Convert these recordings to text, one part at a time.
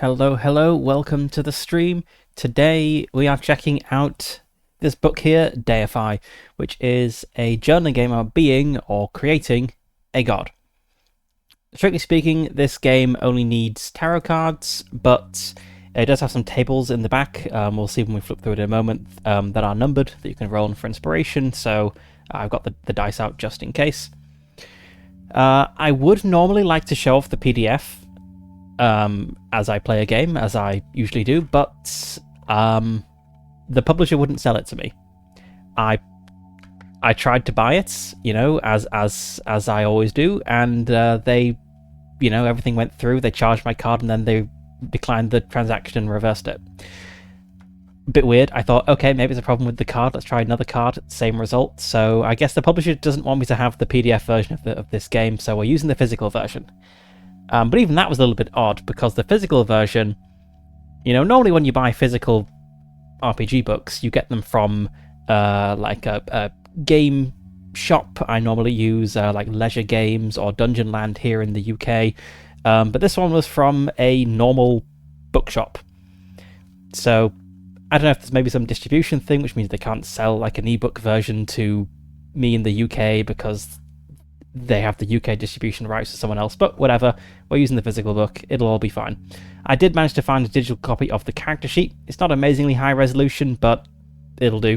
Hello, welcome to the stream. Today we are checking out this book here, Deify, which is a journaling game about being or creating a god. Strictly speaking, this game only needs tarot cards, but it does have some tables in the back. We'll see when we flip through it in a moment that are numbered that you can roll on for inspiration, so I've got the dice out just in case. I would normally like to show off the PDF as I play a game, as I usually do, but the publisher wouldn't sell it to me. I tried to buy it, as I always do, and they, everything went through. They charged my card, and then they declined the transaction and reversed it. Bit weird. I thought, okay, maybe it's a problem with the card. Let's try another card. Same result. So I guess the publisher doesn't want me to have the PDF version of this game, so we're using the physical version. But even that was a little bit odd, because the physical version, normally when you buy physical RPG books, you get them from like a game shop. I normally use like Leisure Games or Dungeon Land here in the UK. But this one was from a normal bookshop. So I don't know if there's maybe some distribution thing, which means they can't sell like an ebook version to me in the UK because they have the UK distribution rights to someone else, but whatever, we're using the physical book, it'll all be fine. I did manage to find a digital copy of the character sheet. It's not amazingly high resolution, but it'll do.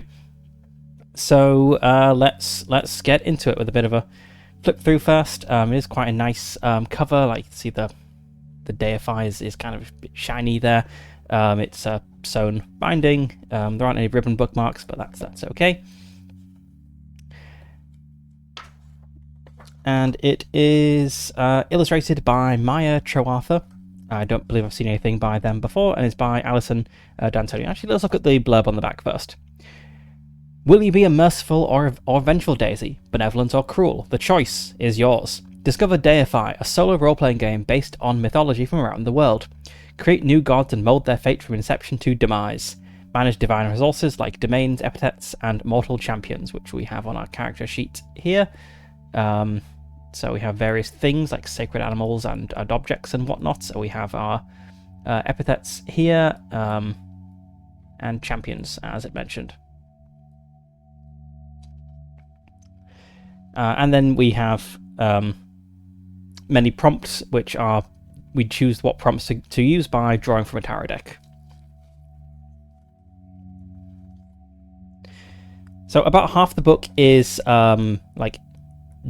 So let's get into it with a bit of a flip through first. It is quite a nice cover, like you can see the Deify is kind of a bit shiny there. It's a sewn binding. There aren't any ribbon bookmarks, but that's okay. And it is illustrated by Maya Troartha. I don't believe I've seen anything by them before, and it's by Alison D'Antonio. Actually, let's look at the blurb on the back first. Will you be a merciful or vengeful Daisy, benevolent or cruel? The choice is yours. Discover Deify, a solo role-playing game based on mythology from around the world. Create new gods and mold their fate from inception to demise. Manage divine resources like domains, epithets, and mortal champions, which we have on our character sheet here. So we have various things like sacred animals and objects and whatnot. So we have our epithets here and champions, as it mentioned. And then we have many prompts, which are, we choose what prompts to use by drawing from a tarot deck. So about half the book is like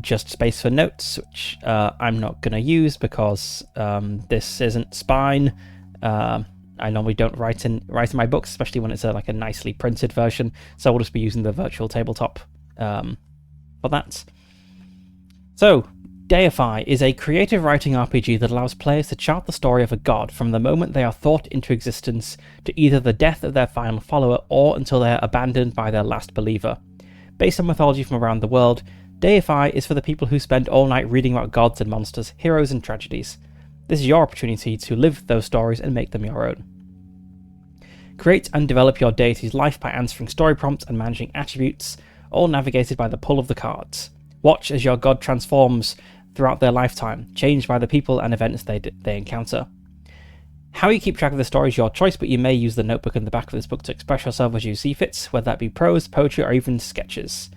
just space for notes, which I'm not going to use because this isn't spine. I normally don't write in my books, especially when it's like a nicely printed version, so we'll just be using the virtual tabletop for that. So, Deify is a creative writing RPG that allows players to chart the story of a god from the moment they are thought into existence to either the death of their final follower or until they are abandoned by their last believer. Based on mythology from around the world, Deify is for the people who spend all night reading about gods and monsters, heroes and tragedies. This is your opportunity to live those stories and make them your own. Create and develop your deity's life by answering story prompts and managing attributes, all navigated by the pull of the cards. Watch as your god transforms throughout their lifetime, changed by the people and events they encounter. How you keep track of the story is your choice, but you may use the notebook in the back of this book to express yourself as you see fit, whether that be prose, poetry, or even sketches.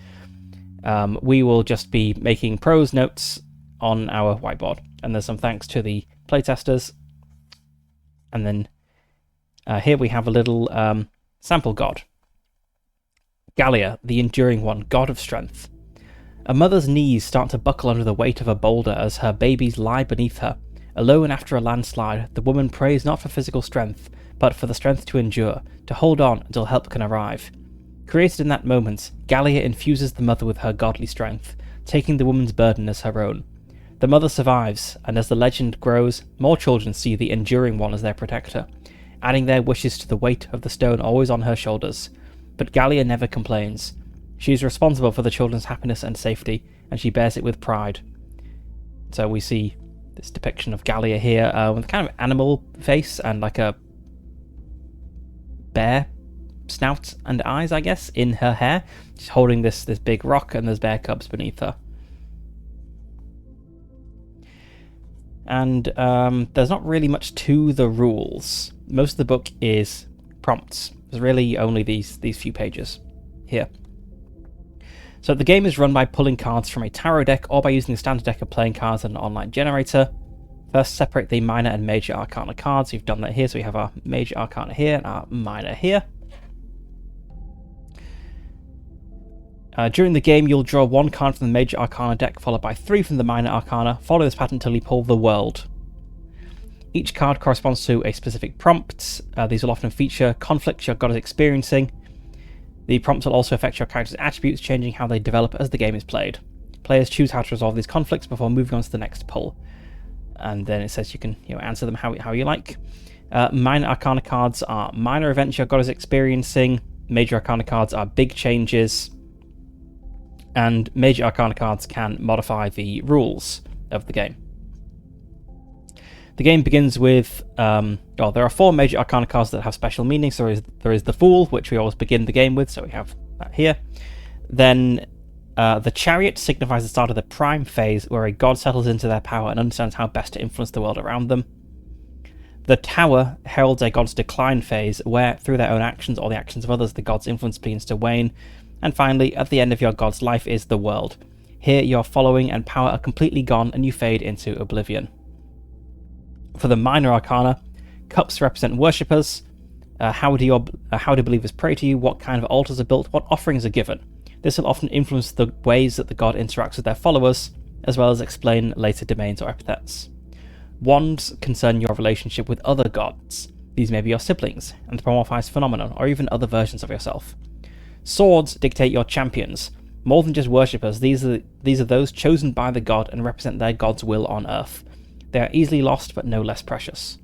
We will just be making prose notes on our whiteboard, and there's some thanks to the playtesters. And then here we have a little sample god. Gallia, the enduring one, god of strength. A mother's knees start to buckle under the weight of a boulder as her babies lie beneath her. Alone after a landslide, the woman prays not for physical strength, but for the strength to endure, to hold on until help can arrive. Created in that moment, Gallia infuses the mother with her godly strength, taking the woman's burden as her own. The mother survives, and as the legend grows, more children see the enduring one as their protector, adding their wishes to the weight of the stone always on her shoulders. But Gallia never complains. She is responsible for the children's happiness and safety, and she bears it with pride. So we see this depiction of Gallia here with kind of animal face and like a bear snout and eyes, I guess, in her hair. She's holding this big rock, and there's bear cubs beneath her. And there's not really much to the rules. Most of the book is prompts. There's really only these few pages here. So the game is run by pulling cards from a tarot deck or by using a standard deck of playing cards and an online generator. First, separate the minor and major arcana cards. We've done that here, so we have our major arcana here and our minor here. During the game, you'll draw one card from the major arcana deck, followed by 3 from the minor arcana. Follow this pattern until you pull the world. Each card corresponds to a specific prompt. These will often feature conflicts your god is experiencing. The prompts will also affect your character's attributes, changing how they develop as the game is played. Players choose how to resolve these conflicts before moving on to the next pull. And then it says you can answer them how you like. Minor arcana cards are minor events your god is experiencing. Major arcana cards are big changes. And major arcana cards can modify the rules of the game. The game begins with, there are 4 major arcana cards that have special meanings. So there is the Fool, which we always begin the game with, so we have that here. Then the Chariot signifies the start of the prime phase, where a god settles into their power and understands how best to influence the world around them. The Tower heralds a god's decline phase, where through their own actions or the actions of others, the god's influence begins to wane. And finally, at the end of your god's life is the world. Here, your following and power are completely gone and you fade into oblivion. For the minor arcana, cups represent worshippers. How do believers pray to you? What kind of altars are built? What offerings are given? This will often influence the ways that the god interacts with their followers, as well as explain later domains or epithets. Wands concern your relationship with other gods. These may be your siblings, anthropomorphized phenomenon, or even other versions of yourself. Swords dictate your champions. More than just worshippers, these are those chosen by the god and represent their god's will on earth. They are easily lost, but no less precious.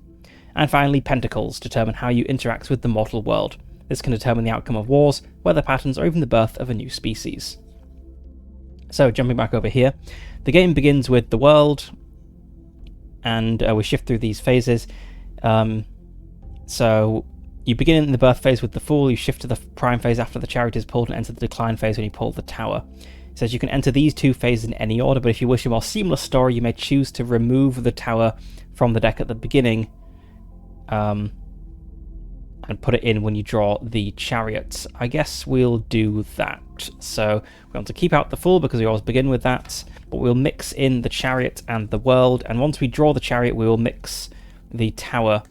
And finally, pentacles determine how you interact with the mortal world. This can determine the outcome of wars, weather patterns, or even the birth of a new species. So, jumping back over here, the game begins with the world, and we shift through these phases. So, you begin in the birth phase with the Fool, you shift to the prime phase after the Chariot is pulled, and enter the decline phase when you pull the Tower. It says you can enter these 2 phases in any order, but if you wish a more seamless story, you may choose to remove the Tower from the deck at the beginning, and put it in when you draw the Chariot. I guess we'll do that. So we want to keep out the Fool because we always begin with that, but we'll mix in the Chariot and the world, and once we draw the Chariot, we will mix the Tower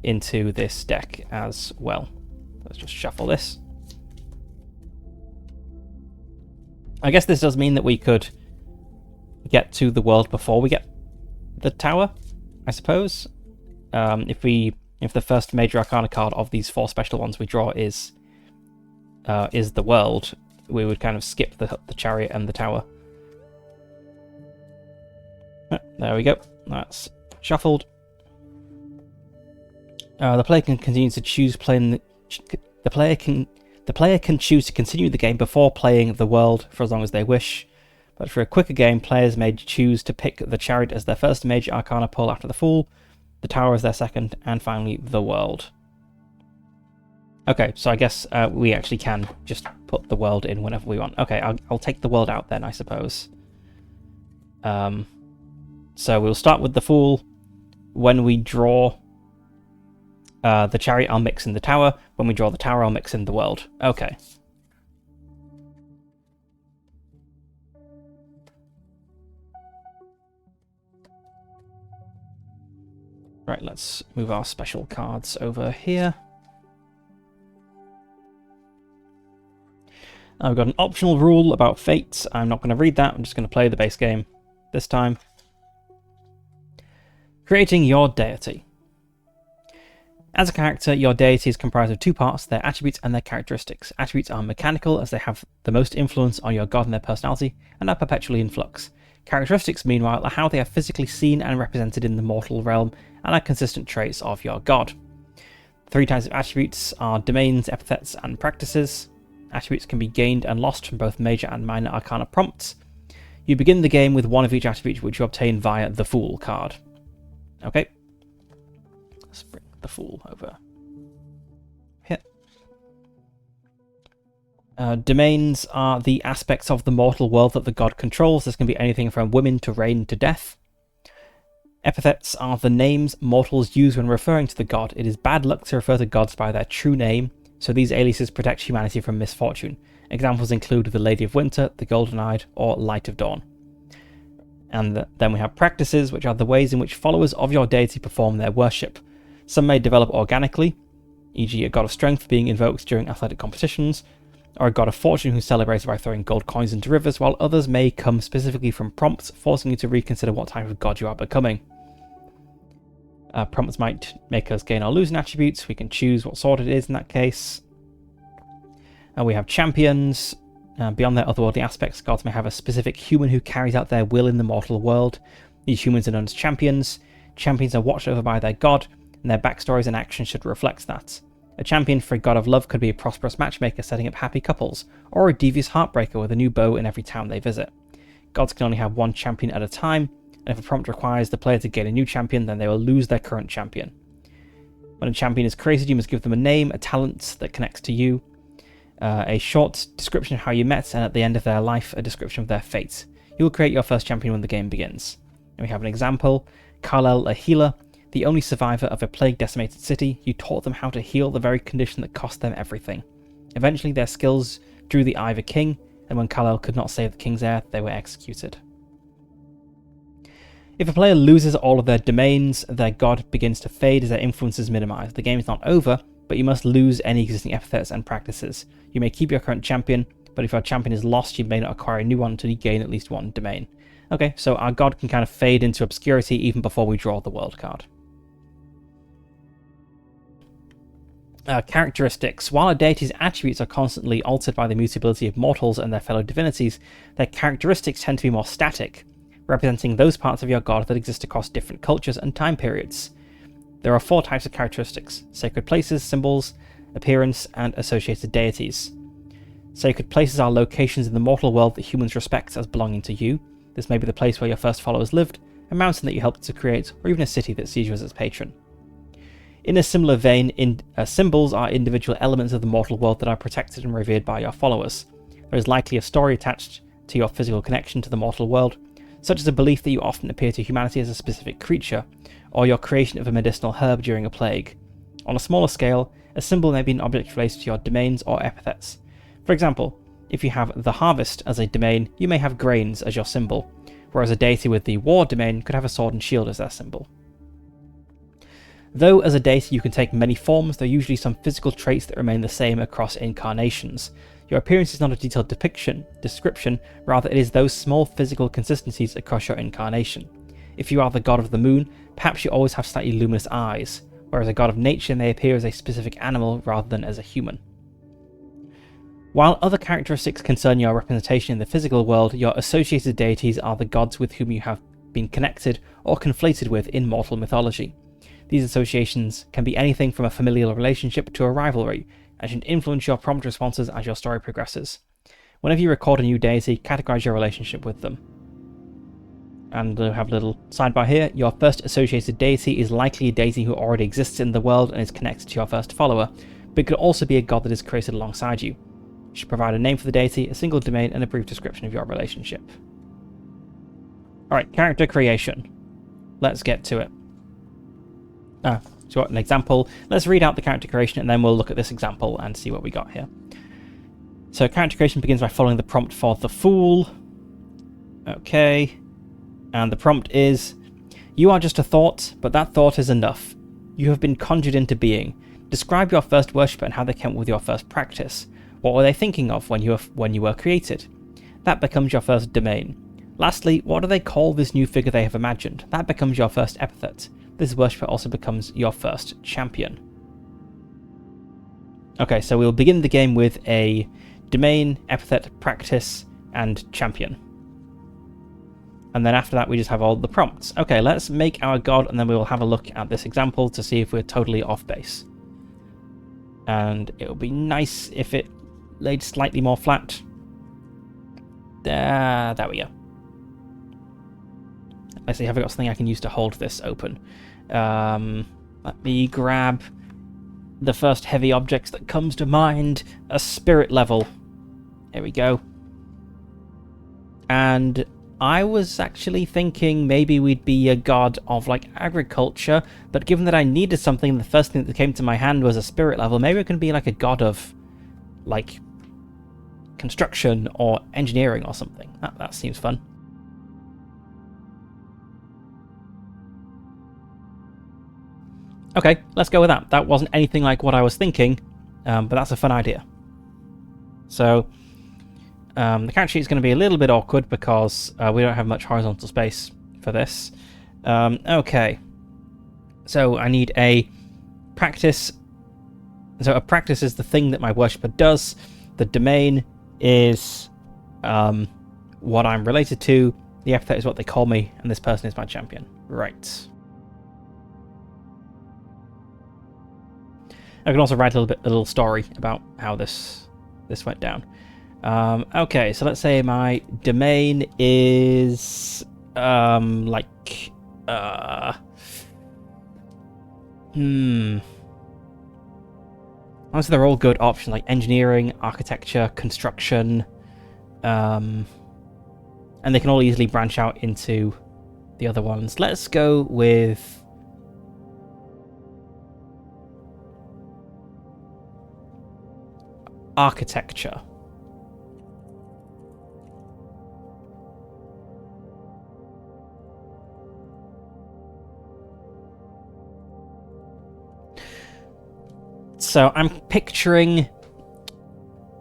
into this deck as well. Let's just shuffle this. I guess this does mean that we could get to the world before we get the Tower, I suppose. If the first major arcana card of these 4 special ones we draw is the world, we would kind of skip the Chariot and the Tower. There we go. That's shuffled. The player can continue to choose playing the player can choose to continue the game before playing the world for as long as they wish. But for a quicker game, players may choose to pick the Chariot as their first major arcana pull after the Fool, the Tower as their second, and finally the world. Okay, so I guess we actually can just put the world in whenever we want. Okay, I'll take the world out then, I suppose. So we'll start with the Fool. When we draw the Chariot, I'll mix in the Tower. When we draw the Tower, I'll mix in the world. Okay. Right, let's move our special cards over here. I've got an optional rule about fates. I'm not going to read that. I'm just going to play the base game this time. Creating your deity. As a character, your deity is comprised of 2 parts, their attributes and their characteristics. Attributes are mechanical, as they have the most influence on your god and their personality, and are perpetually in flux. Characteristics, meanwhile, are how they are physically seen and represented in the mortal realm, and are consistent traits of your god. 3 types of attributes are domains, epithets, and practices. Attributes can be gained and lost from both major and minor arcana prompts. You begin the game with 1 of each attribute, which you obtain via the Fool card. Okay. Let's bring the Fool over here. Domains are the aspects of the mortal world that the god controls. This can be anything from women to rain to death. Epithets are the names mortals use when referring to the god. It is bad luck to refer to gods by their true name, so these aliases protect humanity from misfortune. Examples include the Lady of Winter, the Golden-Eyed, or Light of Dawn. And then we have practices, which are the ways in which followers of your deity perform their worship. Some may develop organically, e.g. a god of strength being invoked during athletic competitions, or a god of fortune who's celebrated by throwing gold coins into rivers, while others may come specifically from prompts, forcing you to reconsider what type of god you are becoming. Prompts might make us gain or lose an attribute. We can choose what sort it is in that case. And we have champions. Beyond their otherworldly aspects, gods may have a specific human who carries out their will in the mortal world. These humans are known as champions. Champions are watched over by their god, and their backstories and actions should reflect that. A champion for a god of love could be a prosperous matchmaker setting up happy couples, or a devious heartbreaker with a new beau in every town they visit. Gods can only have one champion at a time, and if a prompt requires the player to gain a new champion, then they will lose their current champion. When a champion is created, you must give them a name, a talent that connects to you, a short description of how you met, and at the end of their life, a description of their fate. You will create your first champion when the game begins. And we have an example. Kal-El, a healer, the only survivor of a plague-decimated city. You taught them how to heal the very condition that cost them everything. Eventually, their skills drew the eye of a king, and when Kal-El could not save the king's heir, they were executed. If a player loses all of their domains, their god begins to fade as their influence is minimized. The game is not over, but you must lose any existing epithets and practices. You may keep your current champion, but if your champion is lost, you may not acquire a new one until you gain at least one domain. Okay, so our god can kind of fade into obscurity even before we draw the world card. Characteristics. While a deity's attributes are constantly altered by the mutability of mortals and their fellow divinities, their characteristics tend to be more static, representing those parts of your god that exist across different cultures and time periods. There are 4 types of characteristics: sacred places, symbols, appearance, and associated deities. Sacred places are locations in the mortal world that humans respect as belonging to you. This may be the place where your first followers lived, a mountain that you helped to create, or even a city that sees you as its patron. In a similar vein, symbols are individual elements of the mortal world that are protected and revered by your followers. There is likely a story attached to your physical connection to the mortal world, such as a belief that you often appear to humanity as a specific creature, or your creation of a medicinal herb during a plague. On a smaller scale, a symbol may be an object related to your domains or epithets. For example, if you have the harvest as a domain, you may have grains as your symbol, whereas a deity with the war domain could have a sword and shield as their symbol. Though as a deity you can take many forms, there are usually some physical traits that remain the same across incarnations. Your appearance is not a detailed description, rather it is those small physical consistencies across your incarnation. If you are the god of the moon, perhaps you always have slightly luminous eyes, whereas a god of nature may appear as a specific animal rather than as a human. While other characteristics concern your representation in the physical world, your associated deities are the gods with whom you have been connected or conflated with in mortal mythology. These associations can be anything from a familial relationship to a rivalry, and should influence your prompt responses as your story progresses. Whenever you record a new deity, categorize your relationship with them. And we have a little sidebar here. Your first associated deity is likely a deity who already exists in the world and is connected to your first follower, but it could also be a god that is created alongside you. You should provide a name for the deity, a single domain, and a brief description of your relationship. Alright, character creation. Let's get to it. So an example. Let's read out the character creation and then we'll look at this example and see what we got here. So character creation begins by following the prompt for the Fool. Okay. And the prompt is, you are just a thought, but that thought is enough. You have been conjured into being. Describe your first worshipper and how they came up with your first practice. What were they thinking of when you were created? That becomes your first domain. Lastly, what do they call this new figure they have imagined? That becomes your first epithet. This worshipper also becomes your first champion. Okay, so we'll begin the game with a domain, epithet, practice, and champion. And then after that we just have all the prompts. Okay, let's make our god and then we will have a look at this example to see if we're totally off base. And it would be nice if it laid slightly more flat. There we go. Let's see, have I got something I can use to hold this open? Let me grab the first heavy object that comes to mind, a spirit level. Here we go. And I was actually thinking maybe we'd be a god of like agriculture, but given that I needed something, the first thing that came to my hand was a spirit level. Maybe we can be like a god of like construction or engineering or something. That seems fun. Okay, let's go with that. That wasn't anything like what I was thinking, but that's a fun idea. So the character sheet is going to be a little bit awkward because we don't have much horizontal space for this. Okay, so I need a practice. So a practice is the thing that my worshipper does. The domain is what I'm related to. The epithet is what they call me, and this person is my champion. Right. I can also write a little story about how this went down. Okay, so let's say my domain is honestly, they're all good options, like engineering, architecture, construction, and they can all easily branch out into the other ones. Let's go with architecture. So I'm picturing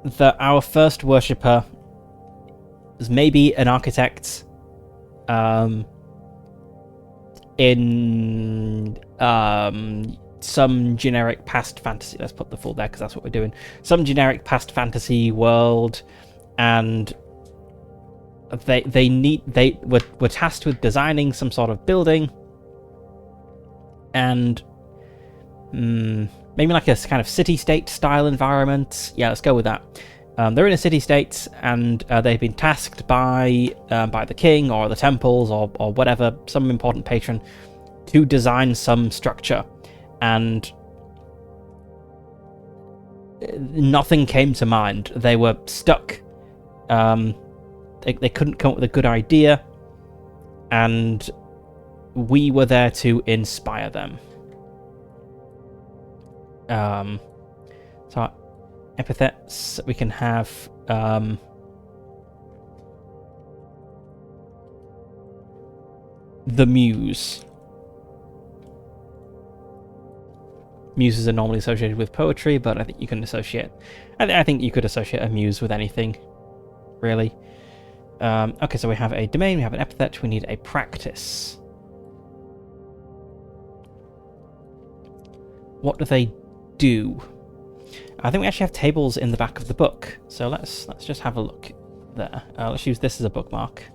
that our first worshipper is maybe an architect in some generic past fantasy. Let's put the full there because that's what we're doing. Some generic past fantasy world, and they were tasked with designing some sort of building, and maybe like a kind of city-state style environment. Yeah, let's go with that. They're in a city-state, and they've been tasked by the king or the temples or whatever, some important patron, to design some structure. And nothing came to mind. They were stuck. They couldn't come up with a good idea, and we were there to inspire them. So epithets, we can have the muse. Muses are normally associated with poetry, but I think you can associate. I think you could associate a muse with anything, really. Okay, so we have a domain, we have an epithet, we need a practice. What do they do? I think we actually have tables in the back of the book, so let's just have a look there. Let's use this as a bookmark.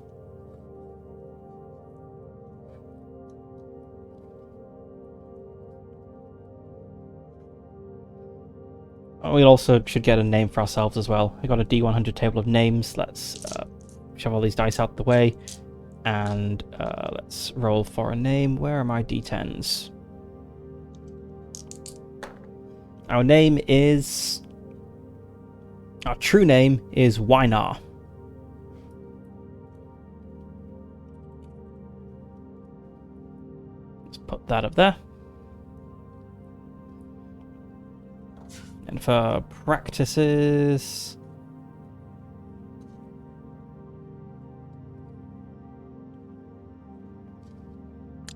We also should get a name for ourselves as well. We got a D100 table of names. Let's shove all these dice out the way, and let's roll for a name. Where are my D10s? Our name is... Our true name is Wynar. Let's put that up there. And for practices...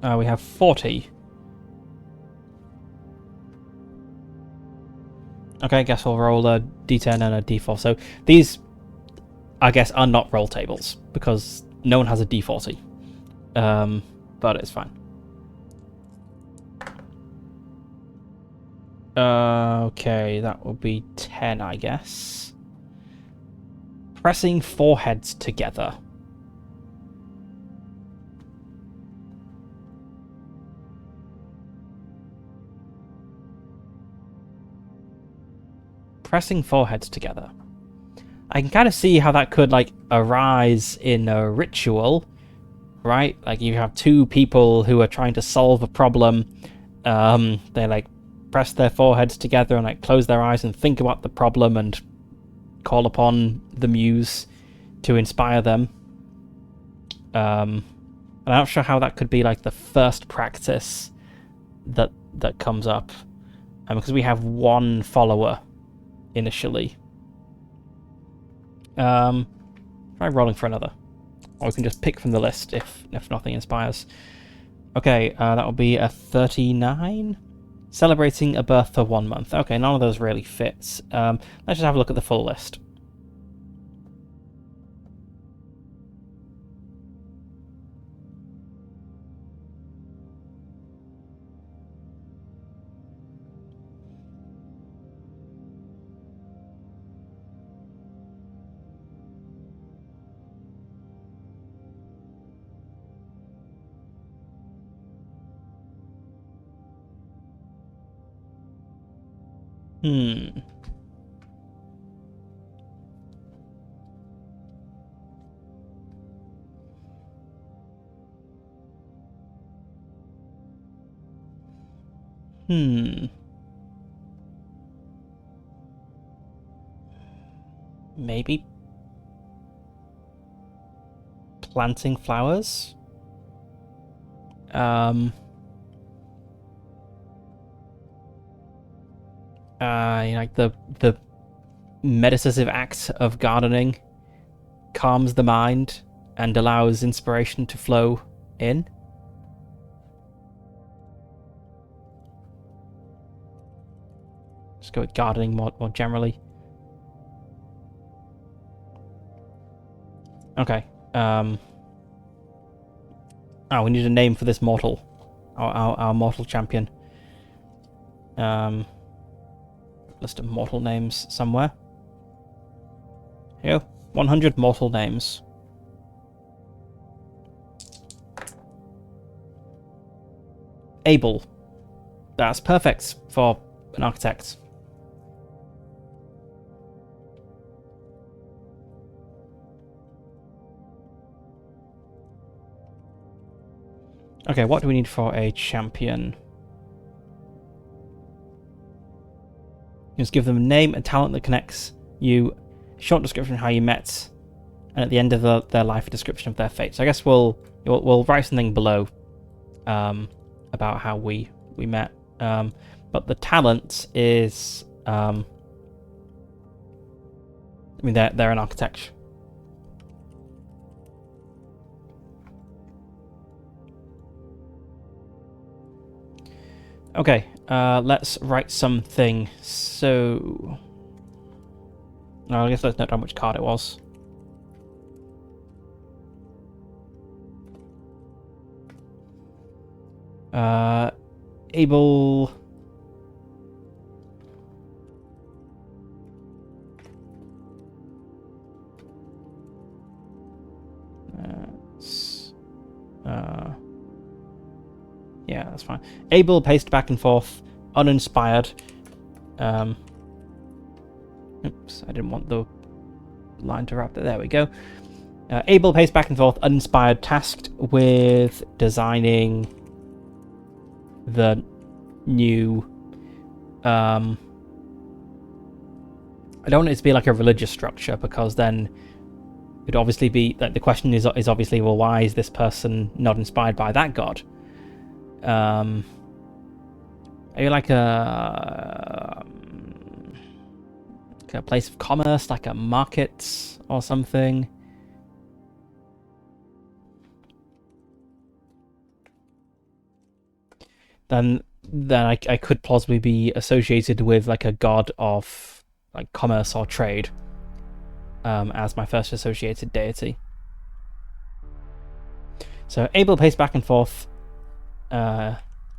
we have 40. Okay, I guess we'll roll a D10 and a D4. So these, I guess, are not roll tables, because no one has a D40. But it's fine. Okay, that will be 10, I guess. Pressing foreheads together. Pressing foreheads together. I can kind of see how that could, like, arise in a ritual, right? Like, you have two people who are trying to solve a problem. They, like, press their foreheads together and, like, close their eyes and think about the problem and call upon the muse to inspire them. And I'm not sure how that could be like the first practice that comes up, because we have one follower initially. Try rolling for another, or we can just pick from the list if nothing inspires. Okay, that will be a 39. Celebrating a birth for 1 month. Okay, none of those really fits. Let's just have a look at the full list. Hmm. Maybe planting flowers? Like the meditative act of gardening calms the mind and allows inspiration to flow in. Just go with gardening more generally. Okay. We need a name for this mortal. Our mortal champion. List of mortal names somewhere. Here, 100 mortal names. Abel. That's perfect for an architect. Okay, what do we need for a champion? Just give them a name and talent that connects you, short description of how you met, and at the end of their life, a description of their fate. So I guess we'll write something below about how we met. But the talent is, they're an architect. Okay, let's write something. So, I guess let's note down which card it was. Abel. Yeah, that's fine. Abel paced back and forth, uninspired. Oops, I didn't want the line to wrap there. There we go. Abel paced back and forth, uninspired, tasked with designing the new. I don't want it to be like a religious structure, because then it'd obviously be like the question is obviously, well, why is this person not inspired by that god? Are you like a place of commerce, like a market or something? Then I could plausibly be associated with like a god of like commerce or trade, as my first associated deity. So Abel paced back and forth,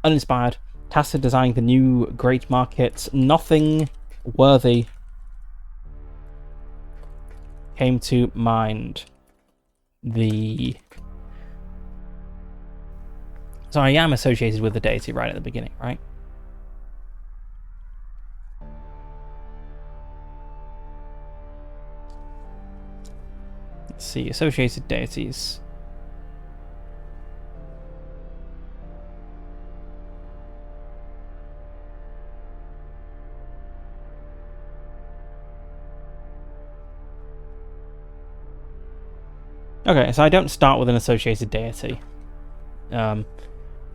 uninspired, tasked with designing the new great market. Nothing worthy came to mind. So I am associated with the deity right at the beginning, right? Let's see, associated deities. Okay, so I don't start with an associated deity. That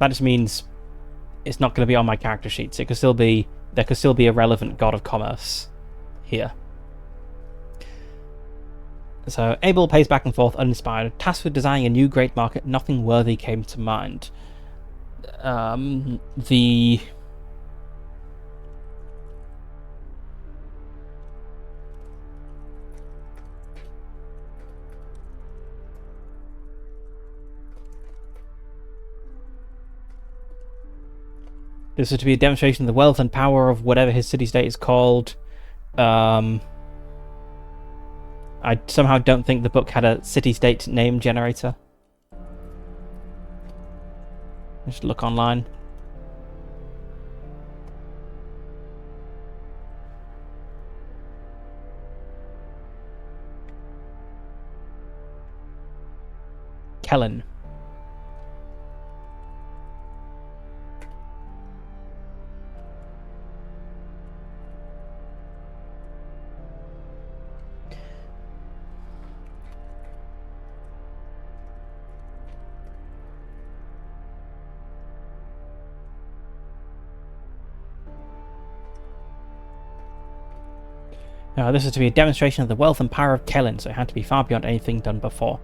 just means it's not going to be on my character sheets. There could still be a relevant god of commerce here. So Abel paced back and forth, uninspired. Tasked with designing a new great market, nothing worthy came to mind. The This is to be a demonstration of the wealth and power of whatever his city-state is called. I somehow don't think the book had a city-state name generator. Just look online. Kellen. This is to be a demonstration of the wealth and power of Kellen, so it had to be far beyond anything done before.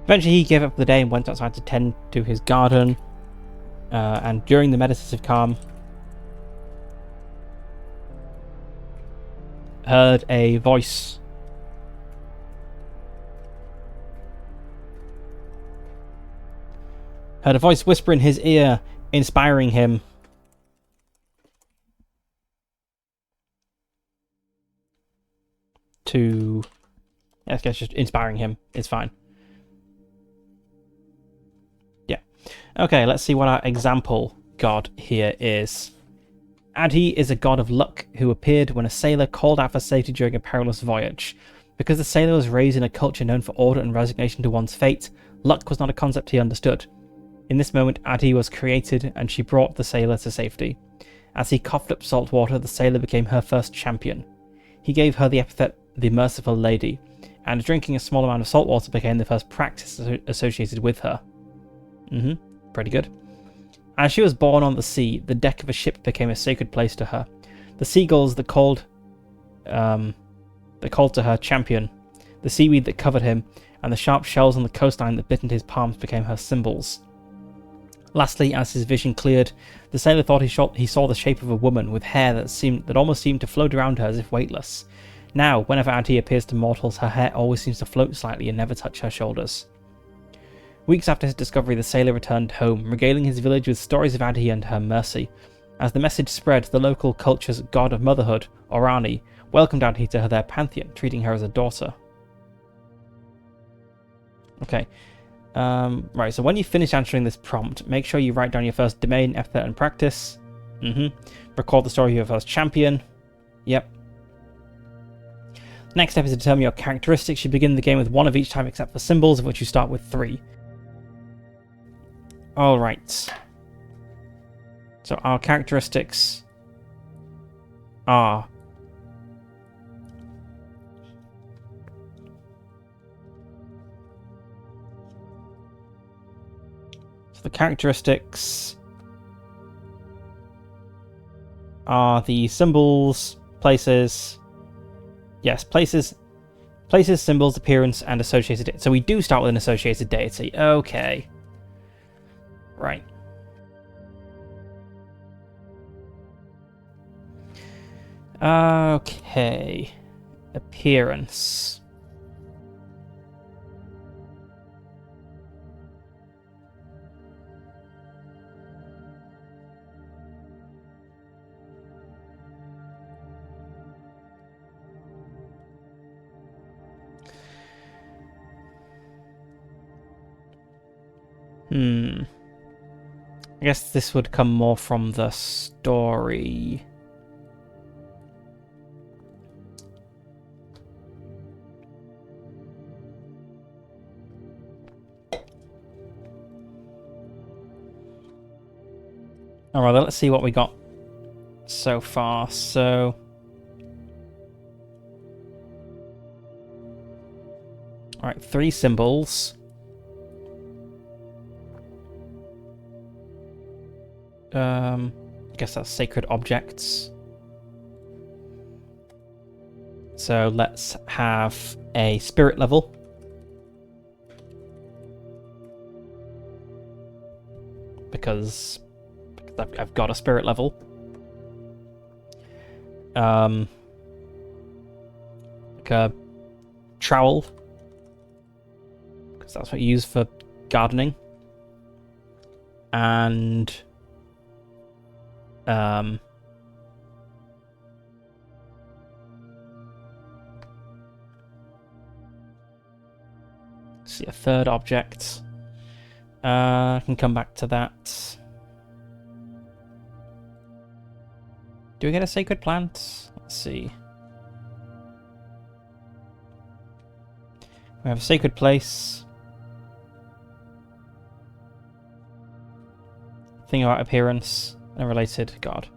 Eventually he gave up for the day and went outside to tend to his garden, and during the meditative calm, heard a voice. Heard a voice whisper in his ear, inspiring him. I guess just inspiring him. It's fine. Yeah. Okay, let's see what our example god here is. Adi is a god of luck who appeared when a sailor called out for safety during a perilous voyage. Because the sailor was raised in a culture known for order and resignation to one's fate, luck was not a concept he understood. In this moment, Adi was created, and she brought the sailor to safety. As he coughed up salt water, the sailor became her first champion. He gave her the epithet, the Merciful Lady, and drinking a small amount of salt water became the first practice associated with her. Pretty good. As she was born on the sea, the deck of a ship became a sacred place to her. The seagulls that called to her champion, the seaweed that covered him, and the sharp shells on the coastline that bit into his palms became her symbols. Lastly, as his vision cleared, the sailor thought he saw the shape of a woman with hair that almost seemed to float around her as if weightless. Now, whenever Adi appears to mortals, her hair always seems to float slightly and never touch her shoulders. Weeks after his discovery, the sailor returned home, regaling his village with stories of Adi and her mercy. As the message spread, the local culture's god of motherhood, Orani, welcomed Adi to their pantheon, treating her as a daughter. Okay. Right, so when you finish answering this prompt, make sure you write down your first domain, epithet, and practice. Record the story of your first champion. Yep. Next step is to determine your characteristics. You begin the game with one of each type except for symbols, of which you start with 3. Alright. So our characteristics are... So the characteristics are the symbols, places... Yes, places, symbols, appearance, and associated... So we do start with an associated deity. Okay. Right. Okay. Appearance. I guess this would come more from the story. Alright, let's see what we got so far. So, alright, 3 symbols. I guess that's sacred objects. So let's have a spirit level. Because I've got a spirit level. Like a trowel. Because that's what you use for gardening. And see a third object. I can come back to that. Do we get a sacred plant? Let's see. We have a sacred place. Thing about appearance and a related god.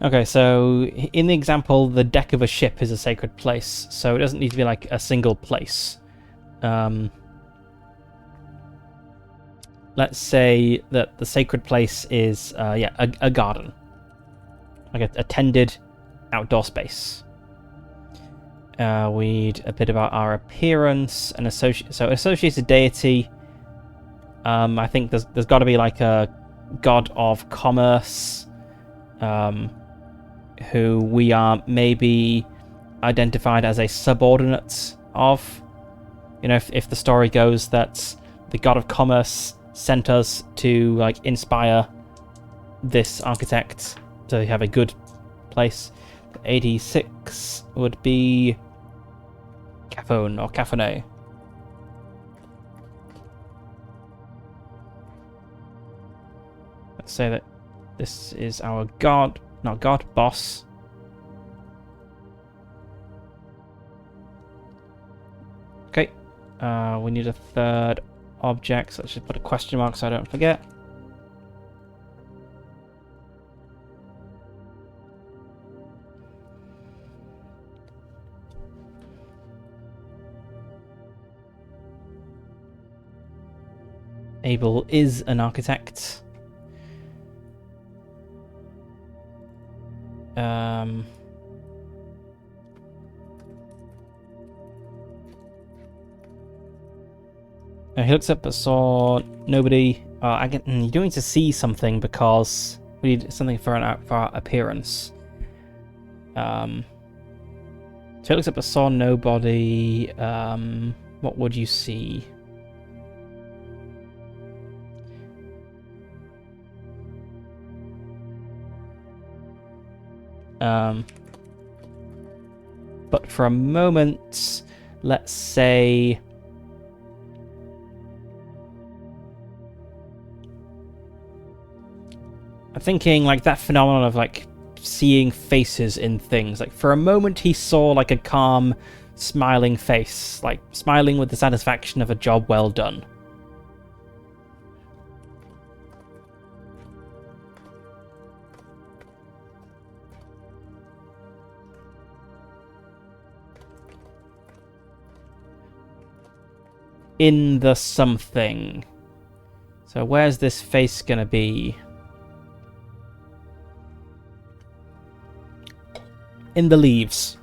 Okay, so in the example, the deck of a ship is a sacred place, so it doesn't need to be like a single place. Let's say that the sacred place is, a garden. Like a tended outdoor space. We'd a bit about our appearance and associated deity. I think there's got to be like a god of commerce, who we are maybe identified as a subordinate of. You know, if the story goes that the god of commerce sent us to like inspire this architect to have a good place. 86 would be Cafone or Cafone. Let's say that this is our god, not god, boss. Okay, we need a third object, so let's just put a question mark so I don't forget. Abel is an architect. He looks up but saw nobody. You do need to see something because we need something for our appearance. So he looks up but saw nobody. What would you see? But for a moment, let's say I'm thinking like that phenomenon of like seeing faces in things. Like for a moment he saw like a calm, smiling face, like smiling with the satisfaction of a job well done. In the something. So where's this face gonna be? In the leaves.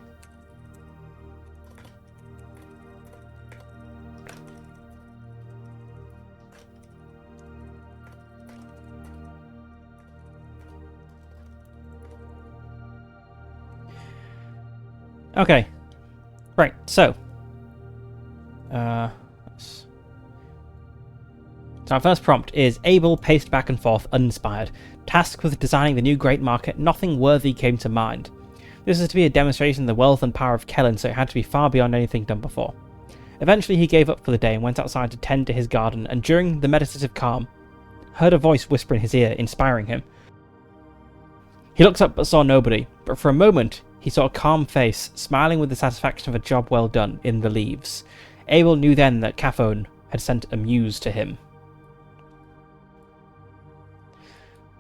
Okay. Right, so our first prompt is Abel paced back and forth, uninspired. Tasked with designing the new great market, nothing worthy came to mind. This was to be a demonstration of the wealth and power of Kellen, so it had to be far beyond anything done before. Eventually he gave up for the day and went outside to tend to his garden, and during the meditative calm, heard a voice whisper in his ear, inspiring him. He looked up but saw nobody, but for a moment He saw a calm face, smiling with the satisfaction of a job well done, in the leaves. Abel knew then that Caphone had sent a muse to him.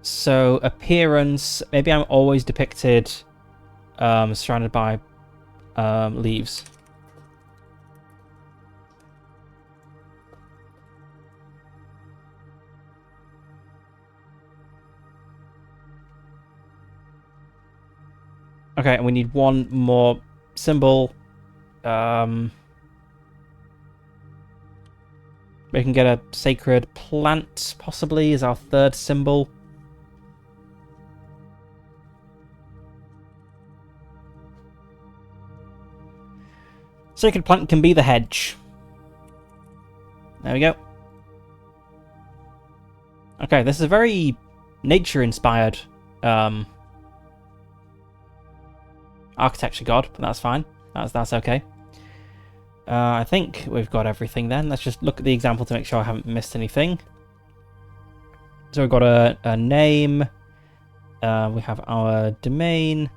So, appearance, maybe I'm always depicted surrounded by leaves. Okay, and we need one more symbol. We can get a sacred plant, possibly, as our third symbol. Sacred plant can be the hedge. There we go. Okay, this is a very nature-inspired architecture god, but that's fine. That's okay. I think we've got everything then. Let's just look at the example to make sure I haven't missed anything. So we've got a name. We have our domain.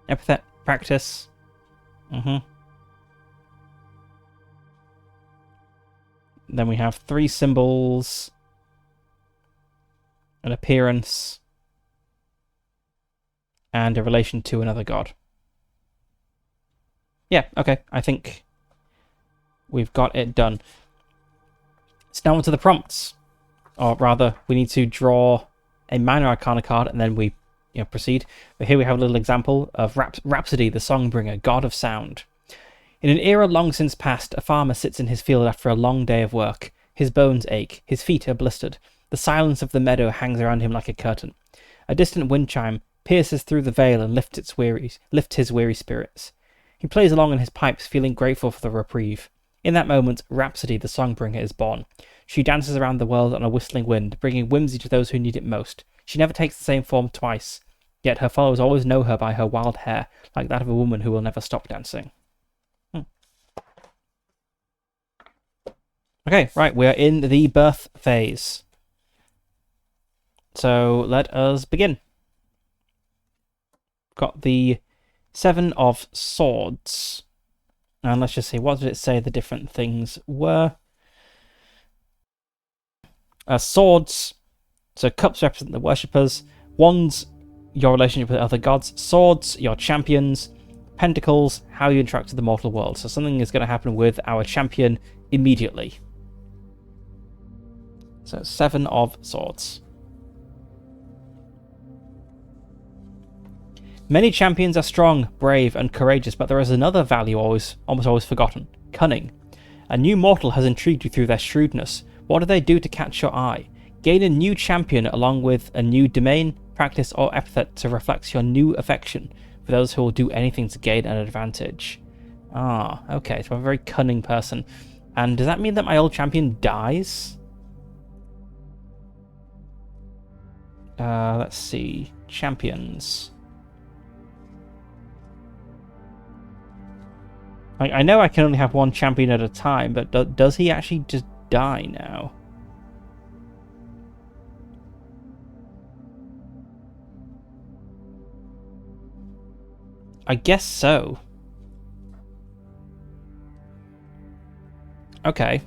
Epithet practice. Then we have 3 symbols. An appearance. And a relation to another god. Yeah, okay. I think we've got it done. It's now onto the prompts. Or rather, we need to draw a minor arcana card and then we proceed. But here we have a little example of Rhapsody, the Songbringer, god of sound. In an era long since past, a farmer sits in his field after a long day of work. His bones ache, his feet are blistered. The silence of the meadow hangs around him like a curtain. A distant wind chime pierces through the veil and lifts his weary spirits. He plays along on his pipes, feeling grateful for the reprieve. In that moment, Rhapsody, the Songbringer, is born. She dances around the world on a whistling wind, bringing whimsy to those who need it most. She never takes the same form twice, yet her followers always know her by her wild hair, like that of a woman who will never stop dancing. Okay, right, we're in the birth phase. So let us begin. Got the 7 of Swords. And let's just see, what did it say the different things were? Swords, so cups represent the worshippers. Wands, your relationship with other gods. Swords, your champions. Pentacles, how you interact with the mortal world. So something is going to happen with our champion immediately. So 7 of Swords. Many champions are strong, brave, and courageous, but there is another value almost always forgotten: cunning. A new mortal has intrigued you through their shrewdness. What do they do to catch your eye? Gain a new champion along with a new domain, practice, or epithet to reflect your new affection for those who will do anything to gain an advantage. Ah, okay, so I'm a very cunning person. And does that mean that my old champion dies? Let's see. Champions. I know I can only have one champion at a time, but does he actually just die now? I guess so. Okay.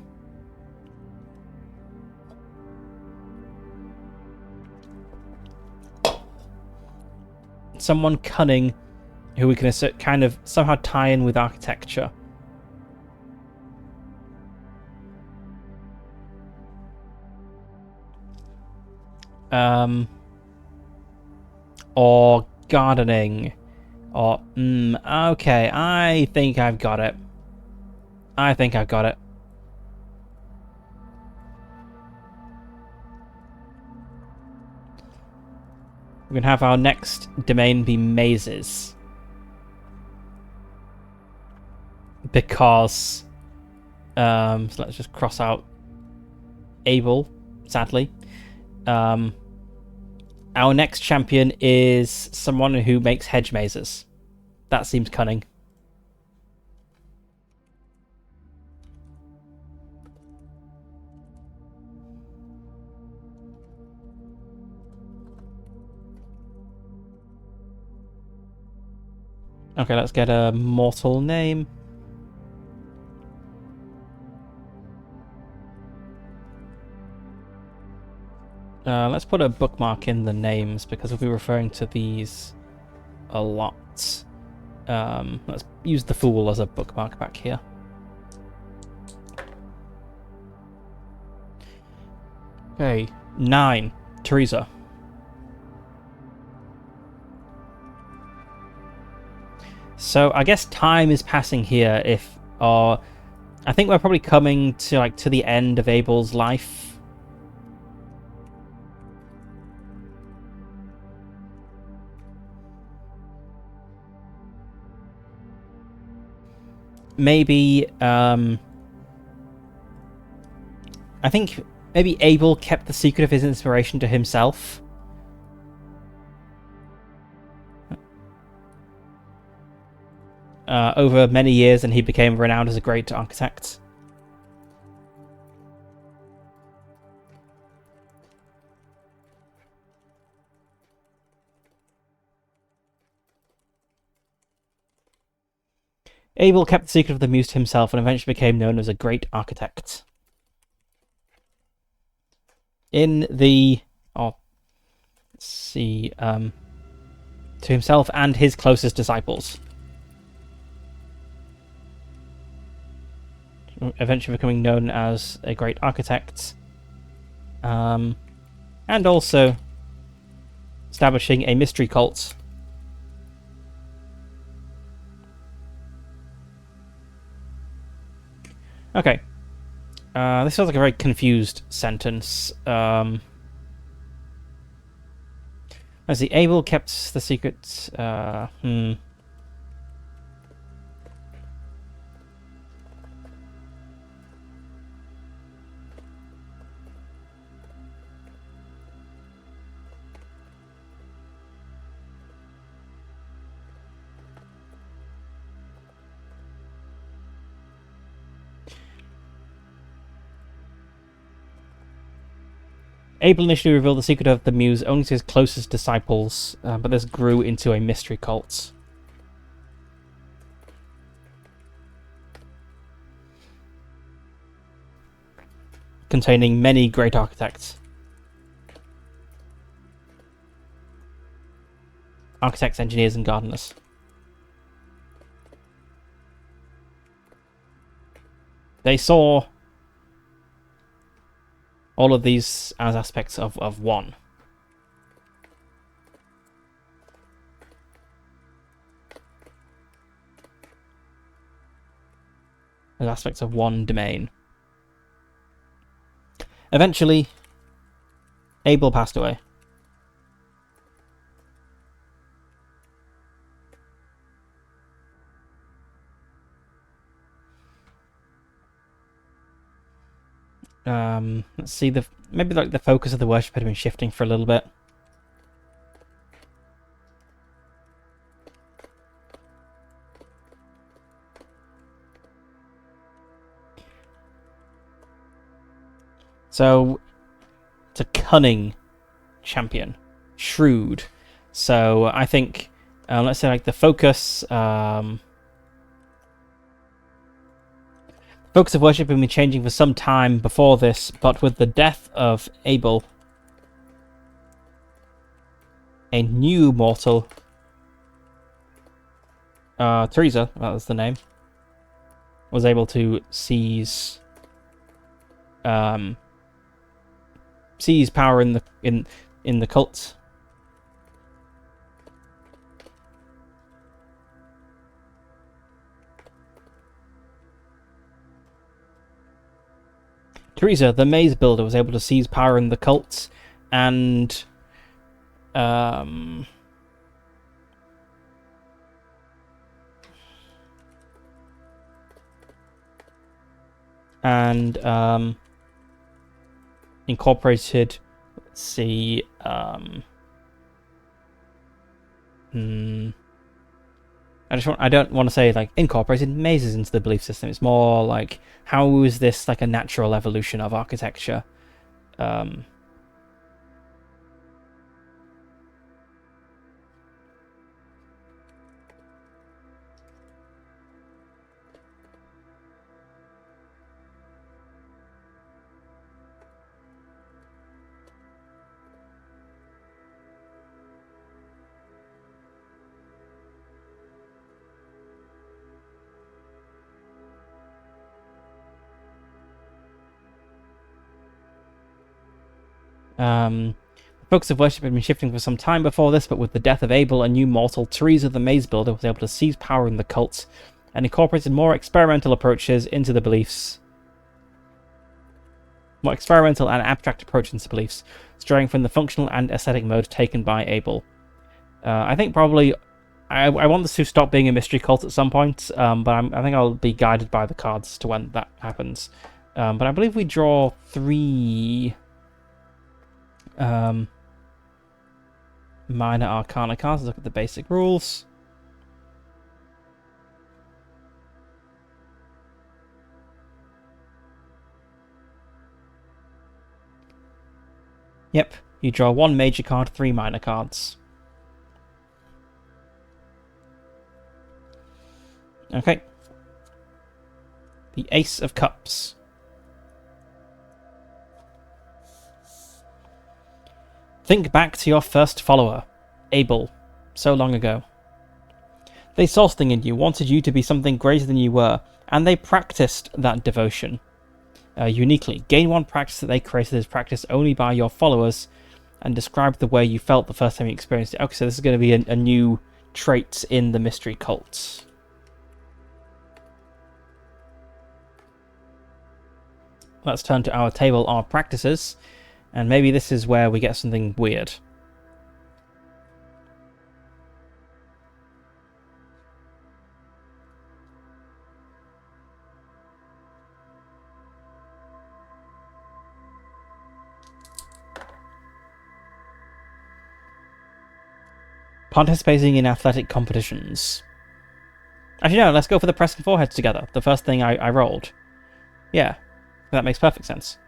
Someone cunning who we can kind of somehow tie in with architecture. Or gardening. Or, okay, I think I've got it. We're going to have our next domain be mazes. Because, so let's just cross out Abel, sadly. Our next champion is someone who makes hedge mazes. That seems cunning. Okay, let's get a mortal name. Let's put a bookmark in the names because we'll be referring to these a lot. Let's use the Fool as a bookmark back here. Okay, 9. Teresa. So I guess time is passing here. I think we're probably coming to the end of Abel's life. Maybe I think maybe Abel kept the secret of his inspiration to himself. Over many years, and he became renowned as a great architect. Abel kept the secret of the muse to himself and eventually became known as a great architect. Let's see, to himself and his closest disciples. Eventually becoming known as a great architect. And also establishing a mystery cult. Okay. This feels like a very confused sentence. Let's see. Abel kept the secret. Abel initially revealed the secret of the muse only to his closest disciples, but this grew into a mystery cult. Containing many great architects. Architects, engineers, and gardeners. They saw all of these as aspects of one. As aspects of one domain. Eventually, Abel passed away. Let's see, maybe like the focus of the worship had been shifting for a little bit. So, it's a cunning champion. Shrewd. So, I think, let's say like the focus... Focus of worship had been changing for some time before this, but with the death of Abel, a new mortal, Teresa, that was the name, was able to seize power in the cult. Teresa, the maze builder, was able to seize power in the cult, and incorporated. Let's see. I don't want to say like incorporated mazes into the belief system. It's more like, how is this like a natural evolution of architecture? The focus of worship had been shifting for some time before this, but with the death of Abel, a new mortal, Teresa the Maze Builder was able to seize power in the cult and incorporated more experimental approaches into the beliefs. More experimental and abstract approach into beliefs, straying from the functional and aesthetic mode taken by Abel. I think probably I want this to stop being a mystery cult at some point, but I think I'll be guided by the cards as to when that happens. But I believe we draw 3 minor arcana cards. Let's look at the basic rules. Yep, you draw 1 major card, 3 minor cards. Okay. The Ace of Cups. Think back to your first follower, Abel, so long ago. They saw something in you, wanted you to be something greater than you were, and they practiced that devotion. Uniquely, gain 1 practice that they created as practice only by your followers, and describe the way you felt the first time you experienced it. Okay, so this is going to be a new trait in the mystery cult. Let's turn to our table of practices, and maybe this is where we get something weird. Participating in athletic competitions. Actually, no, let's go for the press and foreheads together. The first thing I rolled. Yeah, that makes perfect sense.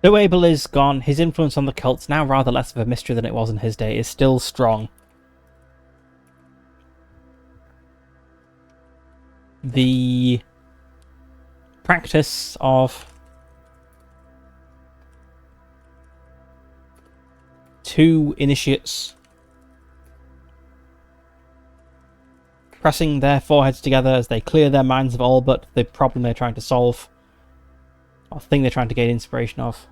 Though Abel is gone, his influence on the cults, now rather less of a mystery than it was in his day, is still strong. The practice of 2 initiates pressing their foreheads together as they clear their minds of all but the problem they're trying to solve, or thing they're trying to gain inspiration of.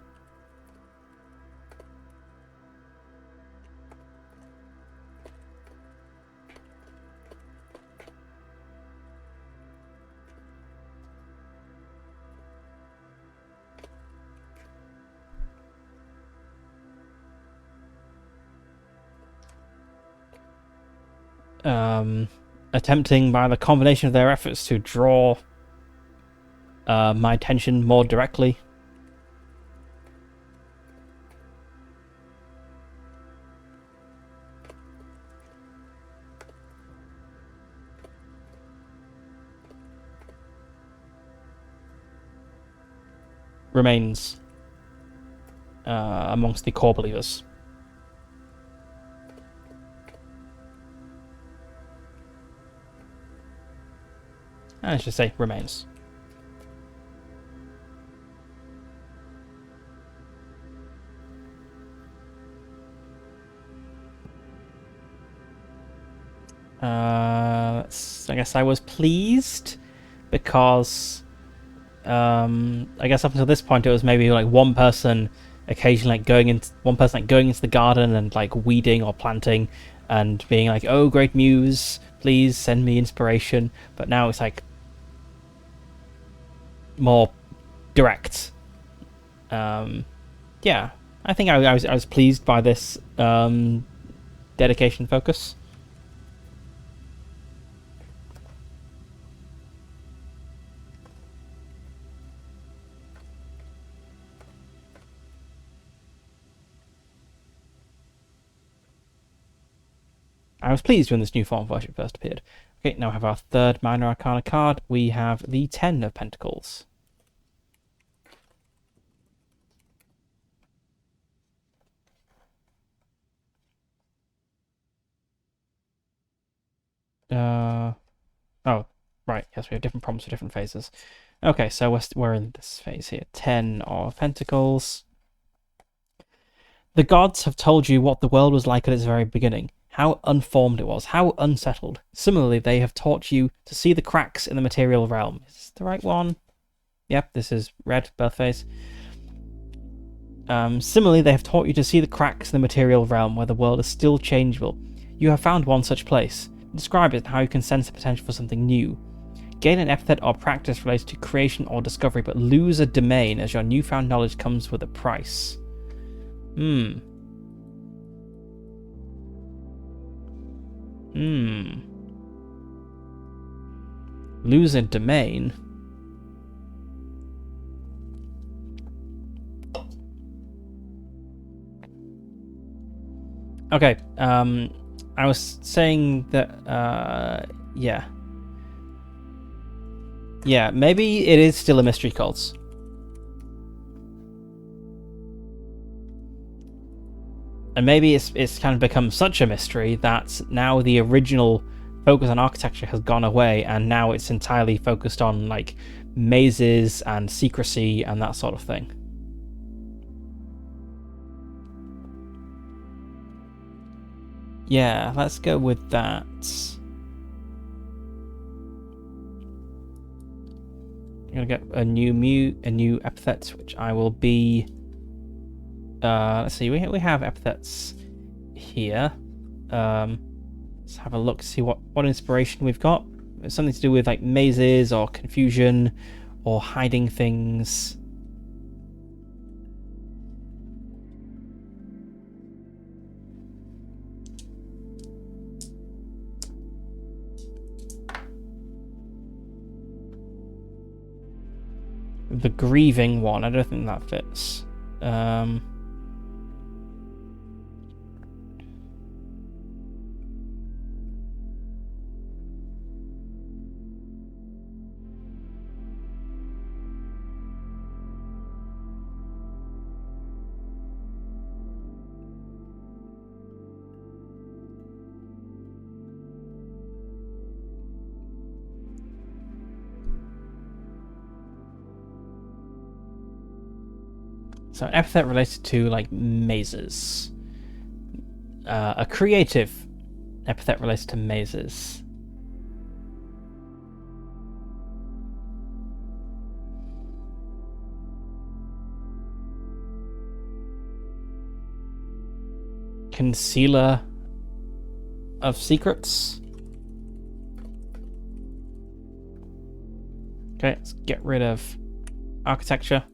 Attempting by the combination of their efforts to draw my attention more directly. Remains amongst the core believers. I should say remains. I guess I was pleased because I guess up until this point it was maybe like one person occasionally going into the garden and like weeding or planting and being like, "Oh, great muse, please send me inspiration." But now it's like more direct. Yeah, I think I was pleased by this dedication focus. I was pleased when this new form of worship first appeared. Okay, now we have our third minor arcana card. We have the 10 of Pentacles. Oh, right. Yes, we have different prompts for different phases. Okay, so we're in this phase here. 10 of Pentacles. The gods have told you what the world was like at its very beginning, how unformed it was, how unsettled. Similarly, they have taught you to see the cracks in the material realm. Is this the right one? Yep, this is red, birth phase. Similarly, they have taught you to see the cracks in the material realm where the world is still changeable. You have found one such place. Describe it and how you can sense the potential for something new. Gain an epithet or practice related to creation or discovery, but lose a domain as your newfound knowledge comes with a price. Lose a domain? Okay, I was saying that, yeah. Yeah, maybe it is still a mystery cult. And maybe it's kind of become such a mystery that now the original focus on architecture has gone away, and now it's entirely focused on, like, mazes and secrecy and that sort of thing. Yeah, let's go with that. I'm gonna get a new epithet, which I will be. Let's see. We have epithets here. Let's have a look to see what inspiration we've got. It's something to do with like mazes or confusion or hiding things. The grieving one, I don't think that fits. So an epithet related to like mazes. A creative epithet related to mazes. Concealer of secrets. Okay, let's get rid of architecture.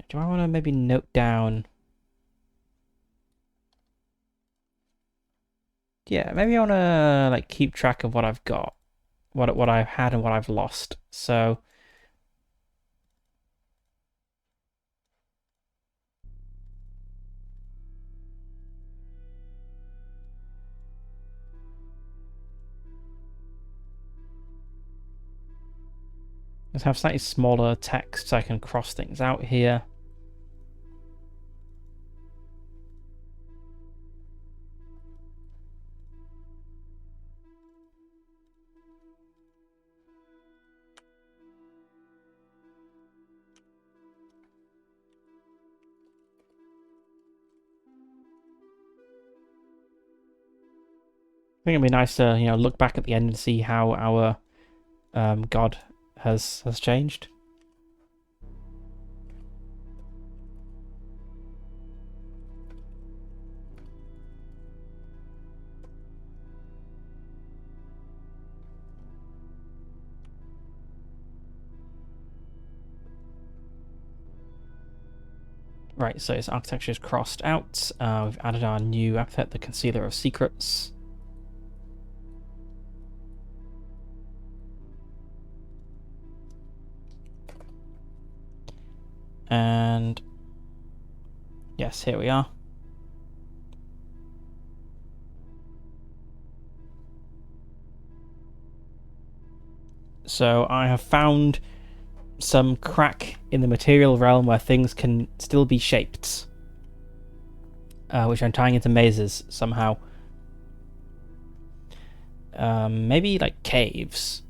Do I want to maybe note down? Yeah, maybe I want to like keep track of what I've got, what I've had and what I've lost. So let's have slightly smaller text so I can cross things out here. I think it'd be nice to, look back at the end and see how our god has changed. Right, so its architecture is crossed out. We've added our new epithet, the Concealer of Secrets. And Yes, here we are. So I have found some crack in the material realm where things can still be shaped, which I'm tying into mazes somehow. Maybe like caves.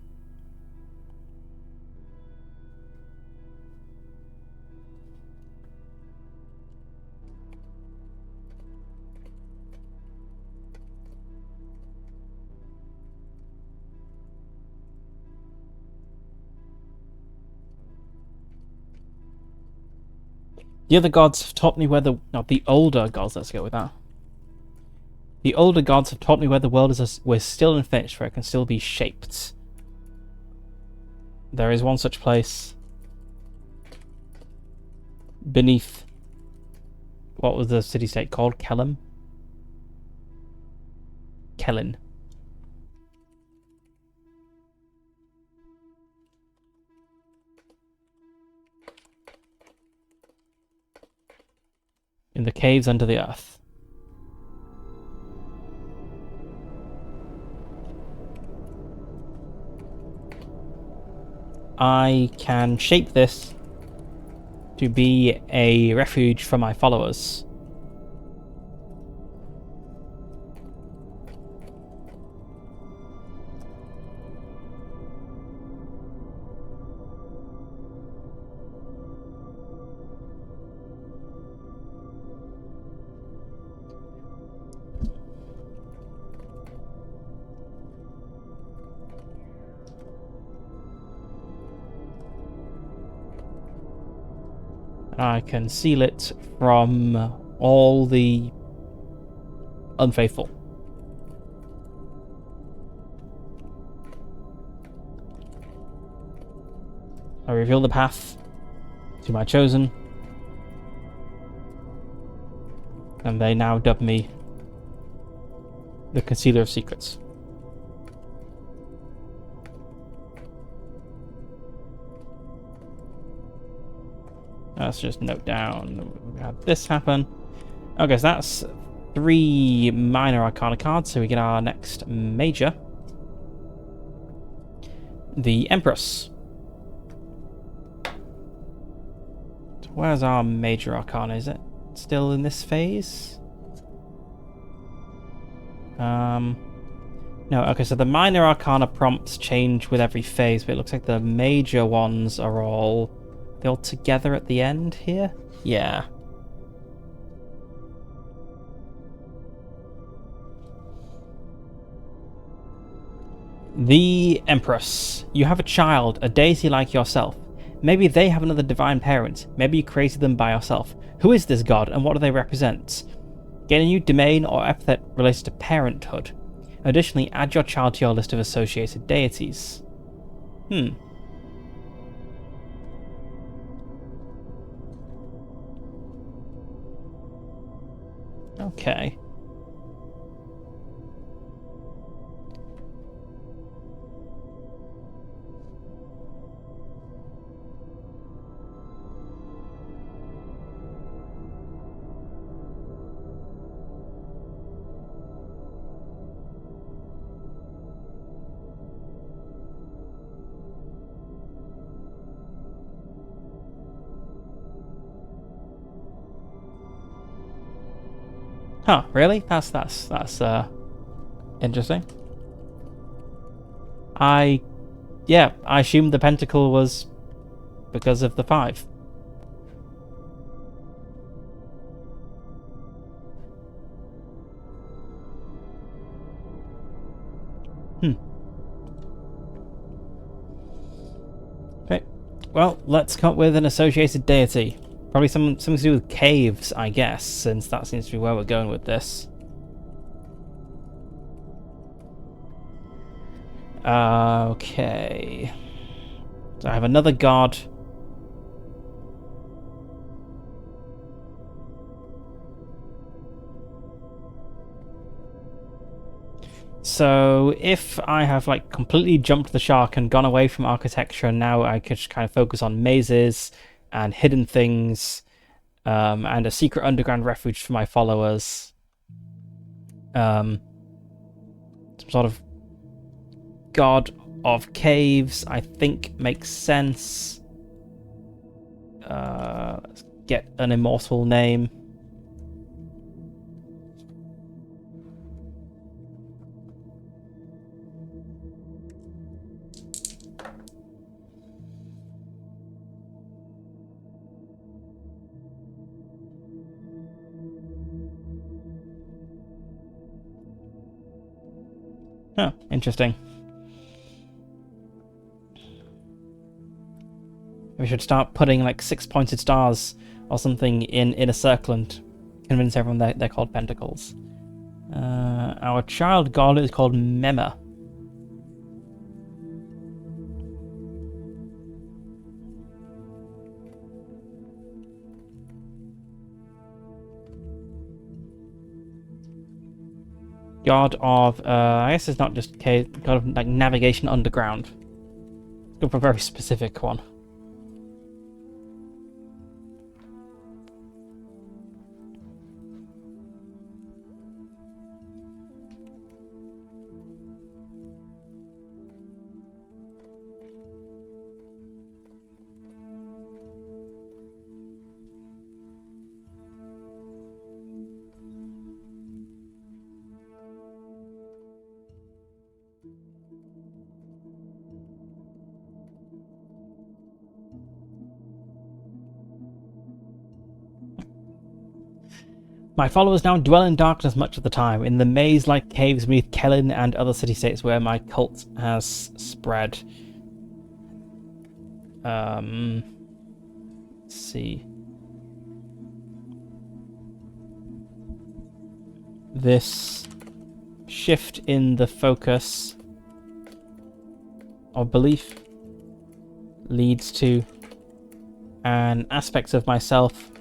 The other gods have taught me where the... Not the older gods, let's go with that. The older gods have taught me where the world is was still unfinished, where it can still be shaped. There is one such place. Beneath... What was the city-state called? Kellum? Kellen. In the caves under the earth. I can shape this to be a refuge for my followers. I can seal it from all the unfaithful. I reveal the path to my chosen, and they now dub me the Concealer of Secrets. Let's just note down we had this happen. Okay, so that's 3 minor arcana cards, so we get our next major. The Empress. So where's our major arcana? Is it still in this phase? No, okay, so the minor arcana prompts change with every phase, but it looks like the major ones are all... They're all together at the end here? Yeah. The Empress. You have a child, a deity like yourself. Maybe they have another divine parent. Maybe you created them by yourself. Who is this god, and what do they represent? Gain a new domain or epithet related to parenthood. Additionally, add your child to your list of associated deities. Okay. Huh, really? That's interesting. I assumed the pentacle was because of the 5. Okay. Well, let's come up with an associated deity. Probably something to do with caves, I guess, since that seems to be where we're going with this. Okay. So I have another god. So if I have like completely jumped the shark and gone away from architecture, and now I could just kind of focus on mazes and hidden things, and a secret underground refuge for my followers. Some sort of god of caves, I think, makes sense. Let's get an immortal name. Oh, interesting. We should start putting like 6-pointed stars or something in a circle and convince everyone that they're called pentacles. Our child god is called Mema. God of, I guess it's not just God of like navigation underground. Go for a very specific one. My followers now dwell in darkness much of the time, in the maze-like caves beneath Kellen and other city-states where my cult has spread. Let's see. This shift in the focus of belief leads to an aspect of myself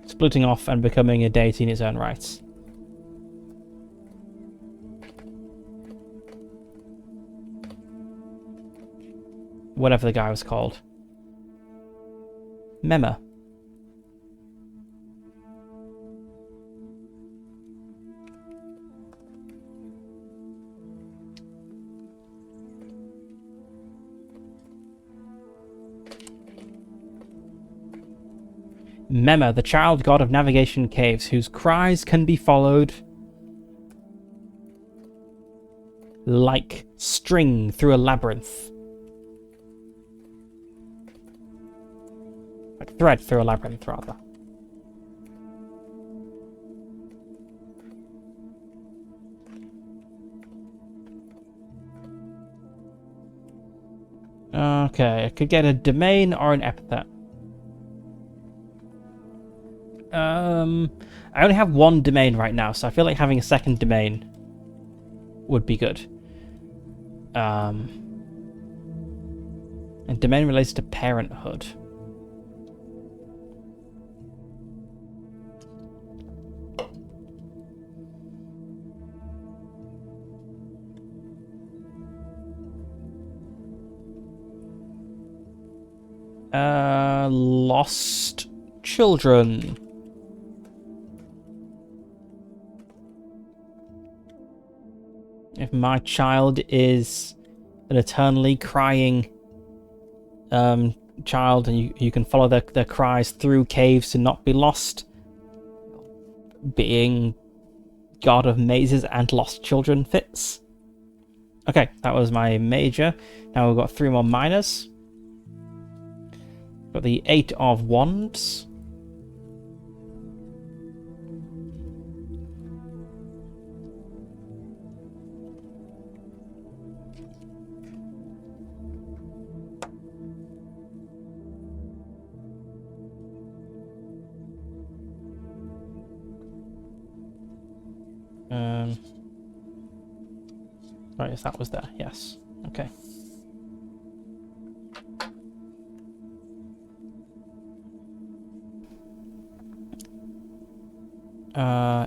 splitting off and becoming a deity in its own right. Whatever the guy was called. Mema. Mema, the child god of navigation caves, whose cries can be followed like string through a labyrinth. Like thread through a labyrinth, rather. Okay, I could get a domain or an epithet. I only have one domain right now, so I feel like having a second domain would be good. And domain relates to parenthood. Lost children. If my child is an eternally crying child, and you can follow their cries through caves to not be lost, being god of mazes and lost children fits. Okay, that was my major. Now we've got 3 more minors. Got the 8 of Wands. Right, yes, that was there. Yes. Okay.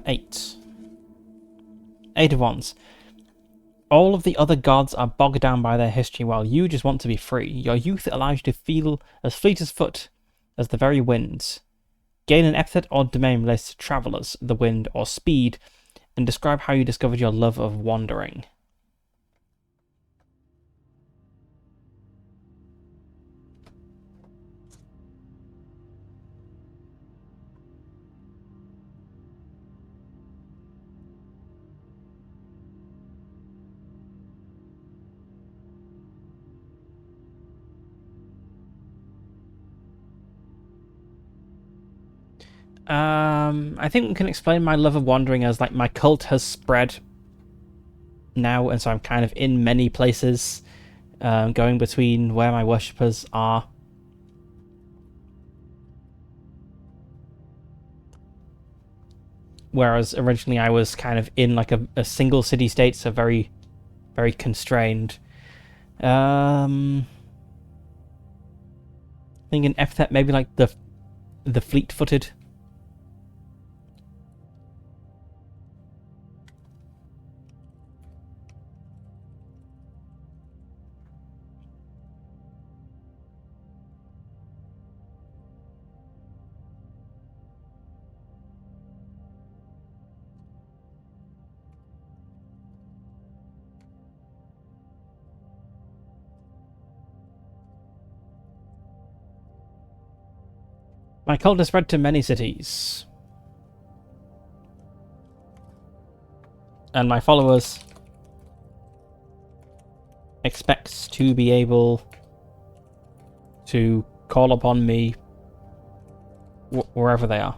Eight. 8 of Wands. All of the other gods are bogged down by their history while you just want to be free. Your youth allows you to feel as fleet as foot as the very winds. Gain an epithet or domain related to travelers, the wind, or speed, and describe how you discovered your love of wandering. I think we can explain my love of wandering as like my cult has spread now, and so I'm kind of in many places, going between where my worshippers are. Whereas originally I was kind of in like a single city state, so very, very constrained. I think an epithet maybe like the fleet-footed. My cult has spread to many cities, and my followers expect to be able to call upon me wherever they are.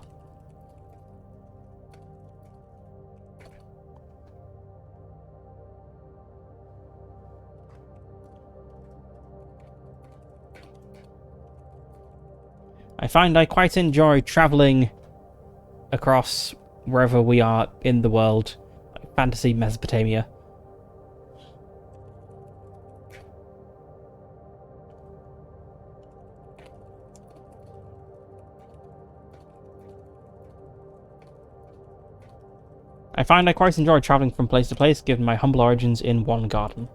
I find I quite enjoy travelling across wherever we are in the world, like fantasy Mesopotamia. I find I quite enjoy travelling from place to place, given my humble origins in one garden.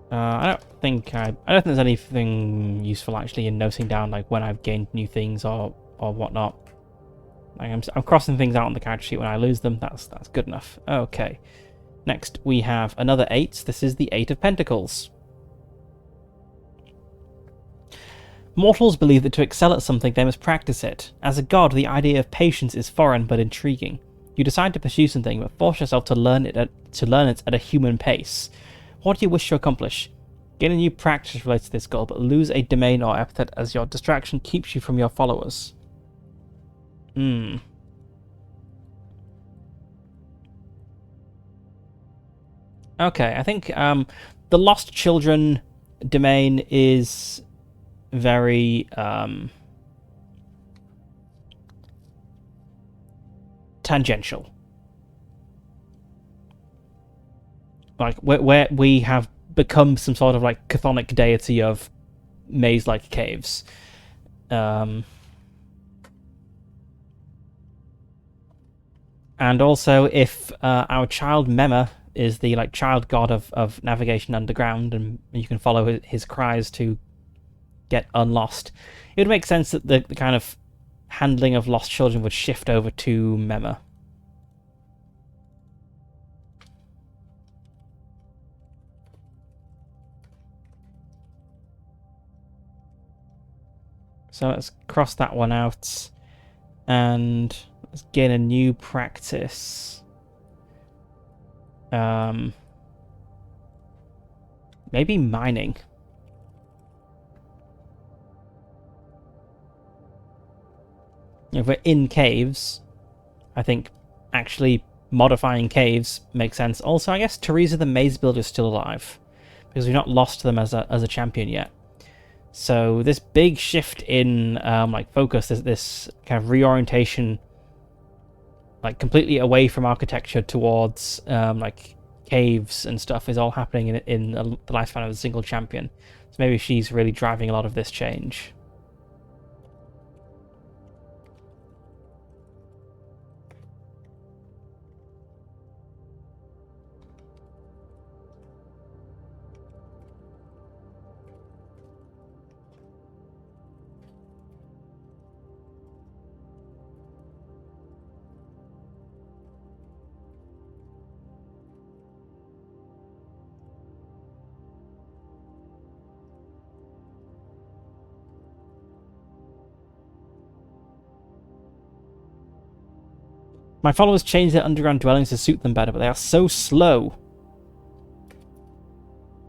I don't think there's anything useful actually in noting down like when I've gained new things or whatnot. Like I'm crossing things out on the character sheet when I lose them. That's good enough. Okay. Next we have another 8. This is the 8 of Pentacles. Mortals believe that to excel at something they must practice it. As a god, the idea of patience is foreign but intriguing. You decide to pursue something but force yourself to learn it at a human pace. What do you wish to accomplish? Gain a new practice related to this goal, but lose a domain or epithet as your distraction keeps you from your followers. Okay, I think the Lost Children domain is very tangential. Like where we have become some sort of like chthonic deity of maze-like caves. And also, if our child Mema is the like child god of navigation underground, and you can follow his cries to get unlost, it would make sense that the kind of handling of lost children would shift over to Mema. So let's cross that one out, and let's gain a new practice. Maybe mining. If we're in caves, I think actually modifying caves makes sense. Also, I guess Teresa the Maze Builder is still alive, because we've not lost them as a champion yet. So this big shift in like focus, this kind of reorientation, like completely away from architecture towards like caves and stuff, is all happening in the lifespan of a single champion. So maybe she's really driving a lot of this change. My followers change their underground dwellings to suit them better, but they are so slow.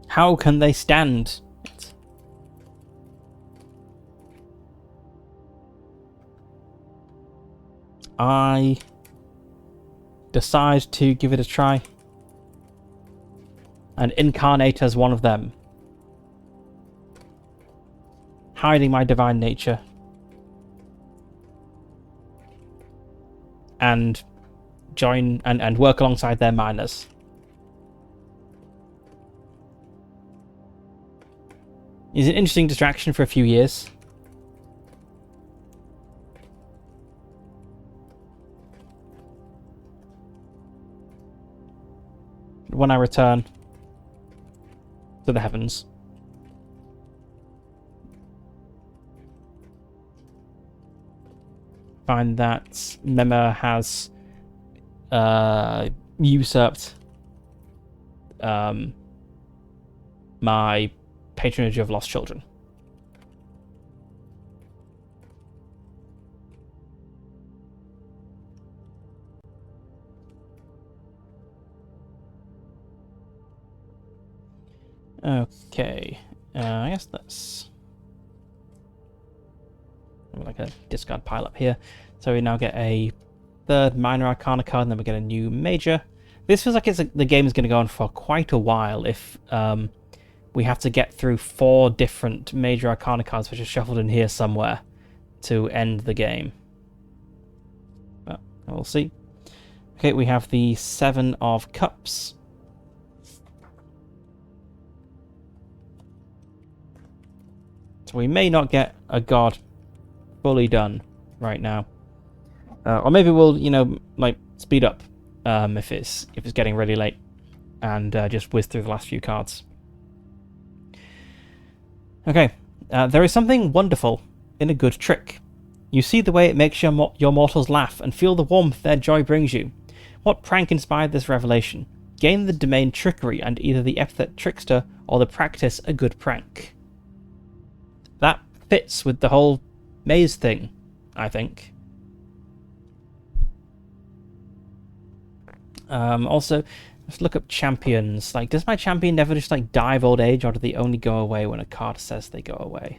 How can they stand it? I decide to give it a try and incarnate as one of them, hiding my divine nature and join and work alongside their miners. It's an interesting distraction for a few years. When I return to the heavens, find that Mema has usurped my patronage of lost children. Okay, I guess that's like a discard pile up here. So we now get a third minor arcana card, and then we get a new major. This feels like the game is going to go on for quite a while if we have to get through 4 different major arcana cards which are shuffled in here somewhere to end the game. But we'll see. Okay, we have the 7 of Cups. So we may not get a god fully done right now. Or maybe we'll, like, speed up if it's getting really late and just whiz through the last few cards. Okay, there is something wonderful in a good trick. You see the way it makes your mortals laugh and feel the warmth their joy brings you. What prank inspired this revelation? Gain the domain Trickery and either the epithet Trickster or the practice A Good Prank. That fits with the whole maze thing, I think. Also, let's look up champions. Like, does my champion never just like die of old age, or do they only go away when a card says they go away?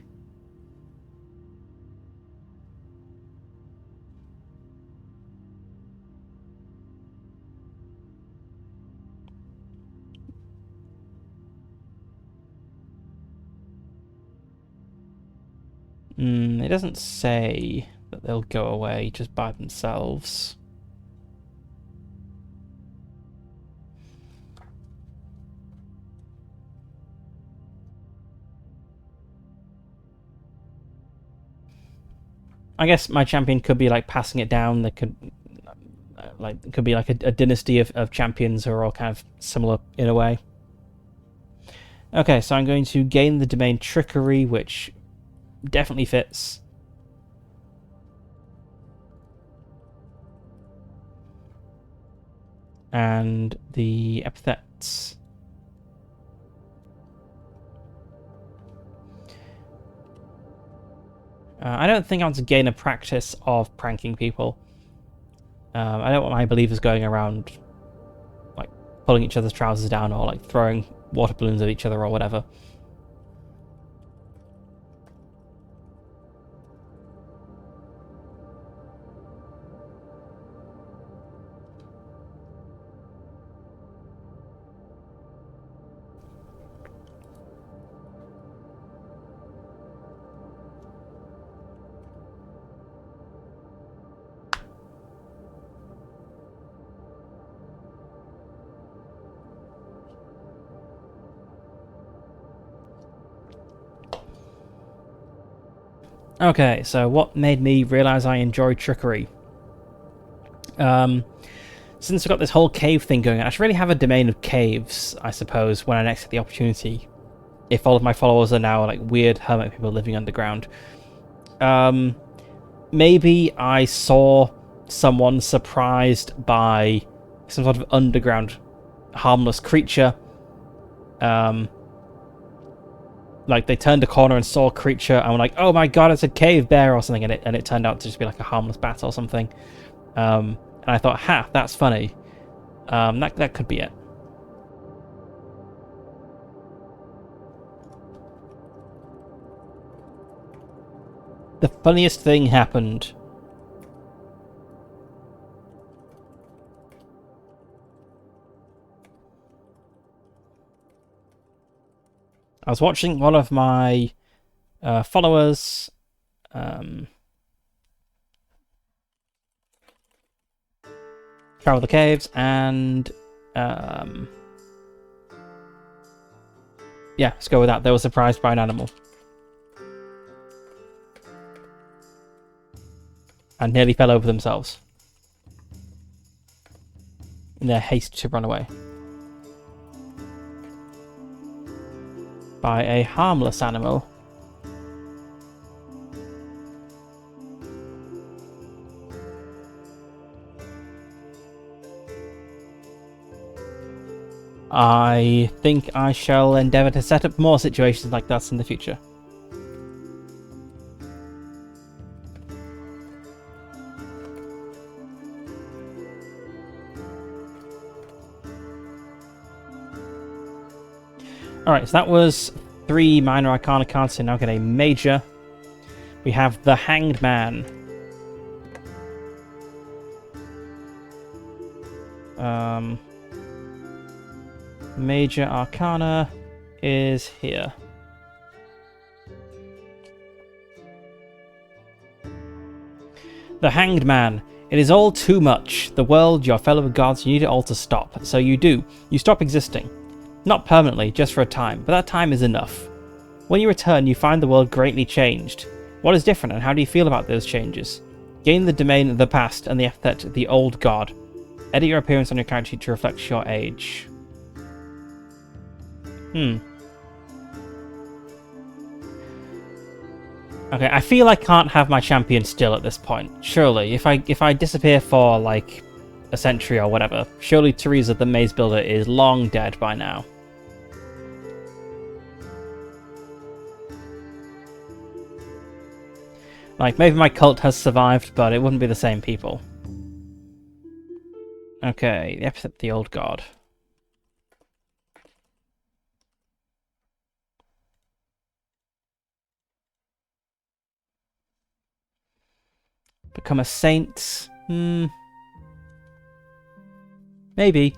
It doesn't say that they'll go away just by themselves. I guess my champion could be like passing it down. They could it could be like a dynasty of champions who are all kind of similar in a way. Okay, so I'm going to gain the domain Trickery, which definitely fits. And the epithets. I don't think I want to gain a practice of pranking people. I don't want my believers going around like pulling each other's trousers down or like throwing water balloons at each other or whatever. Okay, so what made me realise I enjoy Trickery? Since I've got this whole cave thing going on, I should really have a domain of caves, I suppose, when I next get the opportunity. If all of my followers are now like weird hermit people living underground. Maybe I saw someone surprised by some sort of underground harmless creature. Like they turned a corner and saw a creature and were like, "Oh my god, it's a cave bear" or something, and it turned out to just be like a harmless bat or something. And I thought, ha, that's funny. That could be it. The funniest thing happened. I was watching one of my followers travel the caves, and yeah, let's go with that. They were surprised by an animal and nearly fell over themselves in their haste to run away by a harmless animal. I think I shall endeavour to set up more situations like that in the future. Alright, so that was 3 minor arcana cards, so now get a major. We have the Hanged Man. Major arcana is here. The Hanged Man. It is all too much. The world, your fellow gods, you need it all to stop. So you do. You stop existing. Not permanently, just for a time, but that time is enough. When you return, you find the world greatly changed. What is different, and how do you feel about those changes? Gain the domain of the past and the epithet the old god. Edit your appearance on your character sheet to reflect your age. Okay, I feel I can't have my champion still at this point. Surely, if I disappear for like a century or whatever, surely Teresa the Maze Builder is long dead by now. Like, maybe my cult has survived, but it wouldn't be the same people. Okay, the epithet the old god. Become a saint? Maybe.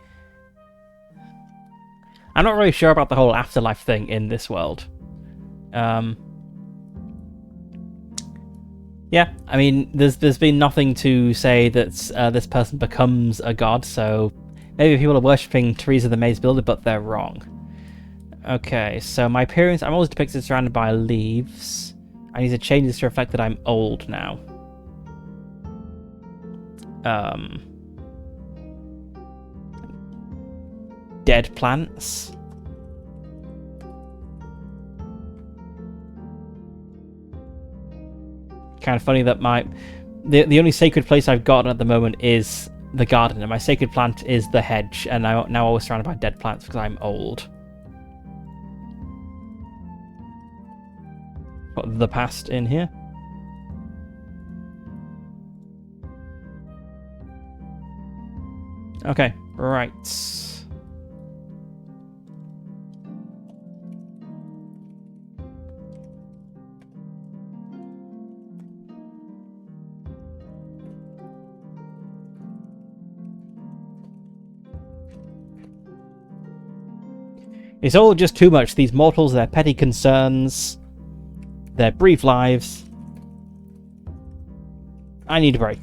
I'm not really sure about the whole afterlife thing in this world. Yeah, I mean, there's been nothing to say that this person becomes a god, so maybe people are worshipping Teresa the Maze Builder, but they're wrong. Okay, so my appearance, I'm always depicted surrounded by leaves. I need to change this to reflect that I'm old now. Dead plants. Kind of funny that the only sacred place I've got at the moment is the garden, and my sacred plant is the hedge, and I'm now always surrounded by dead plants because I'm old. Got the past in here. Okay, right. It's all just too much. These mortals, their petty concerns, their brief lives. I need a break.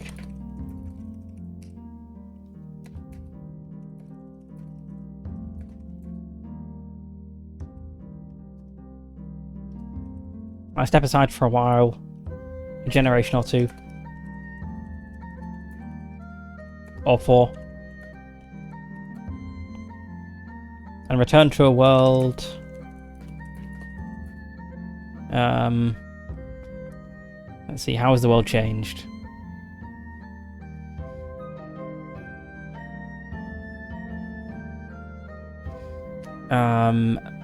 I step aside for a while, a generation or two, or 4, and return to a world. Let's see, how has the world changed?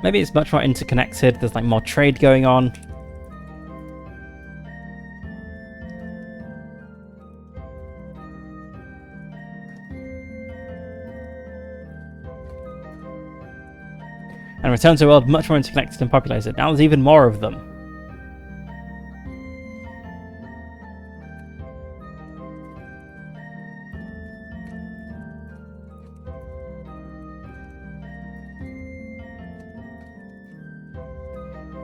Maybe it's much more interconnected. There's like more trade going on. and return to a world much more interconnected and populated. Now there's even more of them.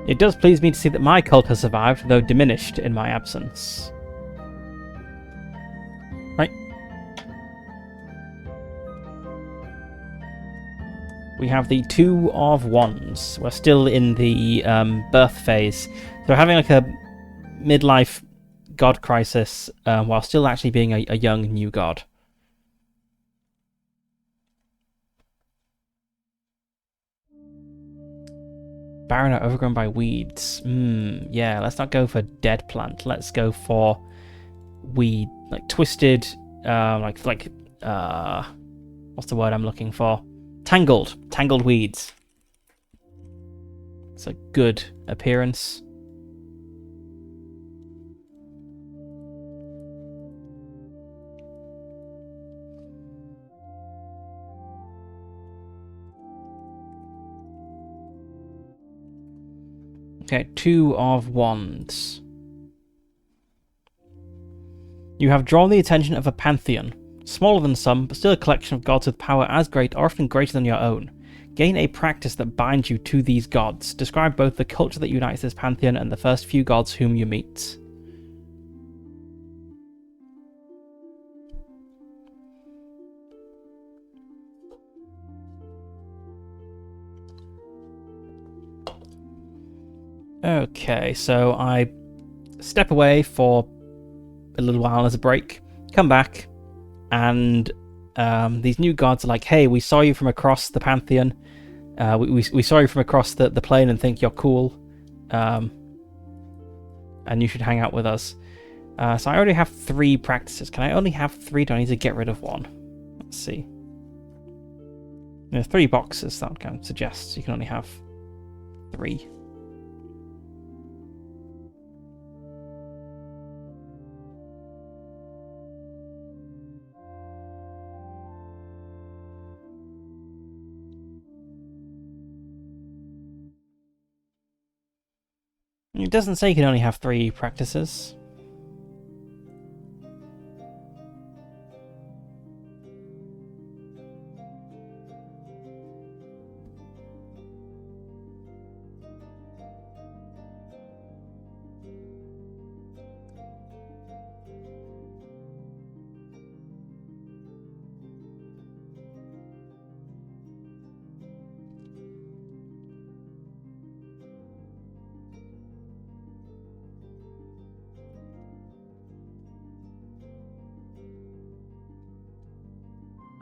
It does please me to see that my cult has survived, though diminished in my absence. Right. We have the Two of Wands. We're still in the birth phase. So we're having like a midlife god crisis while still actually being a young new god. Barren or overgrown by weeds. Yeah, let's not go for dead plant. Let's go for weed, like twisted, what's the word I'm looking for? Tangled weeds. It's a good appearance. Okay, Two of Wands. You have drawn the attention of a pantheon. Smaller than some, but still a collection of gods with power as great or often greater than your own. Gain a practice that binds you to these gods. Describe both the culture that unites this pantheon and the first few gods whom you meet. Okay, so I step away for a little while as a break, come back, and these new gods are like, hey, we saw you from across the pantheon. We saw you from across the plane and think you're cool. And you should hang out with us. So I already have 3 practices. Can I only have 3? Do I need to get rid of 1? Let's see. There are 3 boxes. That kind of suggests you can only have 3. It doesn't say you can only have 3 practices.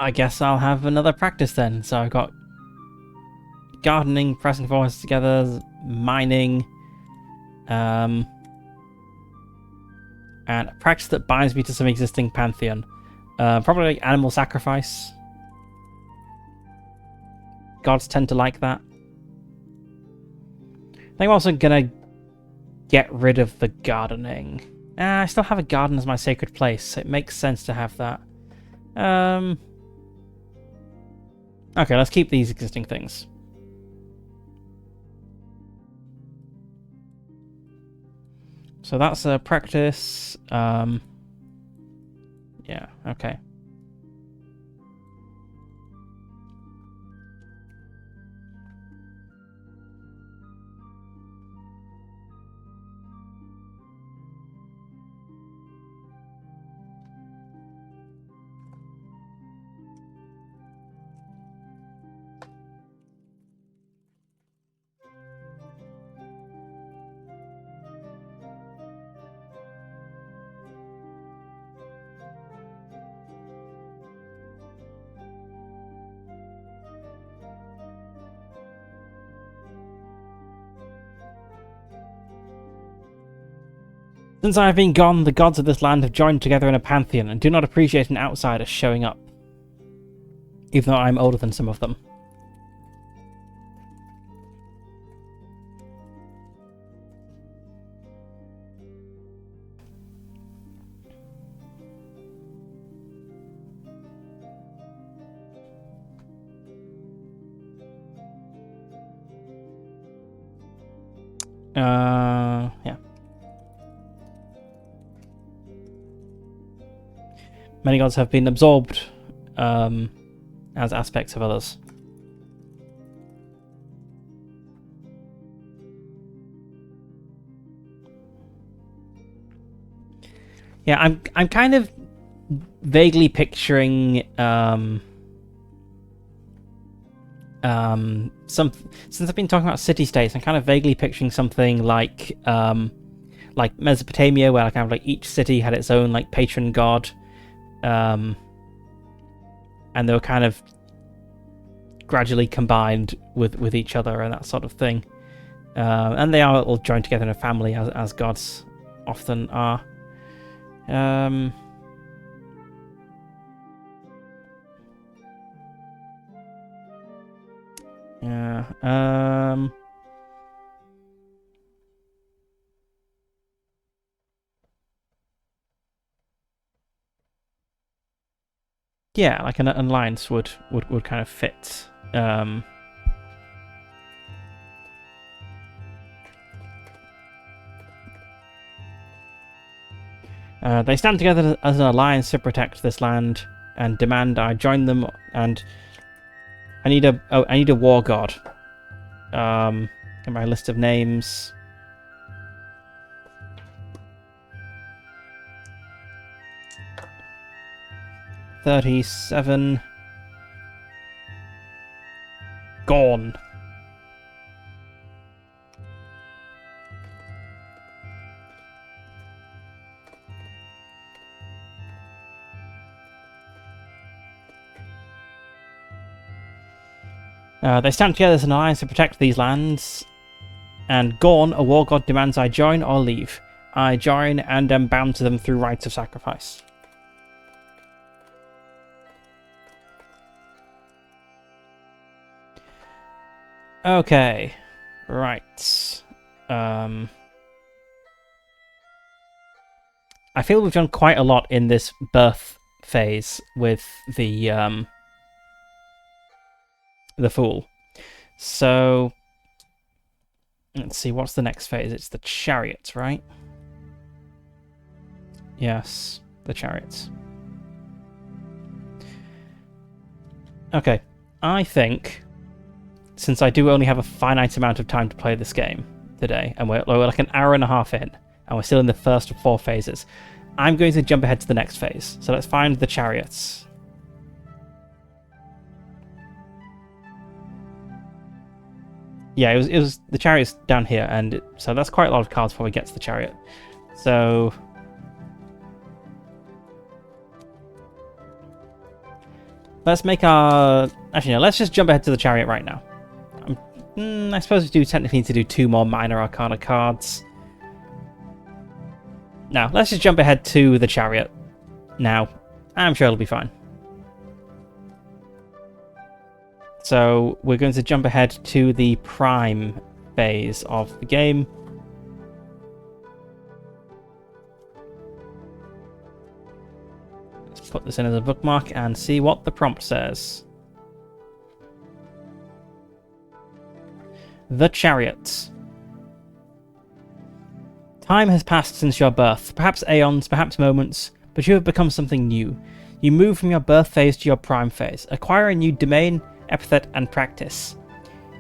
I guess I'll have another practice then. So I've got gardening, pressing forests together, mining, and a practice that binds me to some existing pantheon. Probably like animal sacrifice. Gods tend to like that. I think I'm also gonna get rid of the gardening. I still have a garden as my sacred place, so it makes sense to have that. Okay, let's keep these existing things. So that's a practice. Yeah, okay. Since I have been gone, the gods of this land have joined together in a pantheon and do not appreciate an outsider showing up. Even though I'm older than some of them. Yeah. Many gods have been absorbed as aspects of others. Yeah, I'm kind of vaguely picturing since I've been talking about city-states, I'm kind of vaguely picturing something like Mesopotamia, where kind of like each city had its own like patron god, and they were kind of gradually combined with each other and that sort of thing. And they are all joined together in a family, as gods often are. Yeah. Yeah, like an alliance would kind of fit. They stand together as an alliance to protect this land and demand I join them. And I need a war god. In my list of names. $37. Gone. They stand together as an alliance to protect these lands. And Gorn, a war god, demands I join or leave. I join and am bound to them through rites of sacrifice. Okay. Right. I feel we've done quite a lot in this birth phase with the Fool. So let's see, what's the next phase? It's the Chariots, right? Yes, the Chariots. Okay, I think, since I do only have a finite amount of time to play this game today, and we're like an hour and a half in, and we're still in the first of 4 phases, I'm going to jump ahead to the next phase. So let's find the Chariots. Yeah, it was the Chariot's down here, and so that's quite a lot of cards before we get to the Chariot. So let's make our... Actually, no, let's just jump ahead to the Chariot right now. I suppose we do technically need to do 2 more Minor Arcana cards. Now, let's just jump ahead to the Chariot now. I'm sure it'll be fine. So we're going to jump ahead to the Prime phase of the game. Let's put this in as a bookmark and see what the prompt says. The Chariot. Time has passed since your birth, perhaps aeons, perhaps moments, but you have become something new. You move from your birth phase to your prime phase, acquire a new domain, epithet, and practice.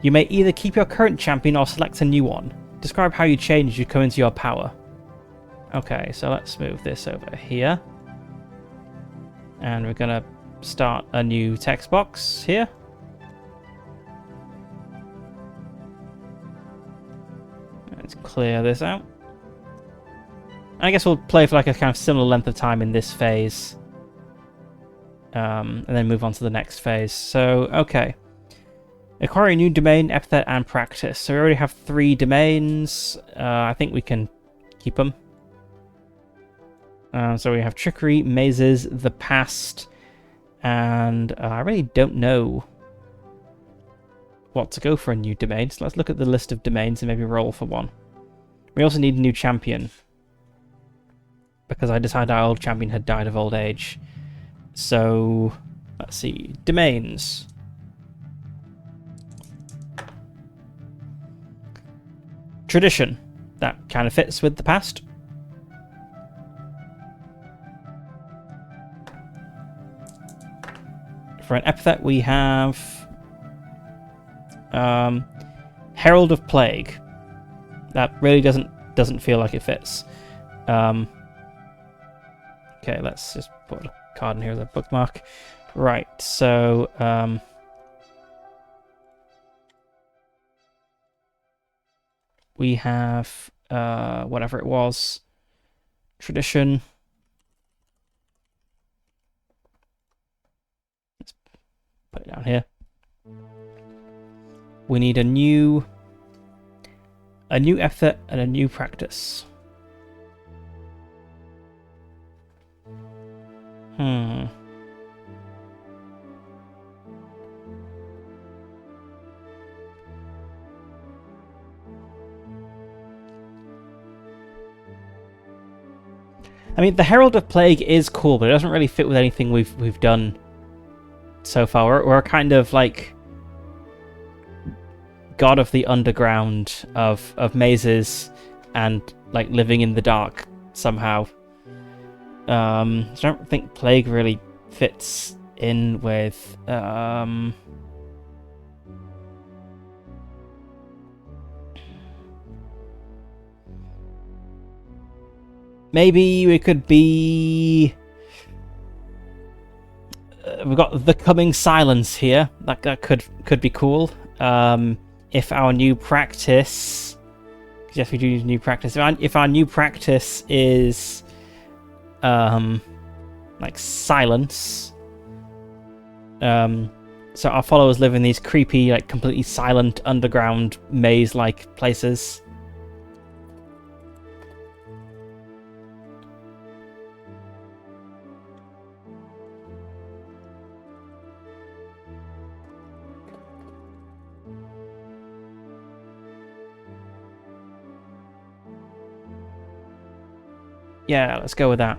You may either keep your current champion or select a new one. Describe how you change as you come into your power. Okay, so let's move this over here. And we're going to start a new text box here. Let's clear this out. I guess we'll play for like a kind of similar length of time in this phase. And then move on to the next phase. So, okay. Acquire a new domain, epithet, and practice. So we already have 3 domains. I think we can keep them. So we have Trickery, Mazes, The Past, and I really don't know what to go for a new domain. So let's look at the list of domains and maybe roll for one. We also need a new champion, because I decided our old champion had died of old age. So, let's see. Domains. Tradition. that kind of fits with the past. For an epithet, we have Herald of Plague. That really doesn't feel like it fits. Okay, let's just put a card in here as a bookmark. Right, so we have whatever it was, tradition. Let's put it down here. We need a new epithet and a new practice. I mean, the Herald of Plague is cool, but it doesn't really fit with anything we've done so far. We're kind of like god of the underground, of mazes, and like living in the dark somehow. So I don't think Plague really fits in with maybe we could be. We've got the coming silence here. That could be cool. If our new practice, yes, we do need new practice. If our new practice is like silence, so our followers live in these creepy, like completely silent underground maze-like places. Yeah, let's go with that.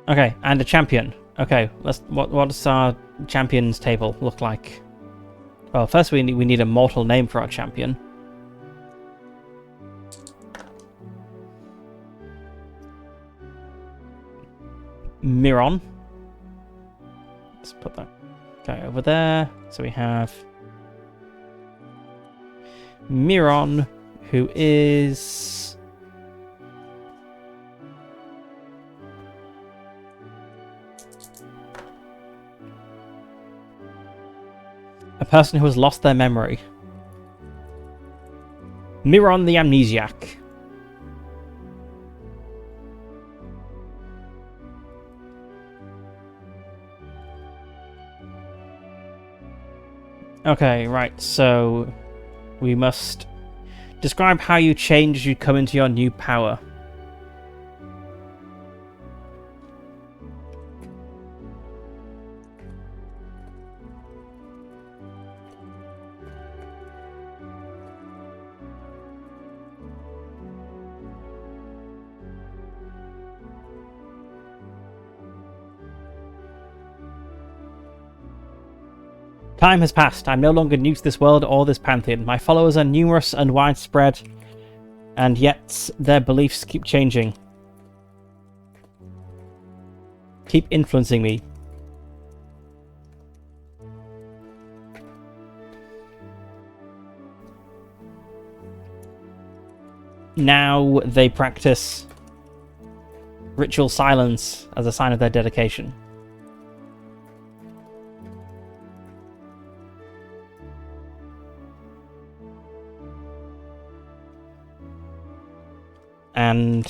Okay, and a champion. Okay, what does our champions table look like? Well, first we need a mortal name for our champion. Miron. Let's put that guy over there. So we have Miron, who is a person who has lost their memory. Miron the Amnesiac. Okay, right, so we must describe how you change as you come into your new power. Time has passed. I'm no longer new to this world or this pantheon. My followers are numerous and widespread, and yet their beliefs keep changing. Keep influencing me. Now they practice ritual silence as a sign of their dedication. And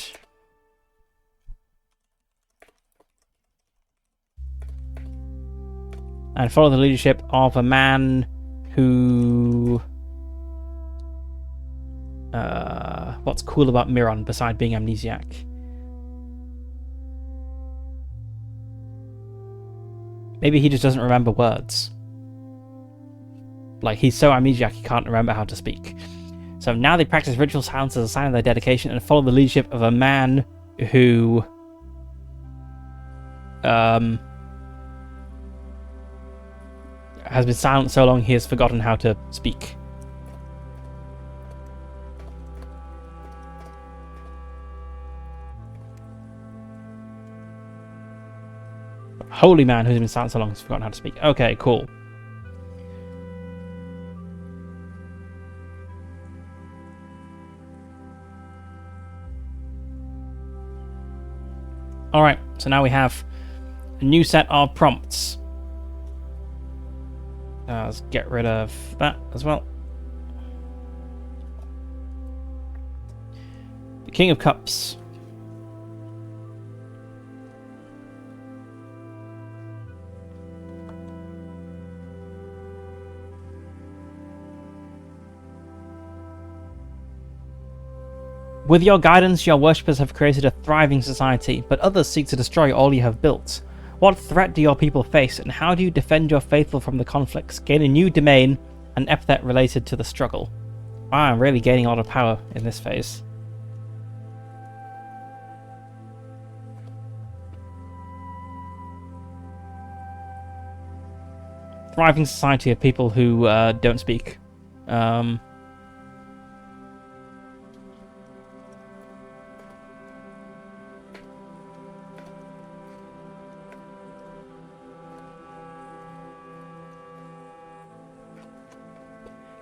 follow the leadership of a man who... what's cool about Miron beside being amnesiac? Maybe he just doesn't remember words. Like, he's so amnesiac he can't remember how to speak. So now they practice ritual silence as a sign of their dedication and follow the leadership of a man who has been silent so long he has forgotten how to speak. Holy man who's been silent so long has forgotten how to speak. Okay, cool. Alright, so now we have a new set of prompts. Let's get rid of that as well. The King of Cups. With your guidance, your worshippers have created a thriving society, but others seek to destroy all you have built. What threat do your people face, and how do you defend your faithful from the conflicts? Gain a new domain, an epithet related to the struggle. Wow, I'm really gaining a lot of power in this phase. Thriving society of people who don't speak.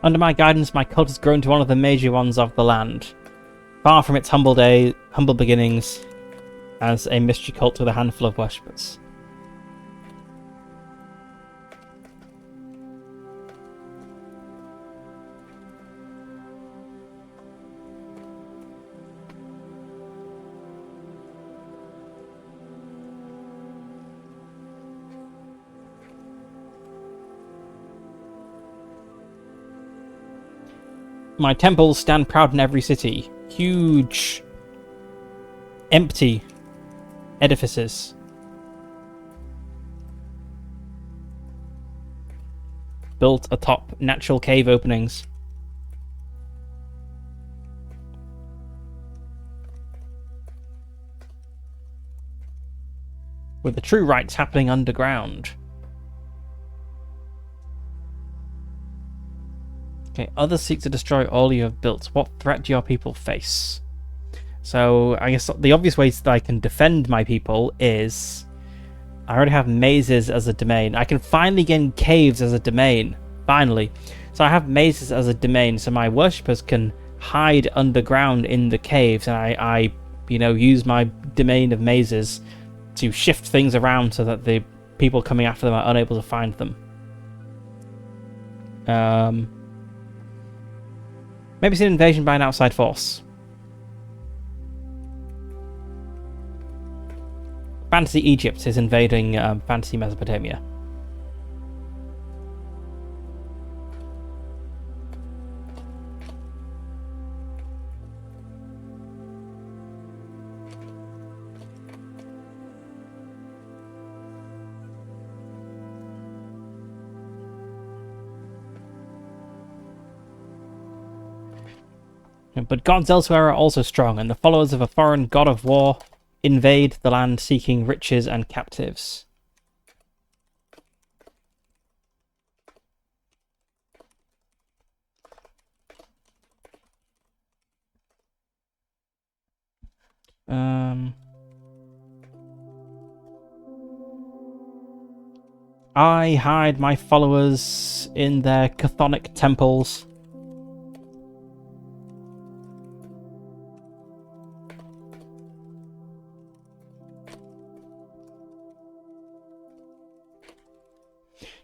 Under my guidance, my cult has grown to one of the major ones of the land. Far from its humble beginnings as a mystery cult with a handful of worshippers. My temples stand proud in every city. Huge, empty edifices. Built atop natural cave openings. With the true rites happening underground. Okay, others seek to destroy all you have built. What threat do your people face? So, I guess the obvious ways that I can defend my people is... I already have mazes as a domain. I can finally get caves as a domain. Finally. So I have mazes as a domain, so my worshippers can hide underground in the caves, and I use my domain of mazes to shift things around so that the people coming after them are unable to find them. Maybe it's an invasion by an outside force. Fantasy Egypt is invading Fantasy Mesopotamia. But gods elsewhere are also strong, and the followers of a foreign god of war invade the land seeking riches and captives. I hide my followers in their chthonic temples.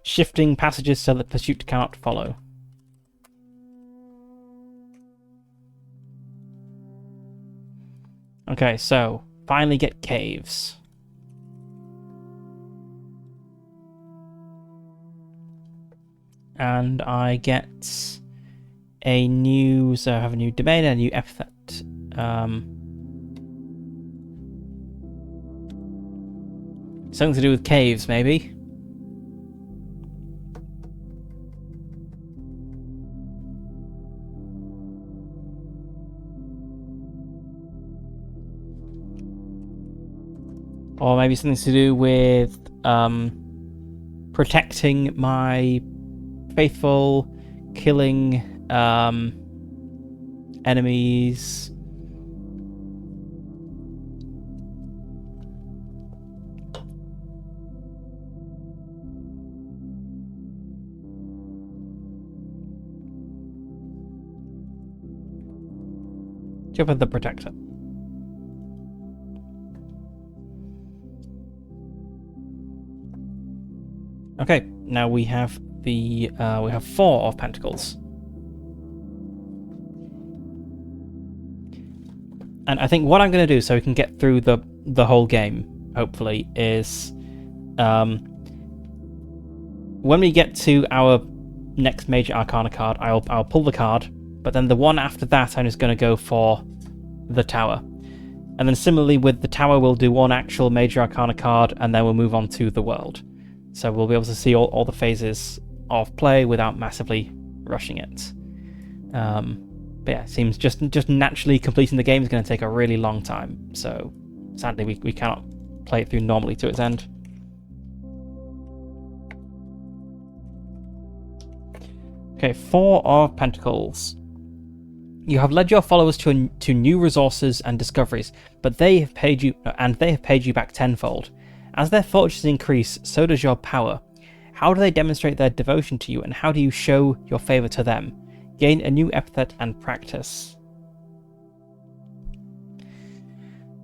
Shifting passages so that pursuit cannot follow. Okay, so finally get caves. And I get a new, so I have a new domain and a new epithet. Something to do with caves, maybe. Or maybe something to do with protecting my faithful, killing enemies. Jump with the Protector. Okay, now we have the we have 4 of Pentacles. And I think what I'm going to do so we can get through the whole game, hopefully, is when we get to our next major Arcana card, I'll pull the card, but then the one after that I'm just going to go for the Tower. And then similarly with the Tower, we'll do one actual major Arcana card, and then we'll move on to the World. So we'll be able to see all the phases of play without massively rushing it. But yeah, it seems just naturally completing the game is going to take a really long time. So sadly, we cannot play it through normally to its end. Okay, 4 of Pentacles. You have led your followers to new resources and discoveries, but they have paid you back tenfold. As their fortunes increase, so does your power. How do they demonstrate their devotion to you, and how do you show your favor to them? Gain a new epithet and practice.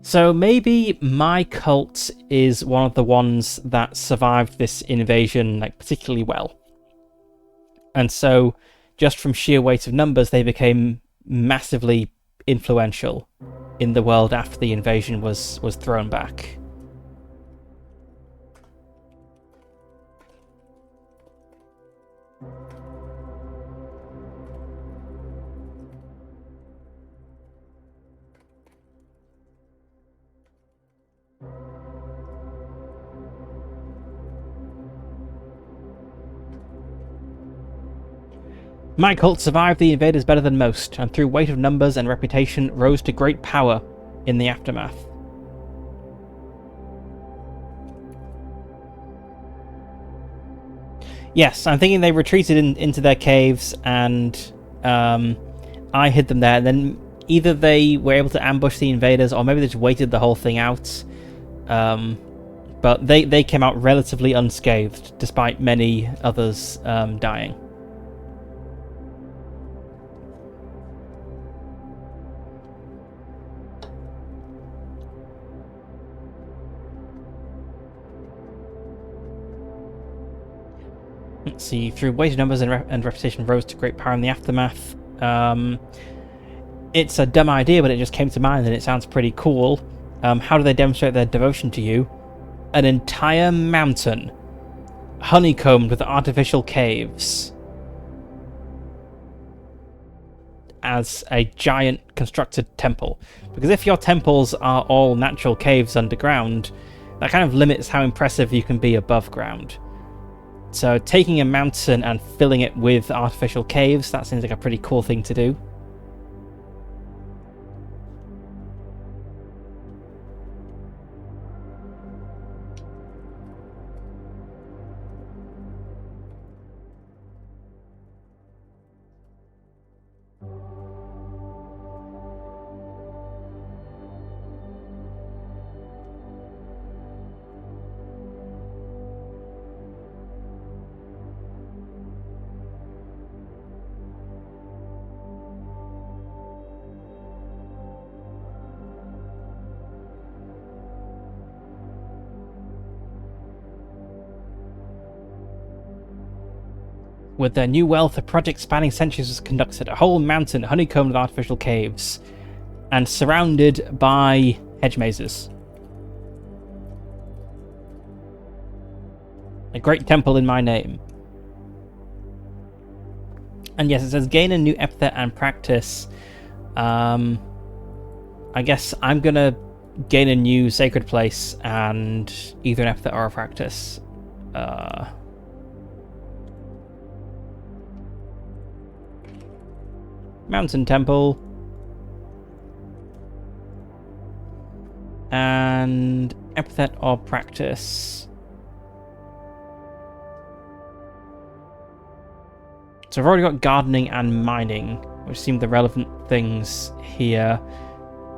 So maybe my cult is one of the ones that survived this invasion particularly well. And so, just from sheer weight of numbers, they became massively influential in the world after the invasion was thrown back. My cult survived the invaders better than most, and through weight of numbers and reputation rose to great power in the aftermath. Yes, I'm thinking they retreated into their caves, and I hid them there. And then either they were able to ambush the invaders, or maybe they just waited the whole thing out. But they came out relatively unscathed, despite many others dying. Let's see, through weighted numbers and reputation rose to great power in the aftermath. It's a dumb idea, but it just came to mind and it sounds pretty cool. How do they demonstrate their devotion to you? An entire mountain, honeycombed with artificial caves, as a giant constructed temple. Because if your temples are all natural caves underground, that kind of limits how impressive you can be above ground. So taking a mountain and filling it with artificial caves, that seems like a pretty cool thing to do. With their new wealth, a project spanning centuries was conducted. A whole mountain honeycombed with artificial caves and surrounded by hedge mazes. A great temple in my name. And yes, it says gain a new epithet and practice. I guess I'm gonna gain a new sacred place and either an epithet or a practice. Mountain temple. And epithet or practice. So I've already got gardening and mining, which seem the relevant things here.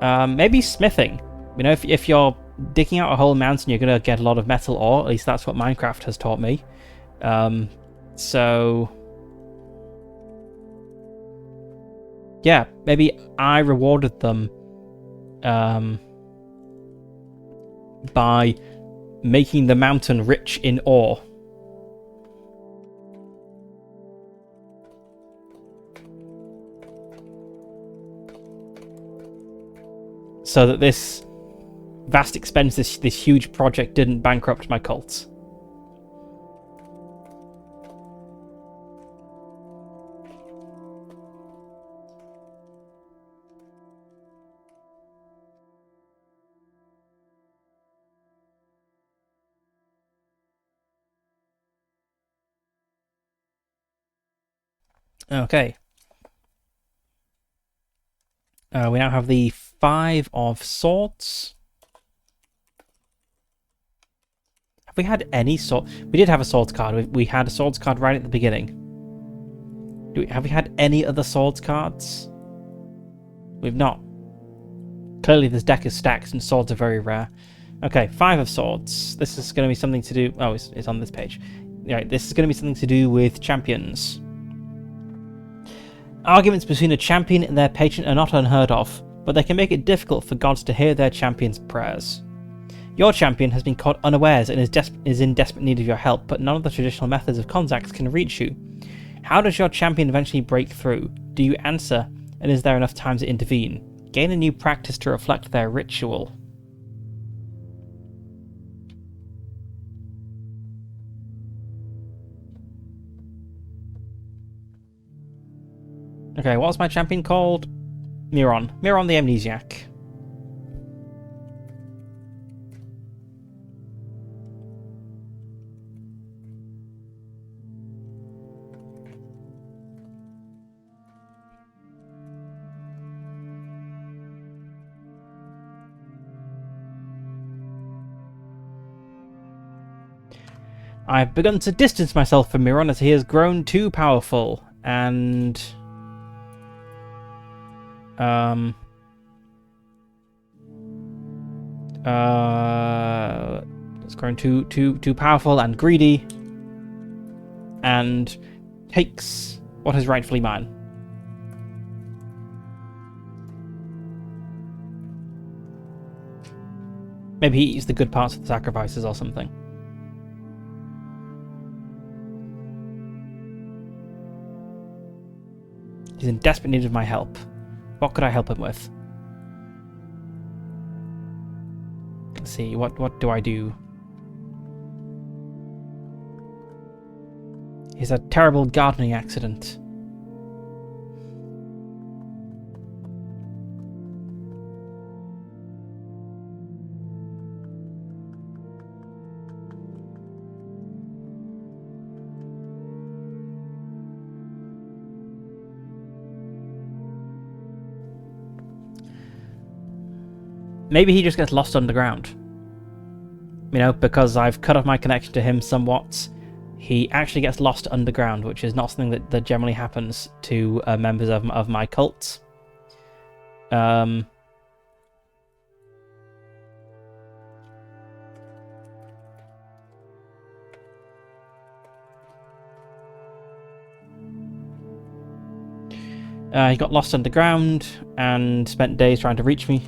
Maybe smithing. You know, if you're digging out a whole mountain, you're going to get a lot of metal ore. At least that's what Minecraft has taught me. So Yeah, maybe I rewarded them by making the mountain rich in ore. So that this vast expense, this huge project didn't bankrupt my cult. Okay. We now have the 5 of Swords. Have we had any sword? We did have a Swords card. We had a Swords card right at the beginning. Have we had any other Swords cards? We've not. Clearly this deck is stacked and swords are very rare. Okay, 5 of Swords. This is going to be something to do... Oh, it's on this page. Right, this is going to be something to do with champions. Arguments between a champion and their patron are not unheard of, but they can make it difficult for gods to hear their champion's prayers. Your champion has been caught unawares and is in desperate need of your help, but none of the traditional methods of contact can reach you. How does your champion eventually break through? Do you answer, and is there enough time to intervene? Gain a new practice to reflect their ritual. Okay, what's my champion called? Miron. Miron the Amnesiac. I've begun to distance myself from Miron as he has grown too powerful, and... it's grown too powerful and greedy, and takes what is rightfully mine. Maybe he eats the good parts of the sacrifices or something. He's in desperate need of my help. What could I help him with? Let's see, what do I do? He's a terrible gardening accident. Maybe he just gets lost underground. You know, because I've cut off my connection to him somewhat. He actually gets lost underground, which is not something that generally happens to members of my cult. He got lost underground and spent days trying to reach me.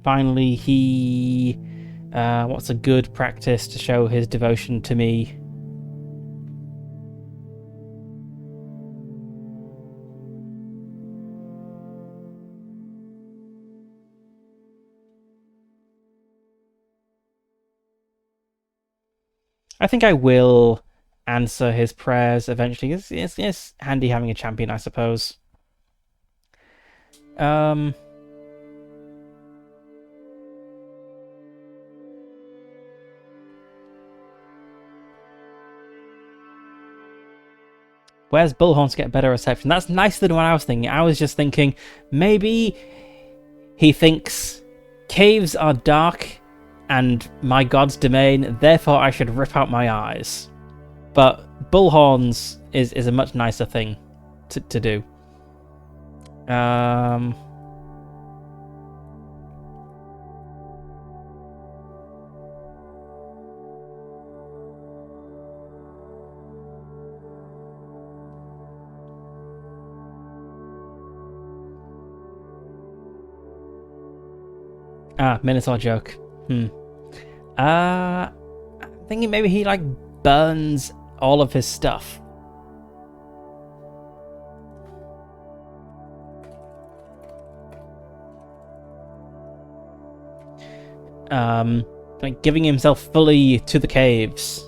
Finally, he... what's a good practice to show his devotion to me? I think I will answer his prayers eventually. It's handy having a champion, I suppose. Where's Bullhorn to get better reception? That's nicer than what I was thinking. I was just thinking maybe he thinks caves are dark and my god's domain, therefore I should rip out my eyes. But Bullhorns is a much nicer thing to do. Ah, Minotaur joke. I'm thinking maybe he, like, burns all of his stuff. Like, giving himself fully to the caves.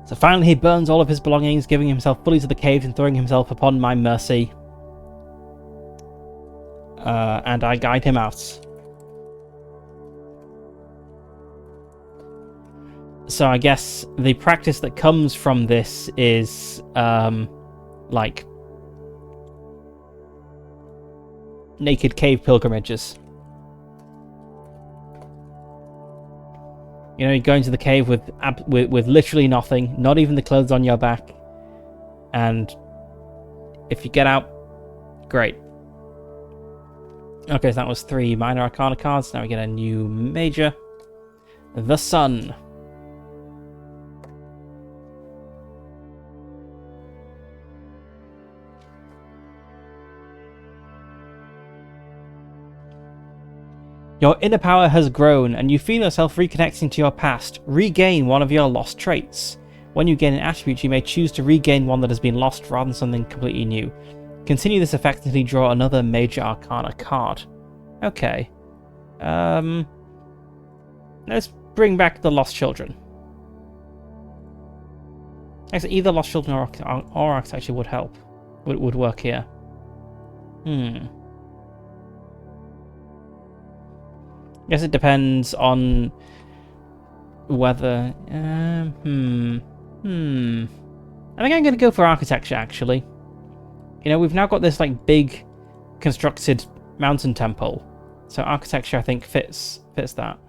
So finally he burns all of his belongings, giving himself fully to the caves and throwing himself upon my mercy. And I guide him out. So I guess the practice that comes from this is, like, naked cave pilgrimages. You know, you go into the cave with literally nothing, not even the clothes on your back. And if you get out, great. Okay, so that was 3 minor arcana cards. Now we get a new major. The Sun. Your inner power has grown, and you feel yourself reconnecting to your past. Regain one of your lost traits. When you gain an attribute, you may choose to regain one that has been lost rather than something completely new. Continue this effect until you draw another major arcana card. Okay. Let's bring back the Lost Children. Actually, either Lost Children or Architecture would help. Would work here. Guess it depends on whether... I think I'm going to go for Architecture, actually. You know, we've now got this, like, big constructed mountain temple. So Architecture, I think, fits that.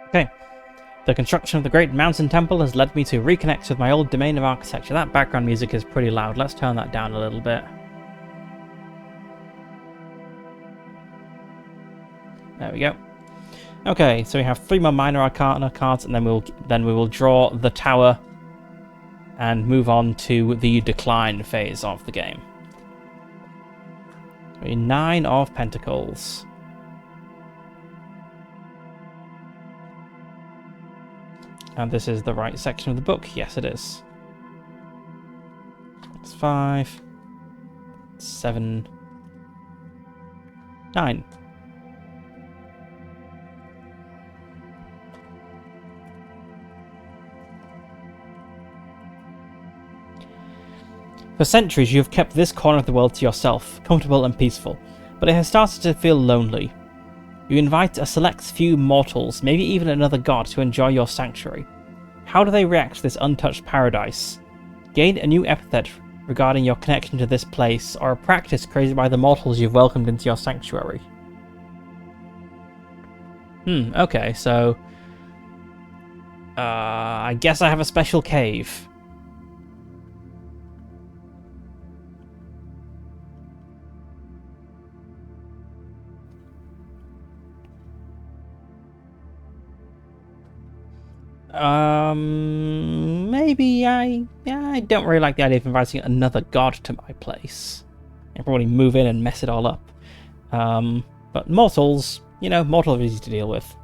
Okay. The construction of the Great Mountain Temple has led me to reconnect with my old domain of architecture. That background music is pretty loud. Let's turn that down a little bit. There we go. Okay, so we have 3 more minor arcana cards, and then we will draw the tower and move on to the decline phase of the game. 9 of Pentacles. And this is the right section of the book. Yes, it is. It's 5, 7, 9. For centuries, you have kept this corner of the world to yourself, comfortable and peaceful, but it has started to feel lonely. You invite a select few mortals, maybe even another god, to enjoy your sanctuary. How do they react to this untouched paradise? Gain a new epithet regarding your connection to this place, or a practice created by the mortals you've welcomed into your sanctuary. Okay, so... I guess I have a special cave. Maybe I don't really like the idea of inviting another god to my place. I'll probably move in and mess it all up. But mortals, you know, mortals are easy to deal with.